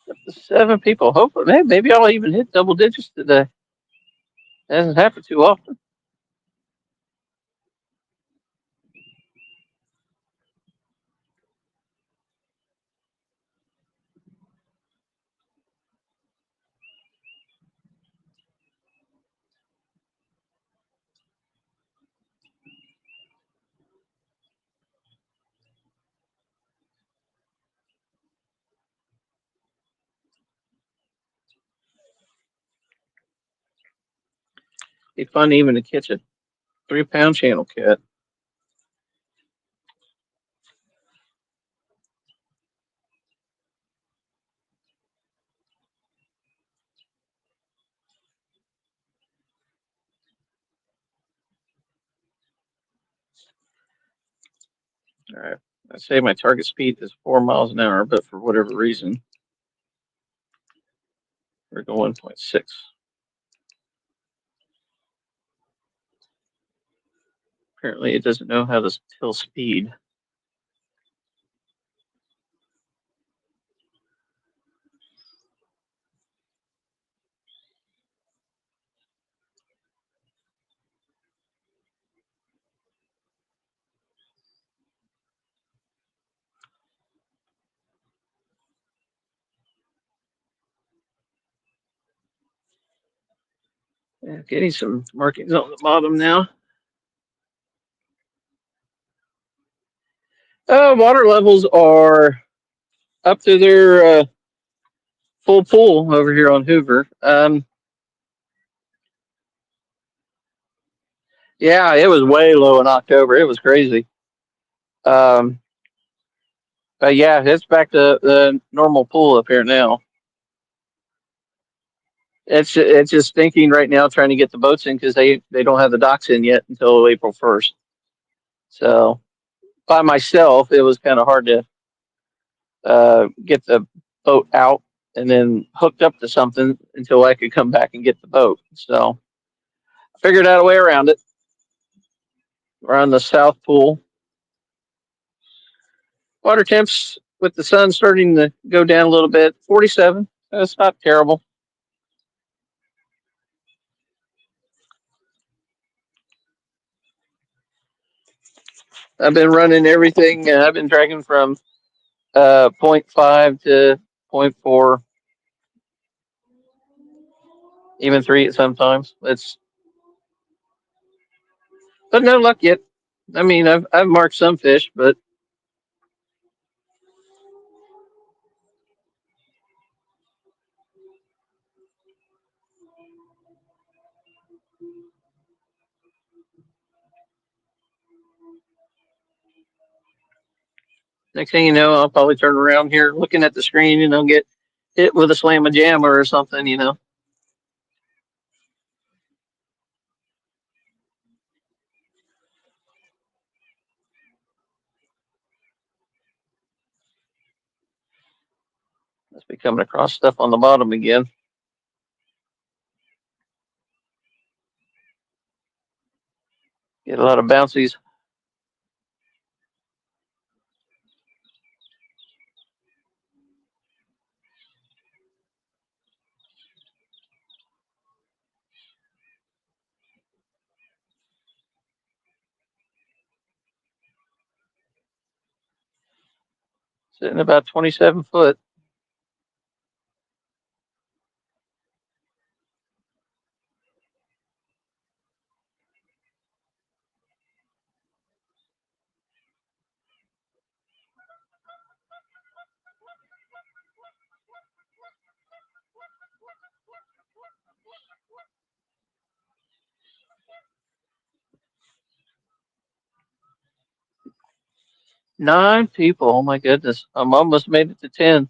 Up to 7 people. Hopefully, maybe I'll even hit double digits today. It hasn't happened too often. Be fun even to catch a 3-pound channel cat. All right. I say my target speed is 4 miles an hour, but for whatever reason, we're going 0.6. Apparently, it doesn't know how to tell speed. Yeah, getting some markings on the bottom now. Water levels are up to their full pool over here on Hoover. Yeah, it was way low in October. It was crazy. Um, but yeah, it's back to the normal pool up here now. It's just stinking right now, trying to get the boats in because they don't have the docks in yet until April 1st. So by myself, it was kind of hard to get the boat out and then hooked up to something until I could come back and get the boat. So I figured out a way around it. We're on the South Pool. Water temps with the sun starting to go down a little bit, 47. That's not terrible. I've been running everything. I've been tracking from zero point 0.5 to zero point 0.4, even 3 sometimes. But no luck yet. I mean, I've marked some fish, but next thing you know, I'll probably turn around here looking at the screen and I'll get hit with a slam of jammer or something. Must be coming across stuff on the bottom again. Get a lot of bouncies. Sitting about 27 foot. Nine people. Oh my goodness. I'm almost made it to 10.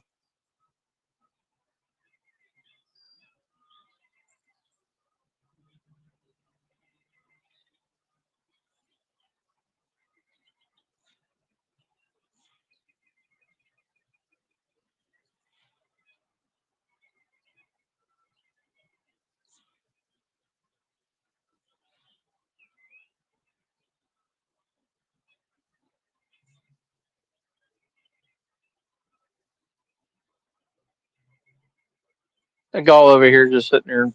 A gull over here just sitting there,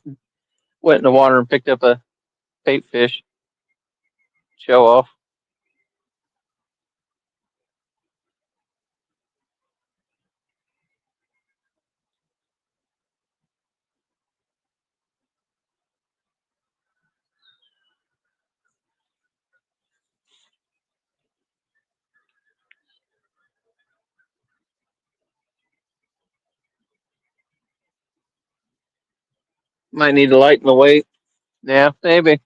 went in the water and picked up a bait fish. Show off. Might need to lighten the weight. Yeah, maybe.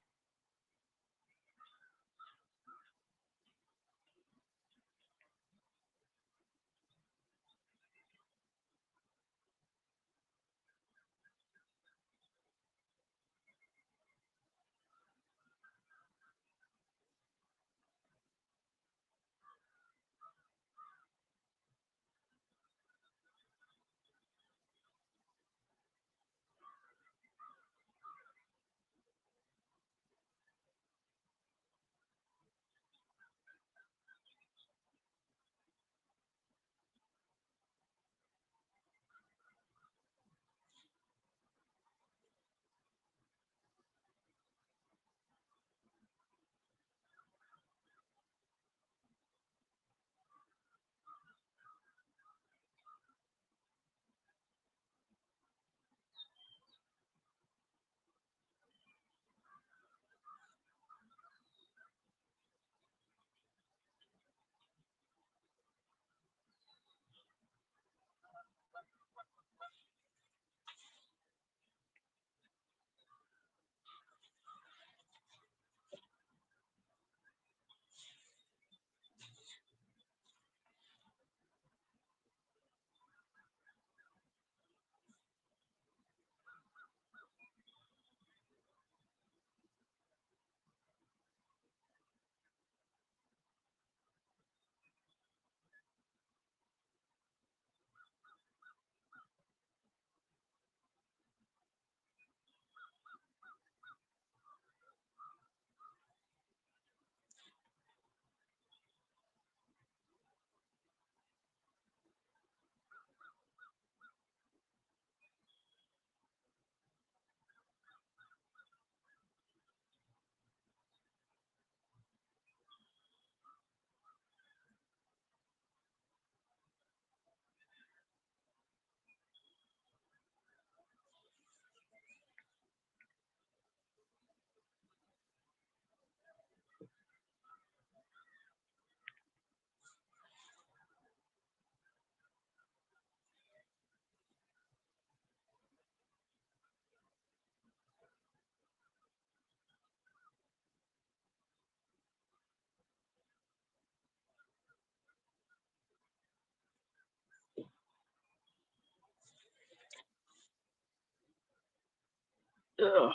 Ugh.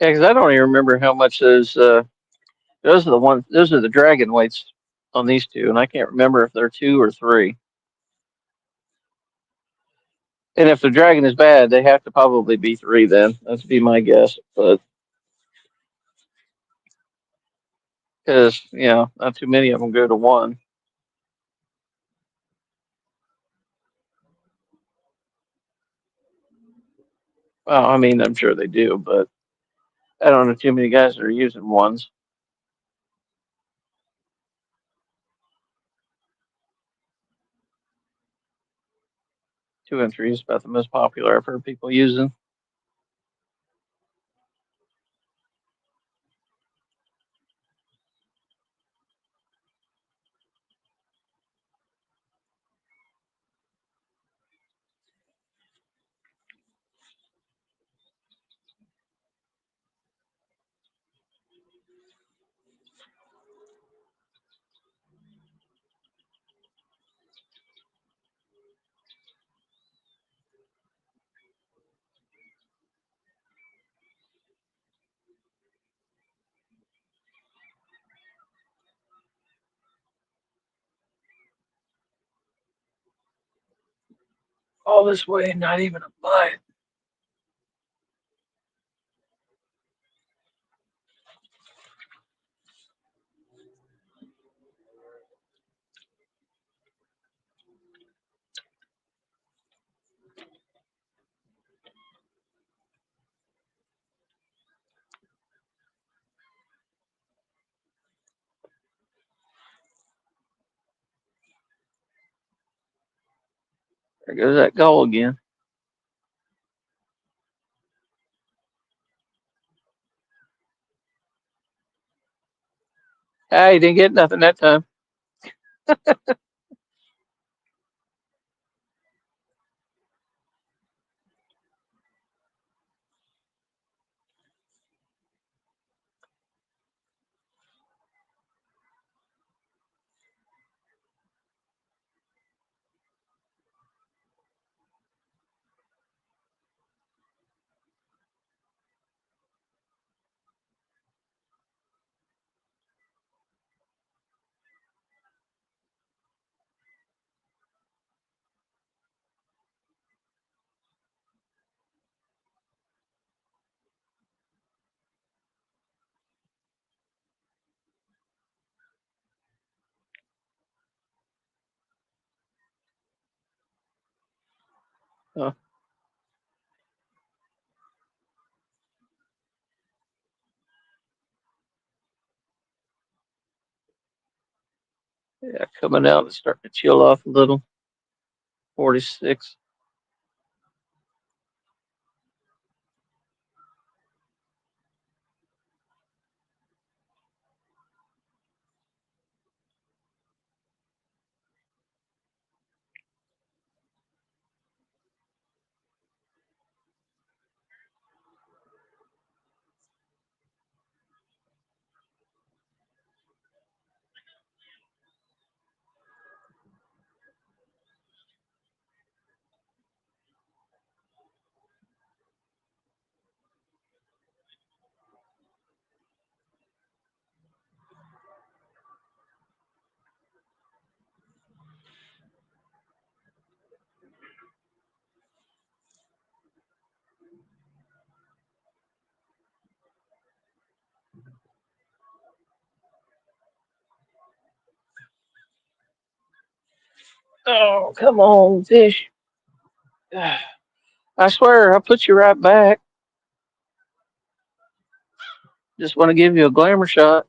Yeah, because I don't even remember how much those are the ones. Those are the dragon weights on these two, and I can't remember if they're two or three. And if the dragon is bad, they have to probably be three. Then that'd be my guess. But because not too many of them go to one. Well, I mean, I'm sure they do, but I don't know too many guys that are using ones. Two and three is about the most popular I've heard people using. All this way, not even a bite. There goes that gull again. Ah, he didn't get nothing that time. Oh, yeah, coming out and starting to chill off a little. 46. Oh, come on, fish. I swear, I'll put you right back. Just want to give you a glamour shot.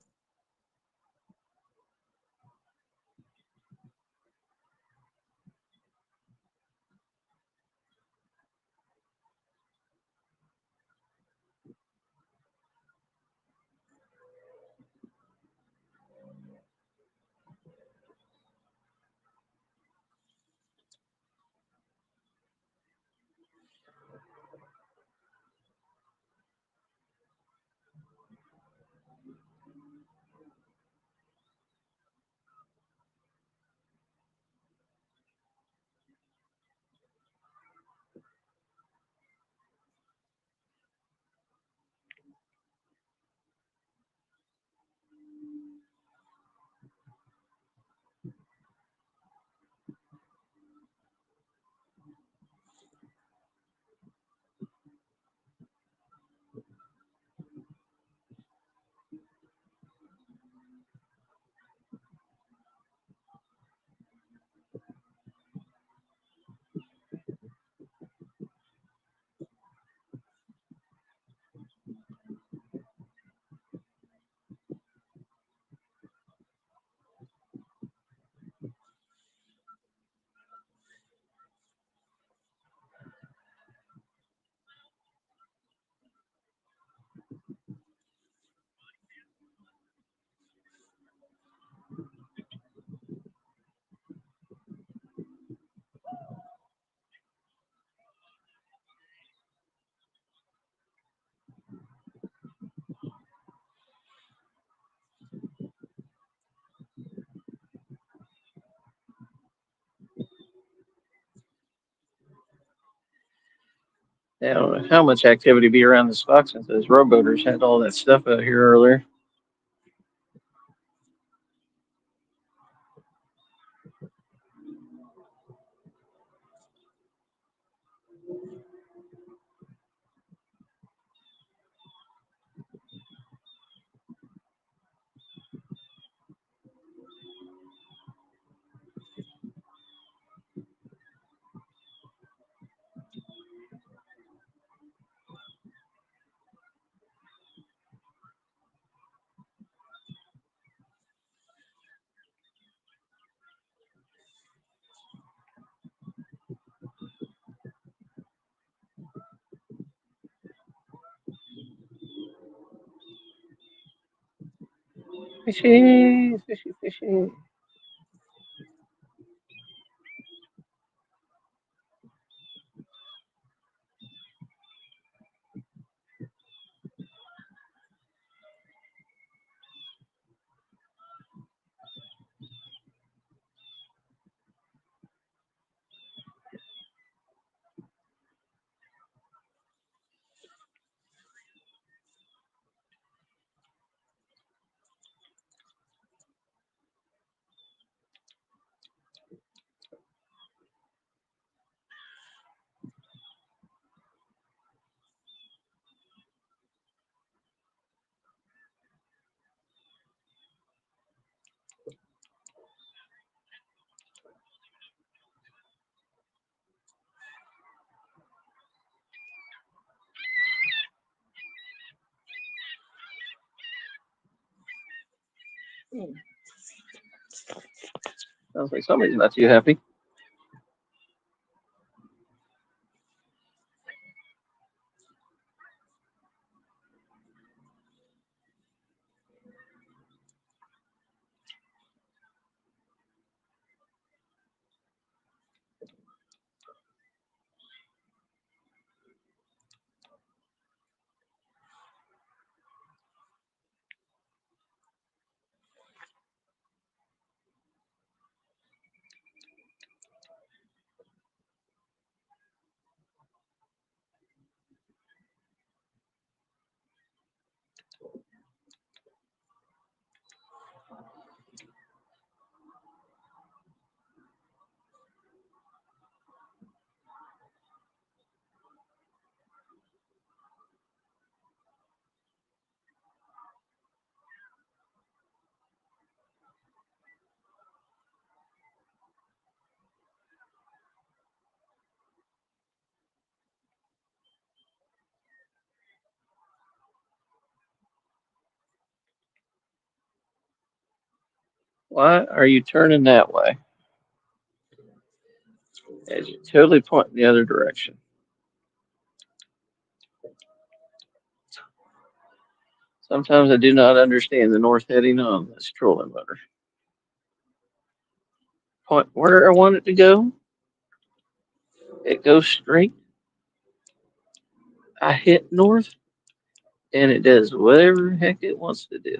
Yeah, I don't know how much activity be around this spot since those rowboaters had all that stuff out here earlier. Fishy, fishy, fishy. Sounds like somebody's not too happy. Why are you turning that way? As you're totally pointing the other direction. Sometimes I do not understand the north heading on this trolling motor. Point where I want it to go. It goes straight. I hit north, and it does whatever the heck it wants to do.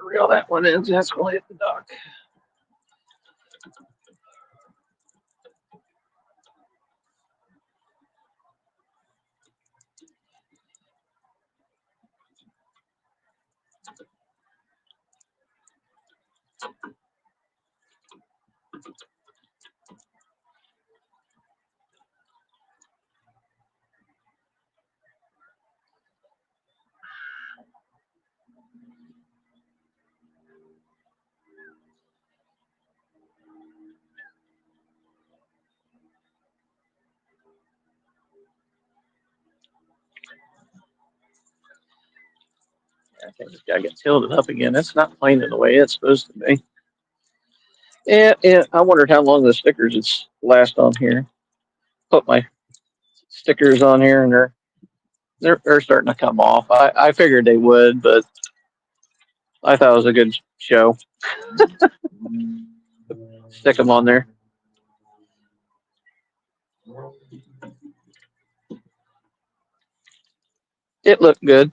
reel that one in. That's going to hit the dock. I think this guy got tilted up again. That's not planing the way it's supposed to be. Yeah, I wondered how long the stickers would last on here. Put my stickers on here, and they're starting to come off. I figured they would, but I thought it was a good show. Stick them on there. It looked good.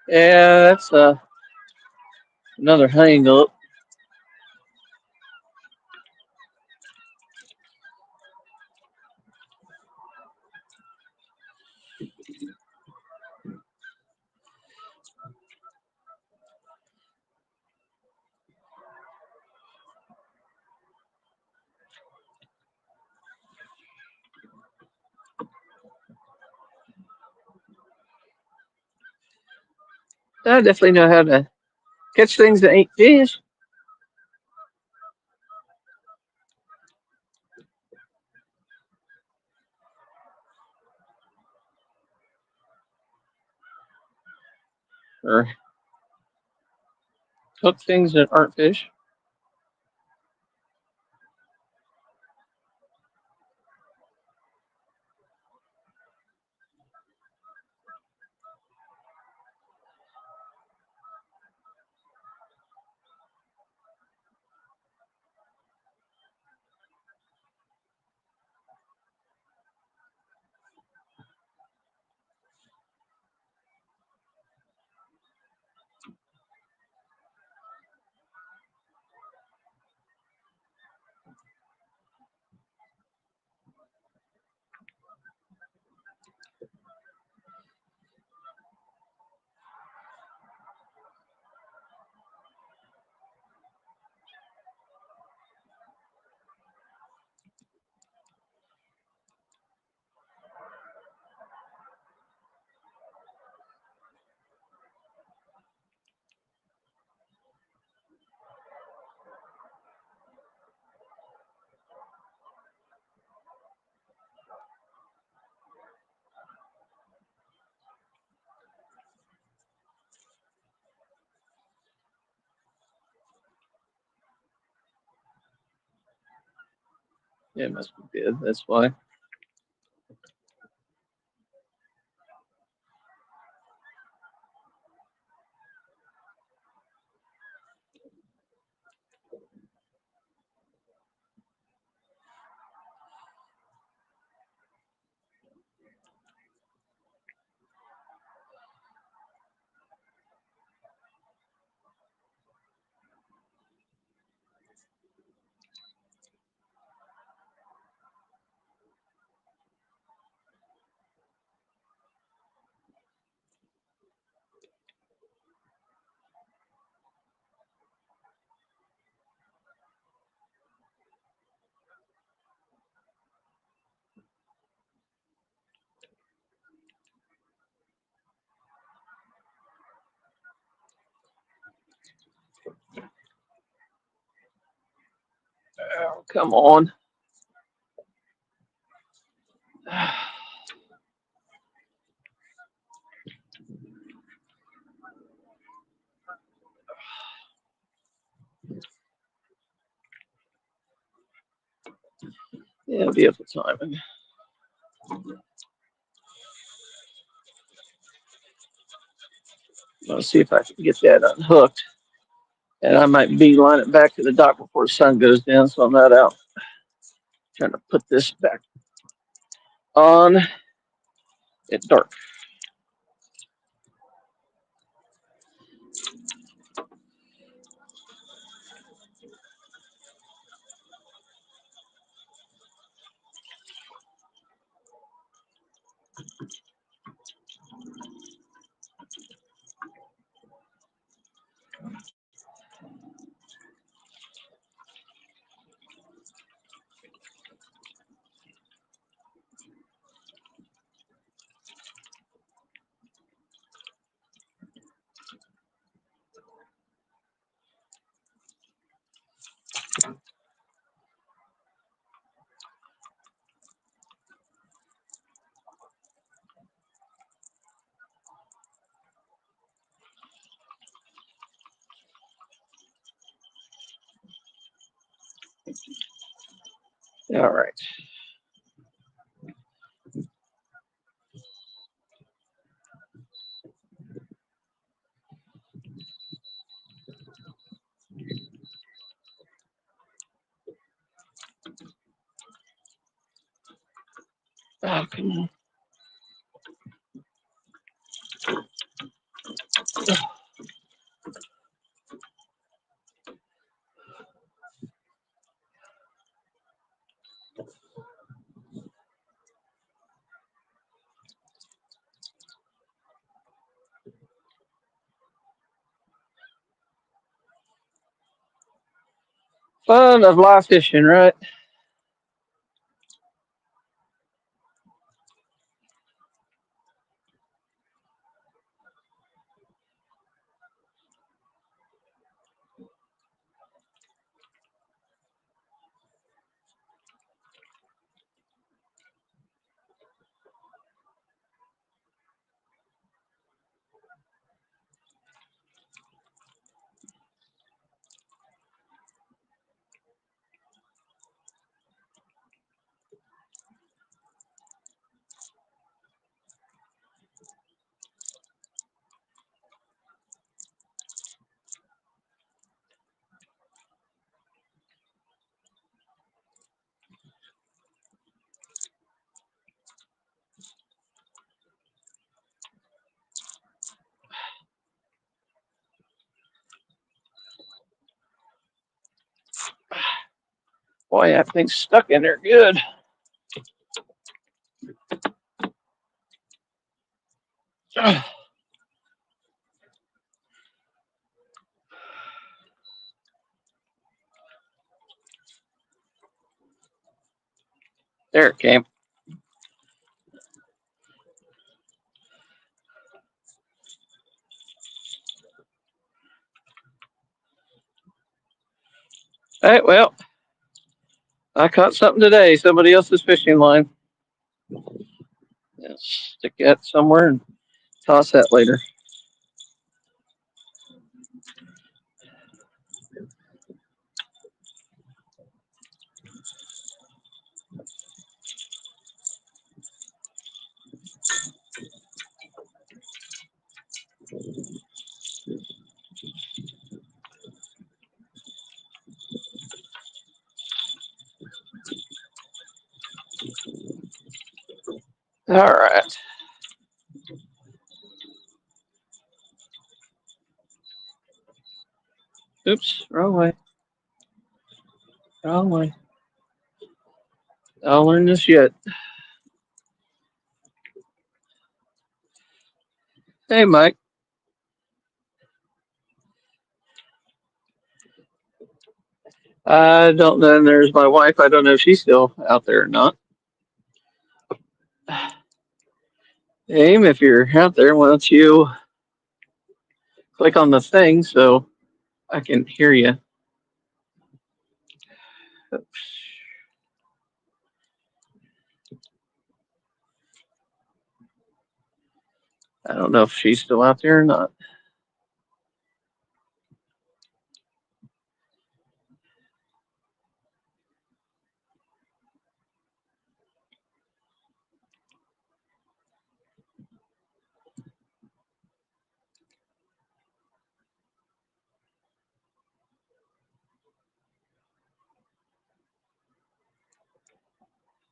Yeah, that's another hang up. I definitely know how to catch things that ain't fish. Or hook things that aren't fish. Yeah, it must be good. That's why. Oh, come on. Yeah, beautiful timing. Let's see if I can get that unhooked. And I might beeline it back to the dock before the sun goes down, so I'm not out. Trying to put this back on at dark. All right. Oh, come on. Fun of live fishing, right? Boy, that thing's stuck in there good. There it came. All right, well, I caught something today. Somebody else's fishing line. Yeah, stick that somewhere and toss that later. All right. Oops, wrong way. Wrong way. I'll learn this yet. Hey, Mike. I don't know. And there's my wife. I don't know if she's still out there or not. Aim, if you're out there, why don't you click on the thing so I can hear you? I don't know if she's still out there or not.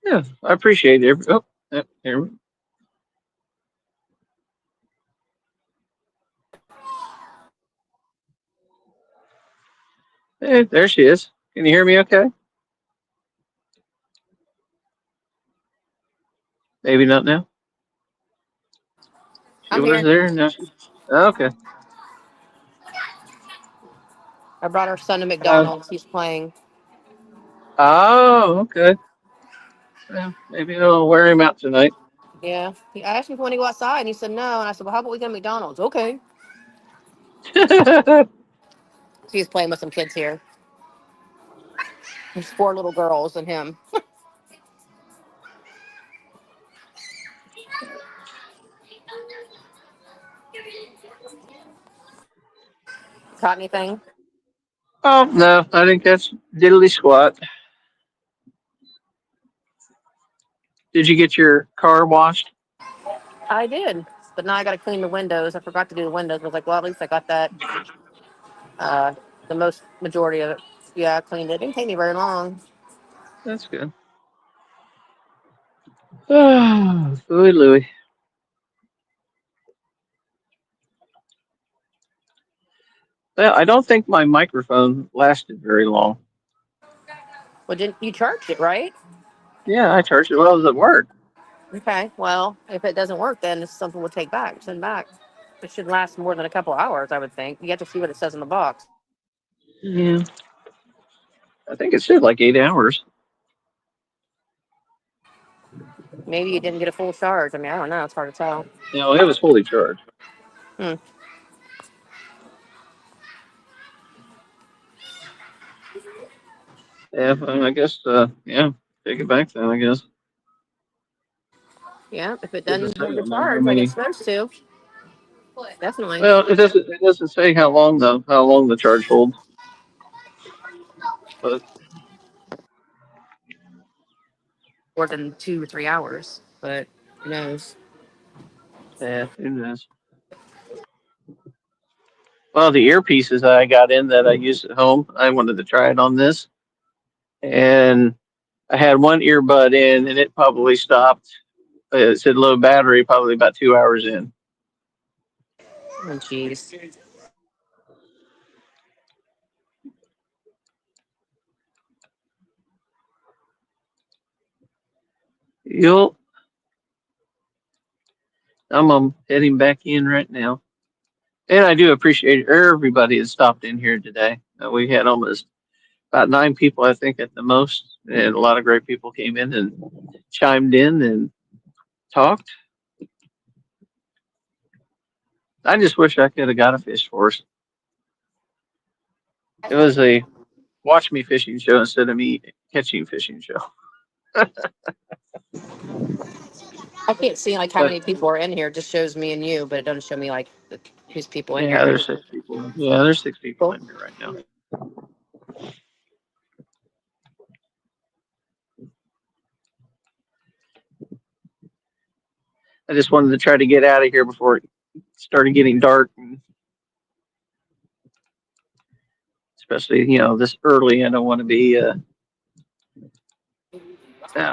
Yeah, I appreciate it. Oh, yeah, here. Hey, there she is. Can you hear me okay? Maybe not now. She I'm was here. there. Now she's okay. I brought our son to Uh, McDonald's. He's playing. oh, okay. Well, maybe I'll wear him out tonight. Yeah. I asked him if he wanted to go outside, and he said no. And I said, well, how about we go to McDonald's? Okay. So he's playing with some kids here. There's four little girls and him. Caught anything? Oh no, I think that's diddly squat. Did you get your car washed? I did. But now I got to clean the windows. I forgot to do the windows. I was like, well, at least I got that, uh, the most majority of it. Yeah, I cleaned it. It didn't take me very long. That's good. Oh, Louie Louie. Well, I don't think my microphone lasted very long. Well, didn't you charged it, right? Yeah, I charged it while I was at work. Okay. Well, if it doesn't work, then it's something we'll take back, send back. It should last more than a couple hours, I would think. You have to see what it says in the box. Yeah, I think it said like 8 hours. Maybe you didn't get a full charge. I mean, I don't know. It's hard to tell. No, it was fully charged. Hmm. Yeah, I guess. Yeah, take it back then. I guess. Yeah, if it Doesn't doesn't say hold the on there how charge like it's many. supposed to, definitely Well, it doesn't. It doesn't say how long though. How long the charge holds. But more than 2 or 3 hours. But who knows? yeah, who knows? Well, the earpieces that I got in that I used at home, I wanted to try it on this, and I had one earbud in, and it probably stopped. It said low battery, probably about 2 hours in. Oh, jeez. You'll. I'm heading back in right now, and I do appreciate everybody that stopped in here today. We had almost about 9 people, I think, at the most, and a lot of great people came in and chimed in and talked. I just wish I could have got a fish for us. It was a watch me fishing show instead of me catching fishing show. I can't see like how But many people are in here. It just shows me and you, but it doesn't show me like who's people in yeah, here. there's 6 people. Yeah, there's 6 people Cool. in here right now. I just wanted to try to get out of here before it started getting dark, and especially this early. I don't want to be. It'll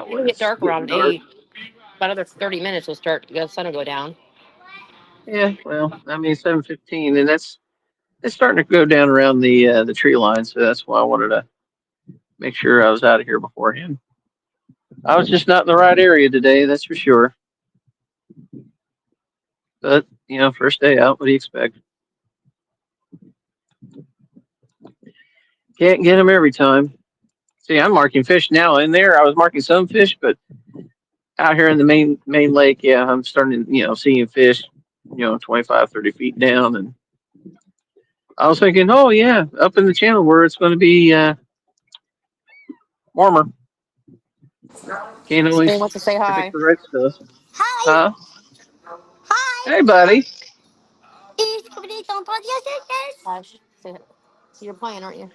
When get it's dark getting around dark. 8. About another 30 minutes, will start. The sun will go down. Yeah, well, I mean 7:15, and it's starting to go down around the tree line, so that's why I wanted to make sure I was out of here beforehand. I was just not in the right area today, that's for sure. But first day out, what do you expect? Can't get them every time. See, I'm marking fish now. In there, I was marking some fish, but out here in the main lake, yeah, I'm starting to seeing fish, 25, 30 feet down, and I was thinking, oh yeah, up in the channel where it's going to be warmer. Can't He always wants to say predict hi. the right stuff. Hi. Huh? Hi. Hey, buddy. Is somebody on podcast? Hush. Say, so you're playing, aren't you?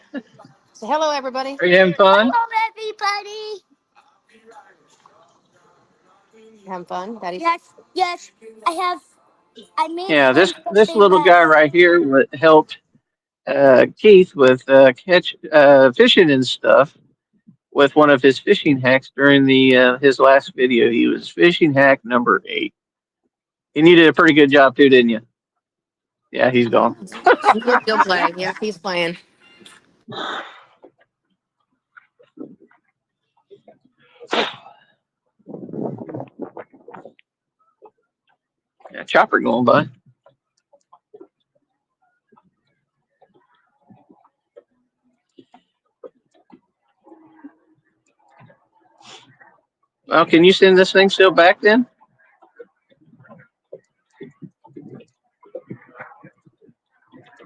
Say hello, everybody. Are you having fun? Hello, everybody. You having fun, Daddy? Yes, yes. I have. I made Yeah, this friends to this say little guy less. right here helped Keith with catch fishing and stuff with one of his fishing hacks during the his last video. He was fishing hack number 8. And you did a pretty good job too, didn't you? Yeah, he's gone. He'll play. Yeah, he's playing. Yeah, chopper going by. Well, can you send this thing still back then?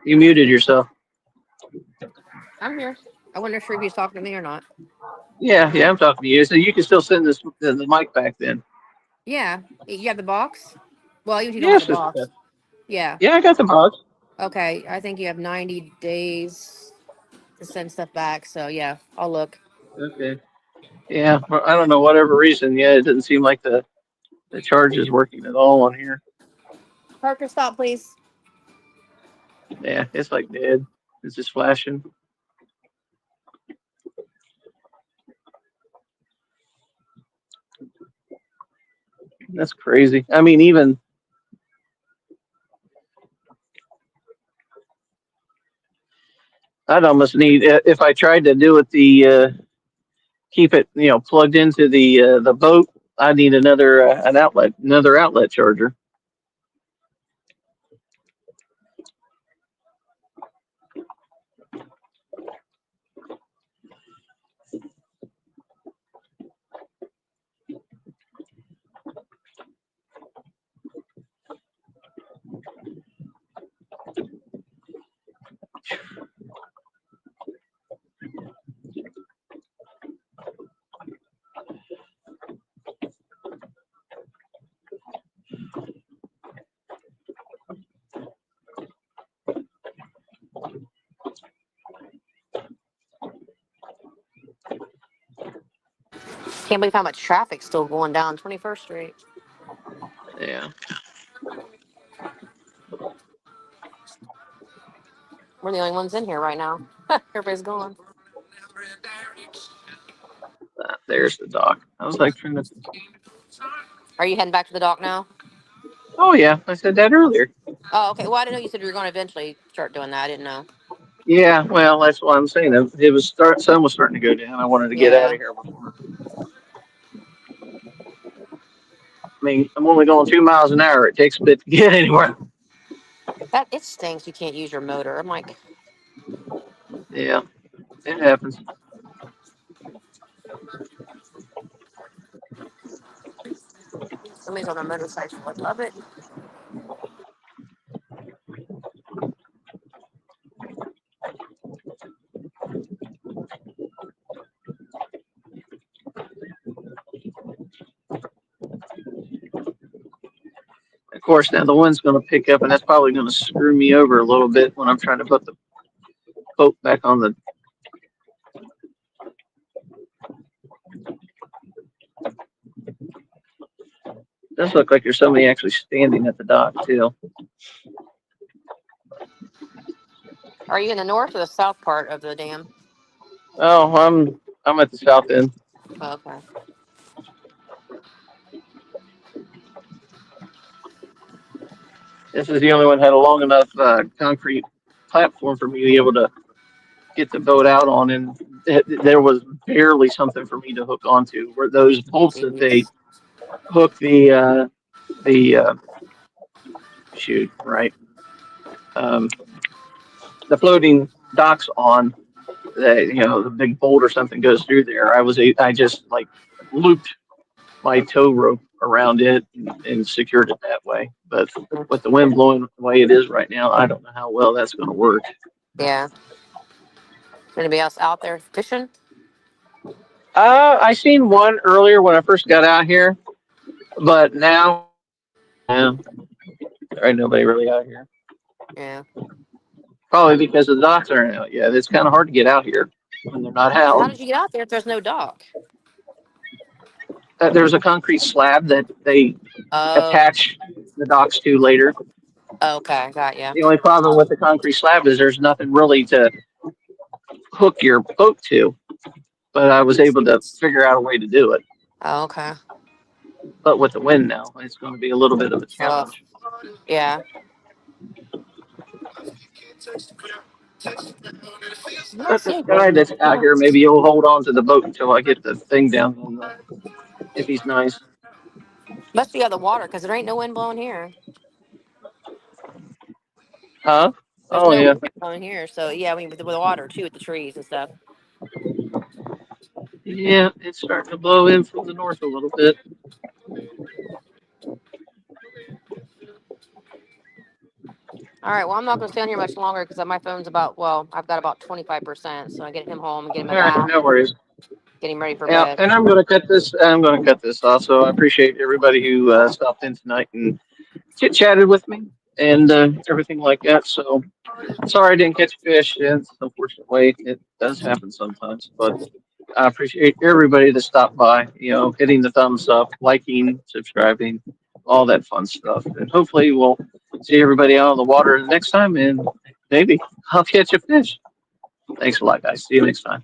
You muted yourself. I'm here. I wonder if he's talking to me or not. Yeah, I'm talking to you. So you can still send the mic back then. Yeah. You have the box? Well, you don't have the Yes, it's box. Yeah. yeah, I got the box. Okay. I think you have 90 days to send stuff back. So, yeah, I'll look. Okay. Yeah, well, I don't know whatever reason. Yeah, it didn't seem like the charge is working at all on here. Parker, stop, please. Yeah, it's like dead. It's just flashing. That's crazy. I mean, even I'd almost need if I tried to do it keep it plugged into the boat. I need another outlet charger. Can't believe how much traffic's still going down 21st Street. Yeah, We're the only ones in here right now. Everybody's gone. there's the dock. I was like trying to. Are you heading back to the dock now? Oh yeah, I said that earlier. Oh, okay. Well, I didn't know you said you were going to eventually start doing that. I didn't know. Yeah, well, that's what I'm saying. It was sun was starting to go down. I wanted to get out Yeah. of here before. I mean, I'm only going 2 miles an hour. It takes a bit to get anywhere. That it stinks. You can't use your motor. I'm like, Yeah, it happens. somebody's on a motorcycle. I love it. Of course, now the wind's going to pick up, and that's probably going to screw me over a little bit when I'm trying to put the boat back on the. It does look like there's somebody actually standing at the dock too. Are you in the north or the south part of the dam? Oh, I'm at the south end. Oh, okay. This is the only one that had a long enough concrete platform for me to be able to get the boat out on, and there was barely something for me to hook onto. Where those bolts that they Jeez. hook the shoot right um, the floating docks on, that the big bolt or something goes through there. I just like looped my tow rope around it and secured it that way. But with the wind blowing the way it is right now, I don't know how well that's going to work. Yeah. Anybody else out there fishing? I seen one earlier when I first got out here, but now, yeah, there ain't nobody really out here. Yeah. Probably because the docks aren't out yet. It's kind of hard to get out here when they're not How out. did you get out there if there's no dock? There's a concrete slab that they Oh, attach the docks to later. okay, got ya. The only problem with the concrete slab is there's nothing really to hook your boat to. But I was able to figure out a way to do it. Oh, okay. But with the wind now, it's going to be a little bit of a Oh, challenge. yeah. I'm not But this seeing guy one. that's out here, maybe he'll hold on to the boat until I get the thing down. If he's nice, Must be out of the water because there ain't no wind blowing here. huh? There's Oh no yeah, wind blowing here, so yeah. I mean, with the water too, with the trees and stuff. yeah. It's starting to blow in from the north a little bit. All right. Well, I'm not going to stay on here much longer because my phone's about. Well, I've got about 25%. So I get him home and get him a All right, bath, no worries. get him ready for Yeah, bed. and I'm going to cut this. I'm going to cut this off. So I appreciate everybody who stopped in tonight and chit chatted with me and everything like that. So sorry I didn't catch fish. It's unfortunate way it does happen sometimes, but I appreciate everybody that stopped by. Hitting the thumbs up, liking, subscribing, all that fun stuff, and hopefully we'll see everybody out on the water the next time, and maybe I'll catch a fish. Thanks a lot, guys. See you next time.